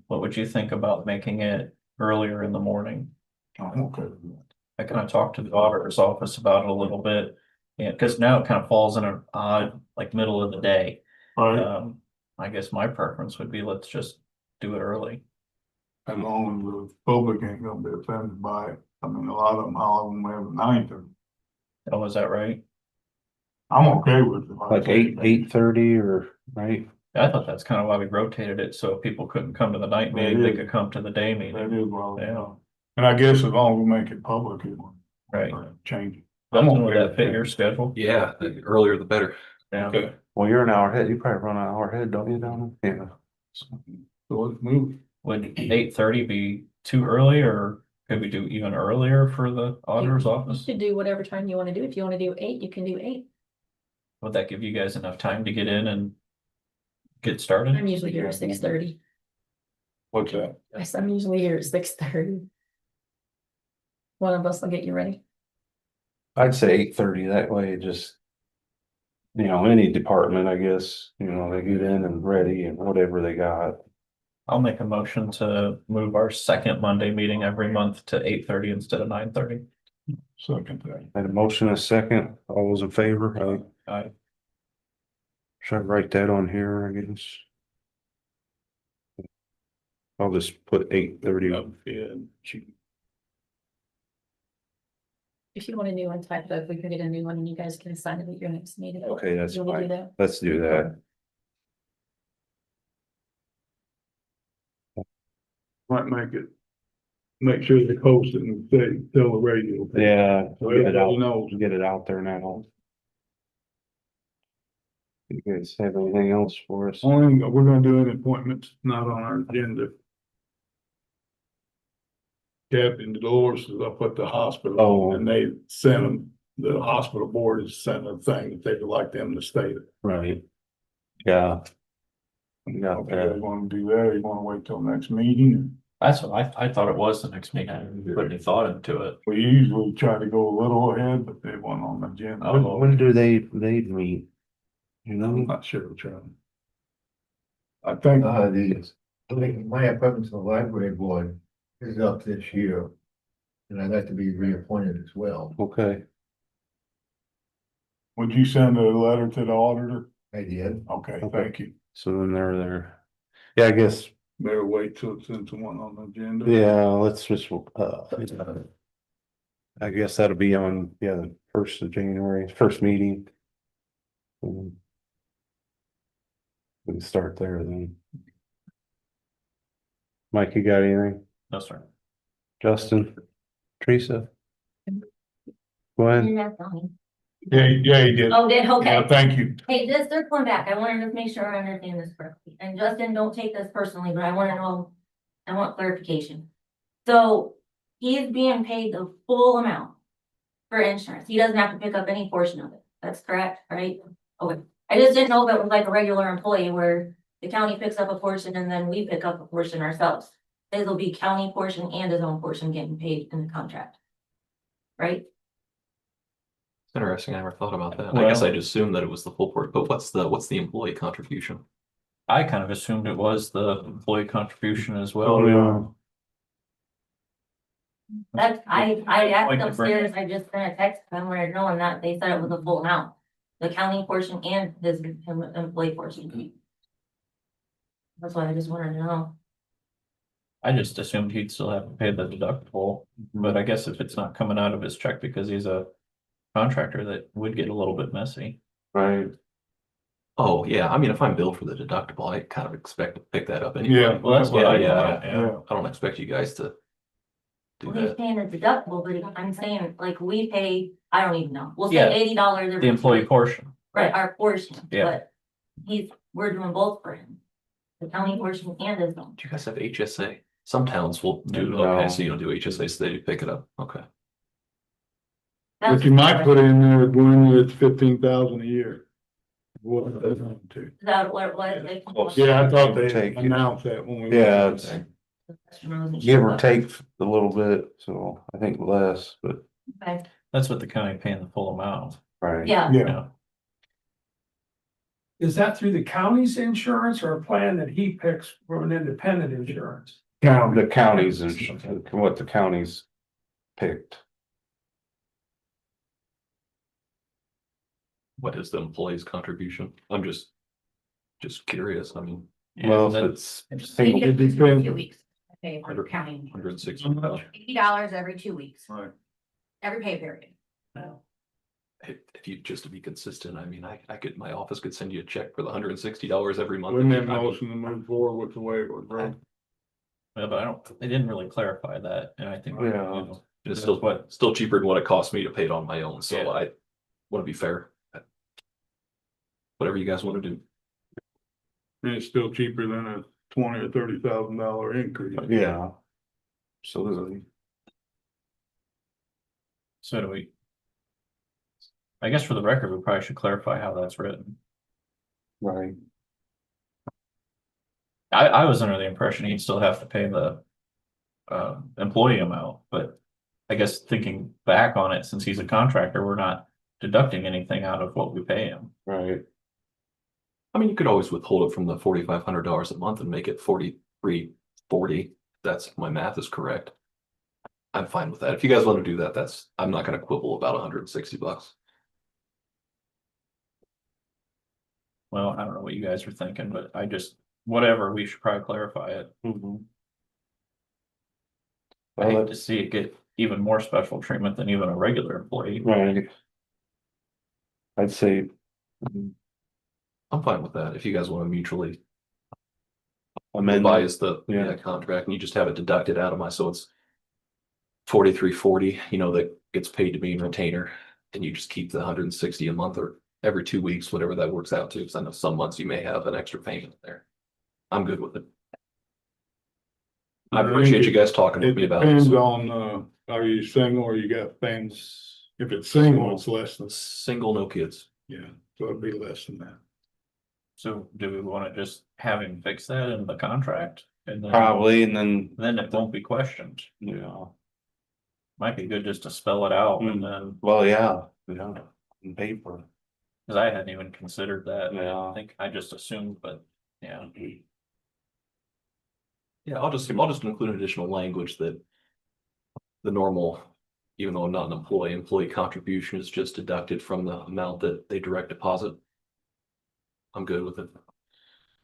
What would you think about making it earlier in the morning? I'm okay with that. I kind of talked to the auditor's office about it a little bit. Yeah, because now it kind of falls in an odd, like middle of the day. Right, I guess my preference would be let's just do it early. as long as the public ain't gonna be offended by it. I mean, a lot of them, all of them have a 9:30. Oh, is that right? I'm okay with it. like 8:30 or, right? I thought that's kind of why we rotated it, so if people couldn't come to the night That meeting, they is- could come to the day That meeting. is well. Yeah. And I guess as long as we make it public, it won't Right. change it. Doesn't okay that with fit your schedule? Yeah, the earlier the better. Yeah. Okay. Well, you're an hour ahead. You probably run an hour ahead, don't you, Donna? Yeah. So let's move. Would 8:30 be too early, or could we do even earlier for the auditor's You office? should do whatever time you want to do. If you want to do 8, you can do 8. Would that give you guys enough time to get in and get started? I'm usually here at 6:30. What's that? Yes, I'm usually here at 6:30. One of us will get you ready. I'd say 8:30. That way it just, any department, I guess, they get in and ready and whatever they got. I'll make a motion to move our second Monday meeting every month to 8:30 instead of 9:30. Second thing. Had a motion, a second. All those in favor? Aye. Should I write that on here, I guess? I'll just put 8:30 up. If you want a new one typed up, we can get a new one and you guys can sign it at your next meeting. Okay, that's You wanna do fine. that? Let's do that. Might make sure they post it and say, tell the radio. Yeah, So get it everybody out, knows. get it out there now. You guys have anything else for us? Only thing, we're gonna do any appointments not on our agenda. Captain Dolores is up at the hospital. Oh. And they sent them, the hospital board has sent a thing that they would like them to stay there. Right. Yeah. Got Okay, you that. wanna do that, or you wanna wait till next meeting? That's what I thought it was the next meeting. I didn't put any thought into it. We usually try to go a little ahead, but they weren't on the agenda. Oh. When do they meet? You I'm know? not sure, Charlie. I think. My appointment to the library board is up this year. And I'd like to be reappointed as well. Okay, Would you send a letter to the auditor? I did. Okay, Okay. thank you. so then they're there. Yeah, I guess, Better wait till it's into one on the agenda. yeah, let's just, I guess that'll be on, yeah, the 1st of January, first meeting. We can start there then. Mike, you got anything? No, sir. Justin? Teresa? Gwen? Yeah, he did. Oh, did, okay. Yeah, thank you. Hey, just circling back, I wanted to make sure I understand this correctly, and Justin, don't take this personally, but I wanna know, I want clarification. So, he's being paid the full amount for insurance, he doesn't have to pick up any portion of it, that's correct, right? Okay, I just didn't know if it was like a regular employee where the county picks up a portion and then we pick up a portion ourselves. It'll be county portion and his own portion getting paid in the contract. Right? It's interesting, I never thought about that. I guess Well- I'd assume that it was the full port, but what's the employee contribution? I kind of assumed it was the employee contribution as well. Oh, yeah. That's, I Like asked to bring- upstairs, I just sent a text, I wanted to know, and that they said it was a full amount. The county portion and his employee portion. That's why I just wanted to know. I just assumed he'd still have to pay the deductible, but I guess if it's not coming out of his check because he's a contractor, that would get a little bit messy. Right. Oh, yeah, I mean, if I'm billed for the deductible, I kind of expect to pick that up anyway. Yeah. Well, that's what I Yeah, thought, yeah. I don't expect you guys to do Well, he's that. paying the deductible, but I'm saying, like, we pay, I don't even know, we'll Yeah. say $80 every. The employee portion. Right, our portion, Yeah. but we're doing both for him. The county portion and his own. Do you guys have HSA? Some towns will do, No. okay, so you don't do HSA, so they do pick it up, okay. But you might put in there, Gwen, it's 15,000 a year. What are they going to? Is that what they? Yeah, I thought they Take it. announced that when we. Yeah, it's give or take a little bit, so I think less, but, Okay, That's what the county paying the full amount. right. yeah, Yeah, Is that through the county's insurance or a plan that he picks from an independent insurance? The counties and what the counties picked. What is the employee's contribution? I'm just curious, I mean, Well, that- if it's it single, depends. 2 weeks. Pay for county. 160. $80 every 2 weeks, Right. every pay period. If you, just to be consistent, I mean, I could, my office could send you a check for the $160 every month. We if you- made a I mean, motion to move forward with the way it was wrote. Yeah, but I don't, they didn't really clarify that, and I think, you Yeah. know, It's that's still cheaper than what it costs me to pay it on my own, so Yeah. I want to be fair. Whatever you guys want to do. And it's still cheaper than a $20,000 or $30,000 increase. yeah. Absolutely. So do we? I guess for the record, we probably should clarify how that's written. Right. I was under the impression he'd still have to pay the employee amount, but I guess thinking back on it, since he's a contractor, we're not deducting anything out of what we pay him. Right. I mean, you could always withhold it from the $4,500 a month and make it 4,340. That's, if my math is correct. I'm fine with that. If you guys want to do that, I'm not gonna quibble about $160. Well, I don't know what you guys are thinking, but whatever, we should probably clarify it. Mhm. I Well, hate to see it get even more special treatment than even a regular employee. right. I'd say, I'm fine with that. If you guys want to mutually amend, revise the yeah. contract and you just have it deducted out of my, so it's 4,340, that gets paid to me in retainer, and you just keep the 160 a month or every 2 weeks, whatever that works out to, because I know some months you may have an extra payment there. I'm good with it. I appreciate you guys talking with It me about it. depends so. on, are you single or you got families? If it's single, it's less than, Single, no kids. yeah, so it'd be less than that. So do we want to just have him fix that in the contract? And probably, and then it won't be questioned. you know, Might be good just to spell it out and then, well, yeah, in paper, cause I hadn't even considered that. yeah. I think I just assumed, but yeah. Yeah, I'll just include additional language that the normal, even though I'm not an employee contribution is just deducted from the amount that they direct deposit. I'm good with it.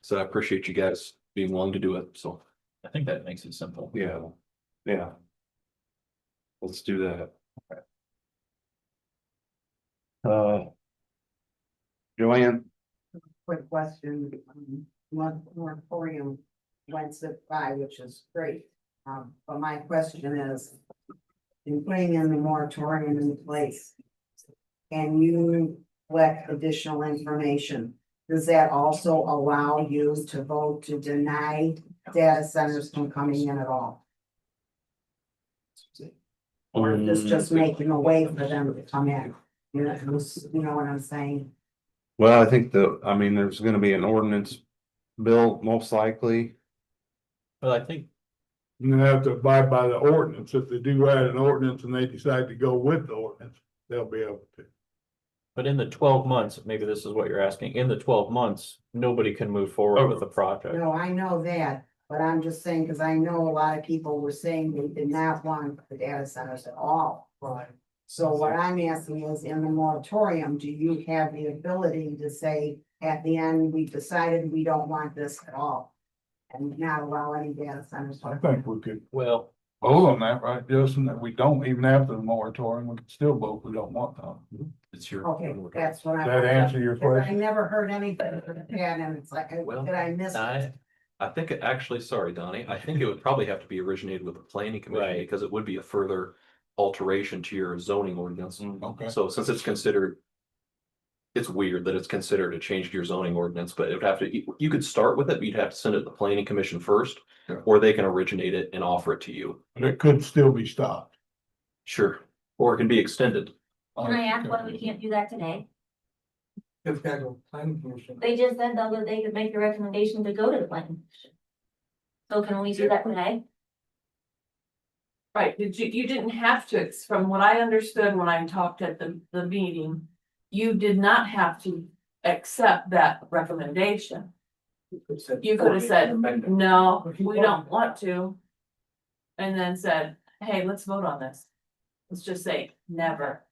So I appreciate you guys being willing to do it, so. I think that makes it simple. Yeah, yeah. Let's do that. Joanne, Quick question, moratorium went by, which is great. But my question is, in putting in the moratorium in place, can you collect additional information? Does that also allow you to vote to deny data centers from coming in at all? Or is this just making a way for them to come in? You know what I'm saying? well, I think there's gonna be an ordinance bill, most likely. But I think, You have to abide by the ordinance. If they do write an ordinance and they decide to go with the ordinance, they'll be able to. but in the 12 months, maybe this is what you're asking, in the 12 months, nobody can move forward with the project. No, I know that, but I'm just saying, because I know a lot of people were saying they did not want the data centers at all. Right. So what I'm asking is, in the moratorium, do you have the ability to say, at the end, we decided we don't want this at all? And not allow any data centers? I think we could Well, vote on that, right, Justin, that we don't even have the moratorium, we can still vote, we don't want them. It's your. Okay, that's what I. Does that answer your Because I question? never heard anything from the pad, and it's like, Well, did I miss it? I think it actually, sorry, Donnie, I think it would probably have to be originated with the planning commission Right. because it would be a further alteration to your zoning ordinance. Okay. So since it's considered, it's weird that it's considered a change to your zoning ordinance, but it would have to, you could start with it, but you'd have to send it to the planning commission first, Yeah. or they can originate it and offer it to you. But it could still be stopped. Sure. Or it can be extended. Can I ask why we can't do that today? It's got to go planning commission. They just said though that they could make the recommendation to go to the planning commission. So can we do that today? Right, you didn't have to, from what I understood when I talked at the meeting, you did not have to accept that recommendation. You could have said, no, we don't want to. And then said, hey, let's vote on this. Let's just say never.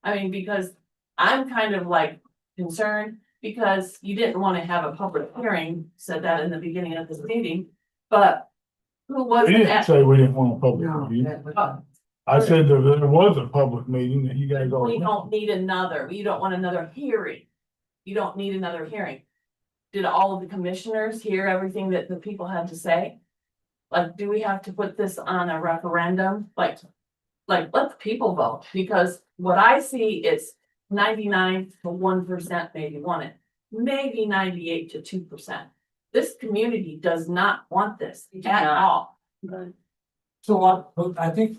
I mean, because I'm kind of like concerned because you didn't want to have a public hearing, said that in the beginning of this meeting, but who was We didn't say we didn't want a public No, meeting. that was- I said there was a public meeting that you guys We already. don't need another, you don't want another hearing. You don't need another hearing. Did all of the commissioners hear everything that the people had to say? Like, do we have to put this on a referendum? Like, let the people vote, because what I see is 99 to 1% maybe want it, maybe 98 to 2%. This community does not want this at all. So what, I think.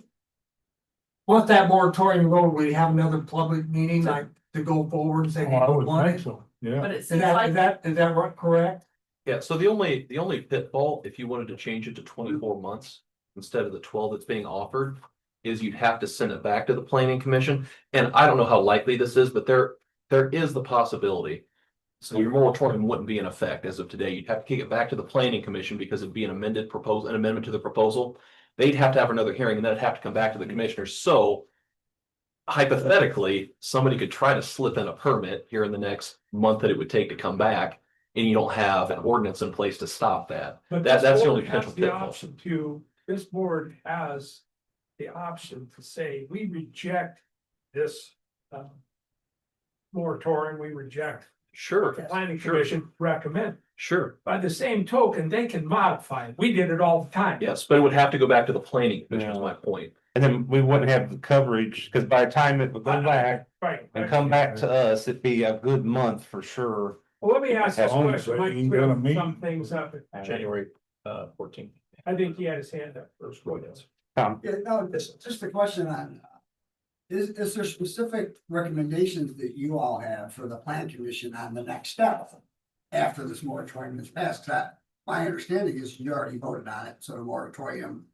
Once that moratorium go, we have another public meeting like to go forward and say. Oh, I would want think it? so, yeah. But it Is seems that, like. is that right, correct? Yeah, so the only pitfall, if you wanted to change it to 24 months instead of the 12 that's being offered, is you'd have to send it back to the planning commission. And I don't know how likely this is, but there is the possibility. So your moratorium wouldn't be in effect as of today. You'd have to kick it back to the planning commission because it'd be an amendment to the proposal. They'd have to have another hearing and then it'd have to come back to the commissioners. So hypothetically, somebody could try to slip in a permit here in the next month that it would take to come back. And you don't have an ordinance in place to stop that. But That's this the board only has potential the pitfall. option to, this board has the option to say, we reject this moratorium, we reject Sure. what the planning Sure. commission recommend. Sure. By the same token, they can modify it. We did it all the time. Yes, but it would have to go back to the planning commission is my point. And then we wouldn't have the coverage, because by the time it would go back Right. and come back to us, it'd be a good month for sure. Well, let me ask this As long question, as might they ain't clear gonna meet. some things up. January 14th. I think he had his hand up first. Go ahead. Tom, Yeah, no, just a question on, is there specific recommendations that you all have for the plan commission on the next step? After this moratorium is passed, My understanding is you already voted on it, so the moratorium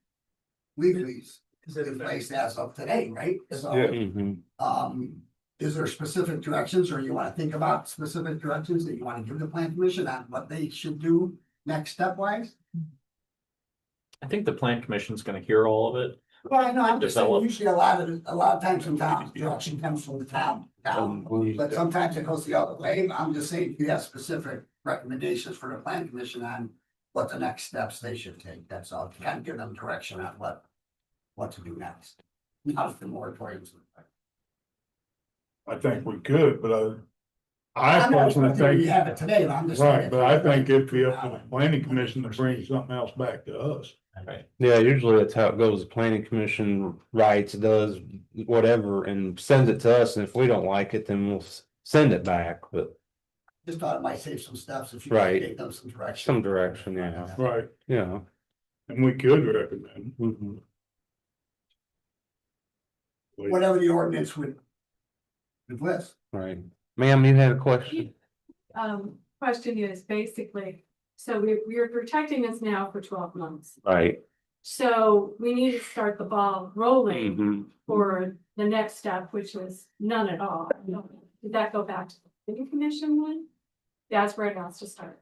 legally is in place as of today, right? So, is there specific directions, or you wanna think about specific directions that you wanna give the plan commission on what they should do next step wise? I think the plan commission's gonna hear all of it. Well, I know, I'm just saying, Develop. usually a lot of times in towns, direction comes from the town, but sometimes it goes the other way. I'm just saying, if you have specific recommendations for the plan commission on what the next steps they should take, that's all, to kind of give them direction on what to do next. How's the moratoriums look like? I think we could, but I I'm not personally saying think. you have it today, but I'm just saying. Right, but I think it'd be up to the planning commission to bring something else back to us. Right. Yeah, usually that's how it goes. The planning commission writes, does whatever and sends it to us. And if we don't like it, then we'll send it back, but Just thought it might save some steps if you Right. gave them some direction. some direction, yeah. Right, Yeah. and we could recommend. Whatever the ordinance would list. Right. Ma'am, you had a question? Question is basically, so we're protecting us now for 12 months. Right. So we need to start the ball rolling Mhm. for the next step, which is none at all. Did that go back to the planning commission one? That's where it has to start.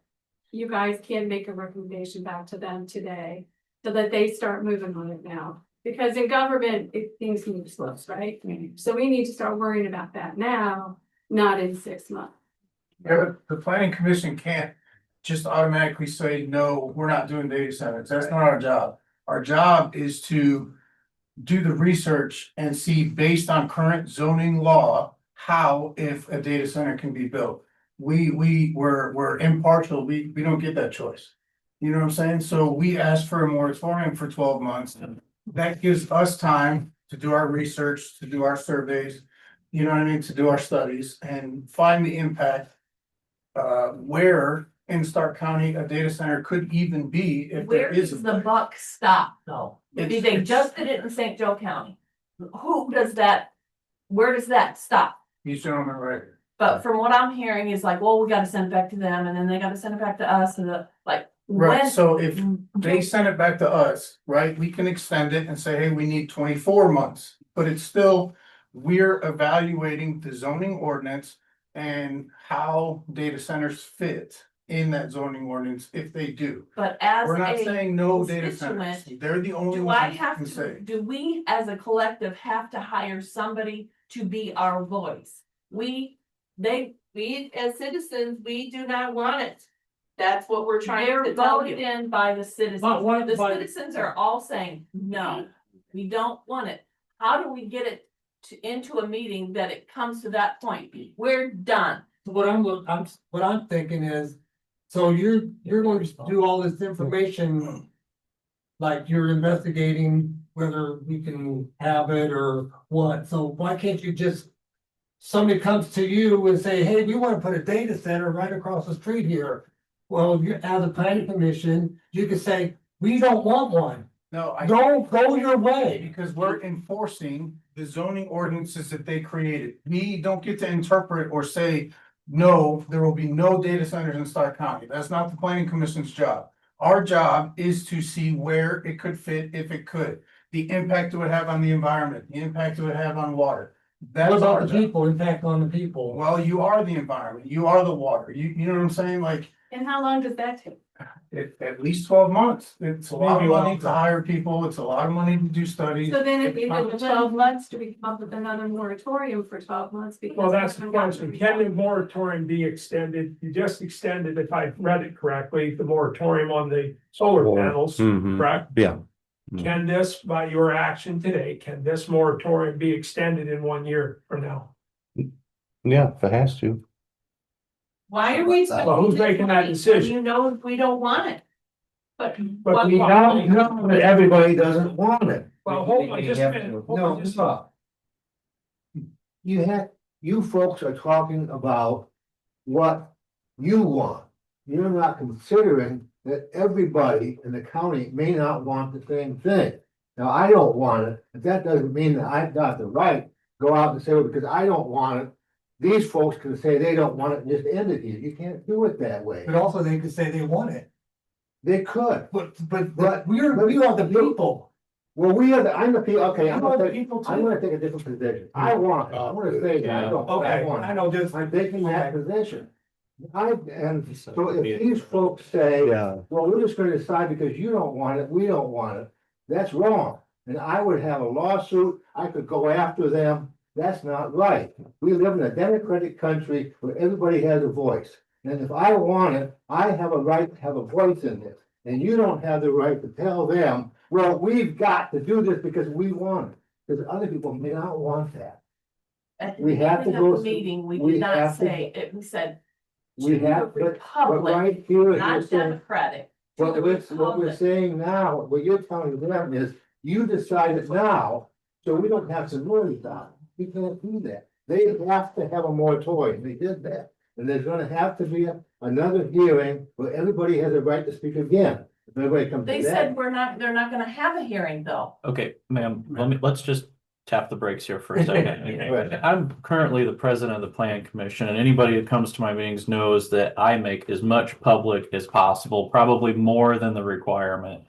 You guys can make a recommendation back to them today so that they start moving on it now. Because in government, things move slow, right? So we need to start worrying about that now, not in 6 months. Yeah, but the planning commission can't just automatically say, no, we're not doing data centers. That's not our job. Our job is to do the research and see, based on current zoning law, how, if a data center can be built. We're impartial. We don't get that choice. You know what I'm saying? So we asked for a moratorium for 12 months. That gives us time to do our research, to do our surveys, you know what I mean, to do our studies and find the impact. Where in Stark County a data center could even be if there Where is. does the buck stop though? Maybe they just did it in St. Joe County. Who does that? Where does that stop? You gentlemen, right? But from what I'm hearing is like, well, we gotta send it back to them and then they gotta send it back to us and like. Right, when- so if they send it back to us, right, we can extend it and say, hey, we need 24 months. But it's still, we're evaluating the zoning ordinance and how data centers fit in that zoning ordinance if they do. But as We're not a saying no data centers. constituent, They're the only do I ones who have can to, say. do we as a collective have to hire somebody to be our voice? We as citizens, we do not want it. That's what we're trying to tell you. Voted in by the citizens. The citizens are all saying, no, we don't want it. How do we get it into a meeting that it comes to that point? We're done. What I'm thinking is, so you're going to do all this information. Like you're investigating whether we can have it or what, so why can't you just? Somebody comes to you and say, hey, we wanna put a data center right across the street here. Well, you, as a planning commission, you could say, we don't want one. No, Go your way. Because we're enforcing the zoning ordinances that they created. We don't get to interpret or say, no, there will be no data centers in Stark County. That's not the planning commission's job. Our job is to see where it could fit, if it could, the impact it would have on the environment, the impact it would have on water. That's What our about the job. people, impact on the people? Well, you are the environment, you are the water, you know what I'm saying, like, And how long does that take? at least 12 months. It's a lot of Maybe money longer. to hire people, it's a lot of money to do studies. So then if It's you not- do the 12 months, do we come up with another moratorium for 12 months? Because Well, that's we the haven't question. gotten- Can the moratorium be extended? You just extended, if I read it correctly, the moratorium on the solar panels, Mhm. correct? Yeah. Can this, by your action today, can this moratorium be extended in 1 year from now? Yeah, if it has to. Why are we? Well, who's making that decision? You know, if we don't want it. But. But we know that everybody doesn't want it. Well, hold on, just a minute. Hold on, No, just- stop. You folks are talking about what you want. You're not considering that everybody in the county may not want the same thing. Now, I don't want it, but that doesn't mean that I've got the right to go out and say, well, because I don't want it. These folks can say they don't want it and just end it here. You can't do it that way. But also they could say they want it. They could. But we are the people. Well, I'm the people, okay, I'm the people too. I'm gonna take a different position. I want it. I'm gonna say that. I don't. Okay, want it. I know this. I'm taking that position. And so if these folks say, well, we're just gonna decide because you don't want it, we don't want it, that's wrong. And I would have a lawsuit, I could go after them, that's not right. We live in a democratic country where everybody has a voice. And if I want it, I have a right to have a voice in this. And you don't have the right to tell them, well, we've got to do this because we want it. Because other people may not want that. At the We have to beginning of go. the meeting, we we did not have to- say it, we said We have, but Republic, right here, you're not saying, democratic. what to the we're Republic. saying now, what you're telling them is, you decide it now, so we don't have to worry about it. We can't do that. They have to have a moratorium, they did that. And there's gonna have to be another hearing where everybody has a right to speak again. If everybody comes to They that. said they're not gonna have a hearing though. Okay, ma'am, let's just tap the brakes here for a second. I'm currently the president of the Plan Commission, and anybody that comes to my meetings knows that I make as much public as possible, probably more than the requirement.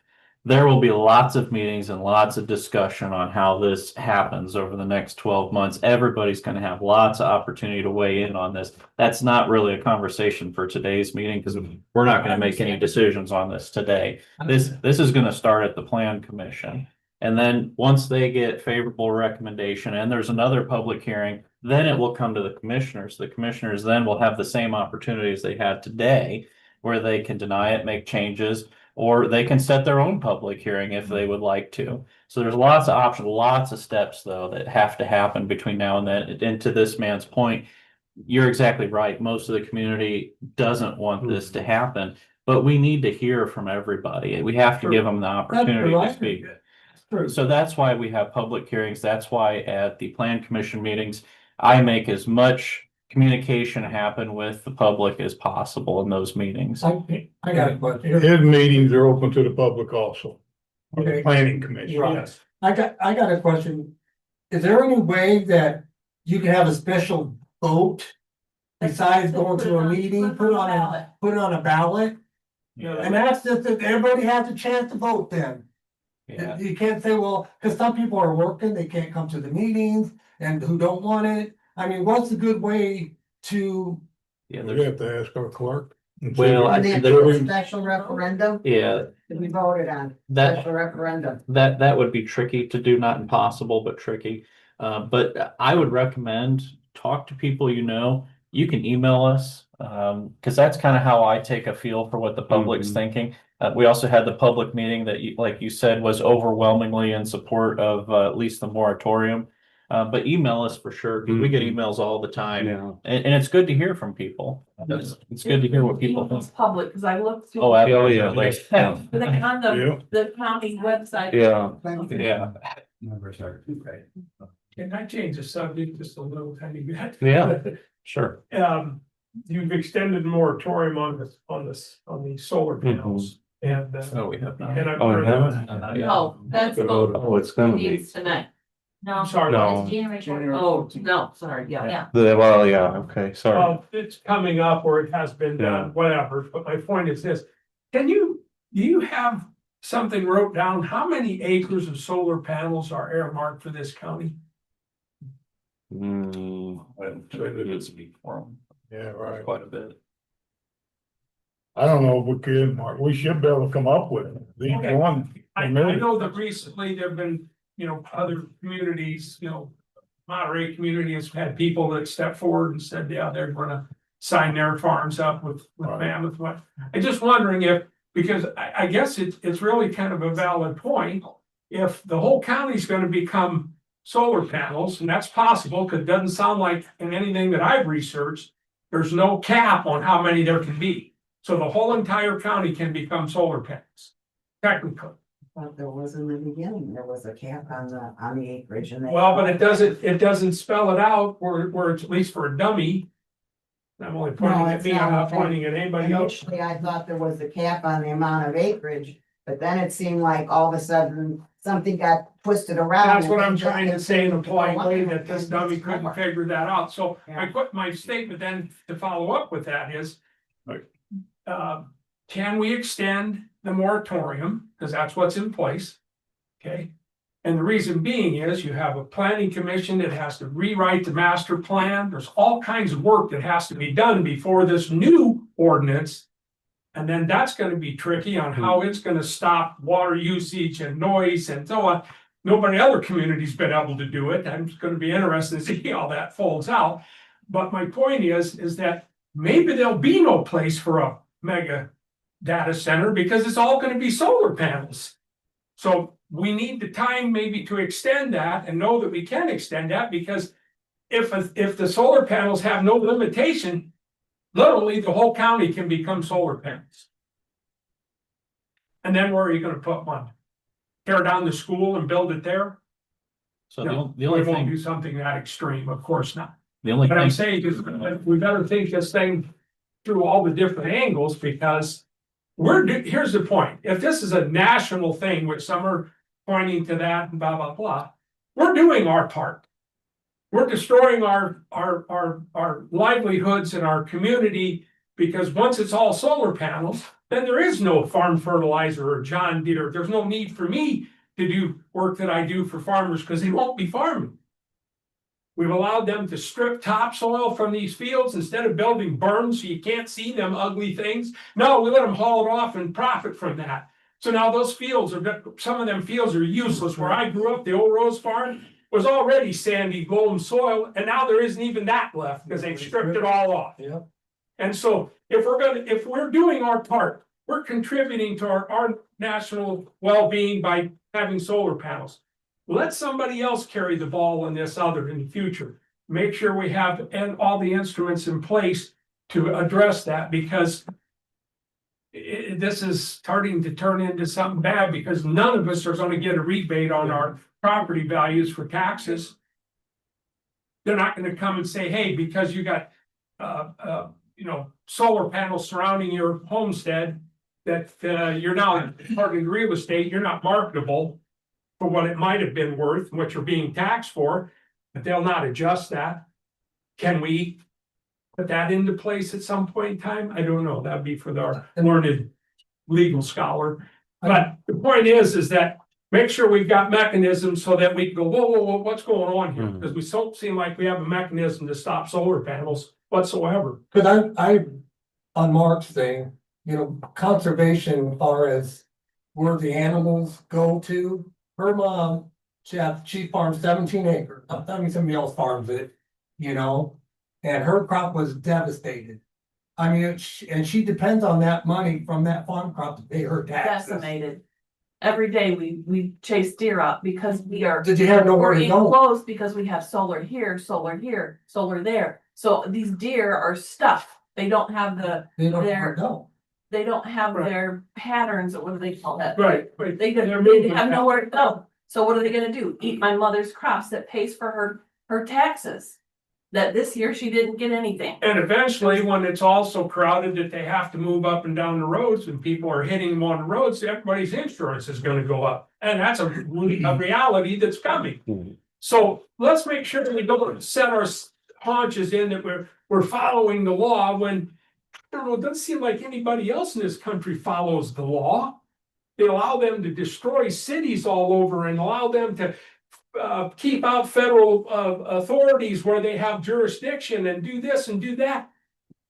There will be lots of meetings and lots of discussion on how this happens over the next 12 months. Everybody's going to have lots of opportunity to weigh in on this. That's not really a conversation for today's meeting because we're not going to make any decisions on this today. This is going to start at the Plan Commission. And then once they get favorable recommendation and there's another public hearing, then it will come to the commissioners. The commissioners then will have the same opportunities they had today where they can deny it, make changes, or they can set their own public hearing if they would like to. So there's lots of options, lots of steps though that have to happen between now and then. And to this man's point, you're exactly right. Most of the community doesn't want this to happen, but we need to hear from everybody. We have to give them the opportunity to speak. So that's why we have public hearings. That's why at the Plan Commission meetings, I make as much communication happen with the public as possible in those meetings. I got a question. His meetings are open to the public also. Okay. Planning commission. Right. I got a question. Is there any way that you can have a special vote? Besides going to a meeting, put it on a ballot? And that's just that everybody has a chance to vote then. Yeah. You can't say, well, because some people are working, they can't come to the meetings and who don't want it. I mean, what's a good way to? Yeah, We have to ask our clerk. and see Well, if- I And think then there a was, special referendum yeah, to be voted on, that, special referendum. that would be tricky to do, not impossible, but tricky. But I would recommend talk to people you know. You can email us, because that's kind of how I take a feel for what the public's thinking. We also had the public meeting that, like you said, was overwhelmingly in support of at least the moratorium. But email us for sure, because we get emails all the time. Yeah. And it's good to hear from people. It's good to hear what people think. It's public, because I looked. Oh, absolutely. yeah. On the county website. Yeah. Yeah. Numbers are right. Can I change the subject just a little tiny bit? Yeah. Sure. You've extended the moratorium on the solar panels and. Oh, we have not. And I've Oh, heard yeah. Oh, that's the vote Oh, it's gonna be. needs tonight. No, I'm sorry. No. it's January 14th. Oh, no, sorry, yeah. Yeah. Well, yeah, okay, sorry. Well, it's coming up or it has been Yeah. done, whatever, but my point is this. Do you have something wrote down, how many acres of solar panels are earmarked for this county? Good speak for them. Yeah, right. Quite a bit. I don't know if we can, Mark. We should be able to come up with it. These Okay. one. I know that recently there've been, other communities, Monterey community has had people that step forward and said, yeah, they're gonna sign their farms up with Mammoth. I'm just wondering if, because I guess it's really kind of a valid point. If the whole county's gonna become solar panels, and that's possible, because it doesn't sound like in anything that I've researched, there's no cap on how many there can be. So the whole entire county can become solar panels, technically. But there was in the beginning, there was a cap on the acreage and. Well, but it doesn't spell it out where it's at least for a dummy. I'm only pointing at me, I'm not pointing at anybody else. Initially, I thought there was a cap on the amount of acreage, but then it seemed like all of a sudden something got twisted around. That's what I'm trying to say in a polite way, that this dummy couldn't figure that out. So my statement then to follow up with that is. Can we extend the moratorium, because that's what's in place. Okay, and the reason being is you have a planning commission that has to rewrite the master plan. There's all kinds of work that has to be done before this new ordinance. And then that's gonna be tricky on how it's gonna stop water usage and noise and so on. Nobody other community's been able to do it. I'm just gonna be interested to see how that folds out. But my point is that maybe there'll be no place for a mega data center because it's all gonna be solar panels. So we need the time maybe to extend that and know that we can extend that, because if the solar panels have no limitation, literally the whole county can become solar panels. And then where are you gonna put one? Tear down the school and build it there? So No, the only we won't thing, do something that extreme, of course not. the only But I'm thing, saying is we better think this thing through all the different angles, because here's the point. If this is a national thing, which some are pointing to that and blah, blah, blah, we're doing our part. We're destroying our livelihoods in our community, because once it's all solar panels, then there is no farm fertilizer or John Deere. There's no need for me to do work that I do for farmers, because they won't be farming. We've allowed them to strip topsoil from these fields instead of building berms so you can't see them ugly things. No, we let them haul it off and profit from that. So now those fields some of them fields are useless. Where I grew up, the old Rose Farm was already sandy, loam soil, and now there isn't even that left because they've stripped it all off. Yeah. And so if we're doing our part, we're contributing to our national well-being by having solar panels. Let somebody else carry the ball in this other in the future. Make sure we have all the instruments in place to address that, because this is starting to turn into something bad, because none of us are going to get a rebate on our property values for taxes. They're not going to come and say, hey, because you got solar panels surrounding your homestead, that you're now part of real estate, you're not marketable for what it might have been worth, what you're being taxed for, but they'll not adjust that. Can we put that into place at some point in time? I don't know. That'd be for the learned legal scholar. But the point is that make sure we've got mechanisms so that we can go, whoa, what's going on here? Because we don't seem like we have a mechanism to stop solar panels whatsoever. Cause I, on Mark's thing, conservation as far as where the animals go to. Her mom, she farms 17 acres. I mean, somebody else farms it, and her crop was devastated. I mean, and she depends on that money from that farm crop to pay her taxes. Decimated. Every day we chase deer up because we are. Did you have nowhere We're to go? enclosed because we have solar here, solar there. So these deer are stuck. They don't have They don't their, know. they don't have their patterns, or what do they call that? Right. They They're have moving nowhere to go. So what are they gonna do? Eat my mother's crops that pays for her taxes? That this year she didn't get anything. And eventually, when it's all so crowded that they have to move up and down the roads and people are hitting them on the roads, everybody's insurance is gonna go up. And that's a reality that's coming. So let's make sure that we don't set our haunches in that we're following the law when, I don't know, it doesn't seem like anybody else in this country follows the law. They allow them to destroy cities all over and allow them to keep out federal authorities where they have jurisdiction and do this and do that.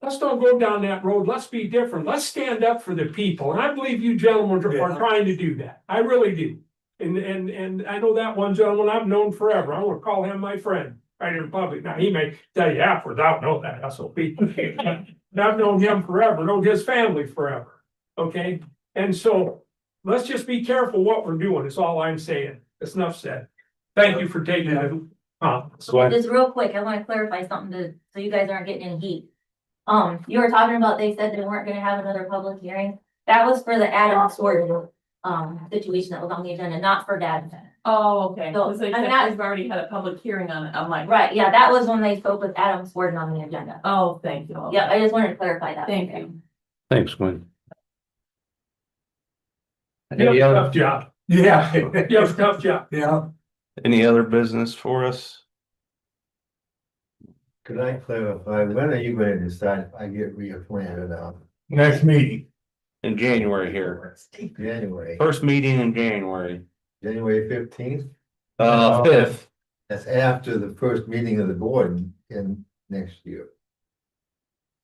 Let's don't go down that road. Let's be different. Let's stand up for the people. And I believe you gentlemen are trying to do that. I really do. And I know that one gentleman I've known forever. I want to call him my friend right in public. Now, he may tell you afterwards, I don't know that SOP. But I've known him forever, known his family forever. Okay? And so let's just be careful what we're doing. Is all I'm saying. It's enough said. Thank you for taking it. Just real quick, I want to clarify something so you guys aren't getting in heat. You were talking about, they said they weren't gonna have another public hearing. That was for the Adams Sword situation that was on the agenda, not for Dad. Oh, okay. So, Because they I mean, said we've already had a public hearing on it. I'm like. Right, yeah, that was when they spoke with Adam Sword on the agenda. Oh, thank you. Yeah, I just wanted to clarify that. Thank you. Thanks, Gwen. You have a tough job. Yeah. You have a tough job. Yeah. Any other business for us? Could I clarify, when are you going to decide if I get reappointed or not? Next meeting. in January here. January, First meeting in January, January 15th. 5th. That's after the first meeting of the board in next year.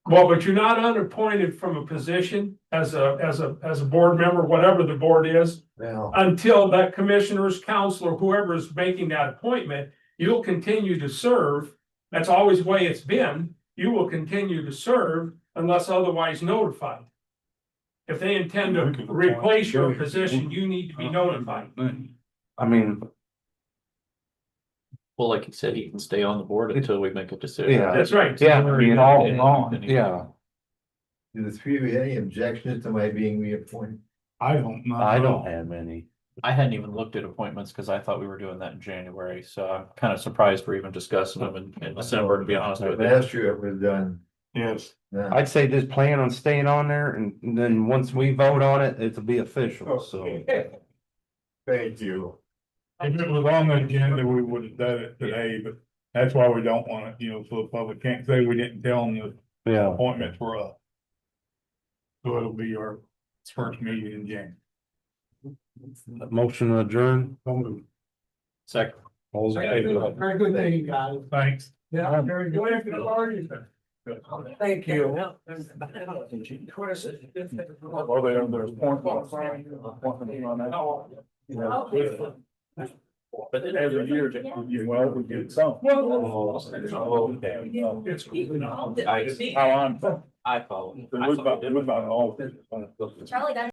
Well, but you're not unappointed from a position as a board member, whatever the board is, Now, until that commissioner's council or whoever is making that appointment, you'll continue to serve. That's always the way it's been. You will continue to serve unless otherwise notified. If they intend to replace your position, you need to be notified. I mean, Well, like you said, he can stay on the board until we make a decision. yeah. That's right. Yeah, I mean, all And- along, and- yeah, do the three of you have any objections to my being reappointed? I don't know. I don't have any. I hadn't even looked at appointments because I thought we were doing that in January, so I'm kind of surprised we're even discussing them in December, to be honest with you. Last year it was done. Yes. I'd say just plan on staying on there and then once we vote on it, it'll be official, so. Thank you. If it was on the agenda, we would have done it today, but that's why we don't want it, so the public can't say we didn't tell them the Yeah. appointments were up. So it'll be our first meeting in January. Motion adjourned. Second. All those in favor? Very good day, you guys. Thanks. Yeah, very good. Thank you. Well, there's point. But then every year, well, we get some. It's. How I'm. I follow. It was about all. Charlie got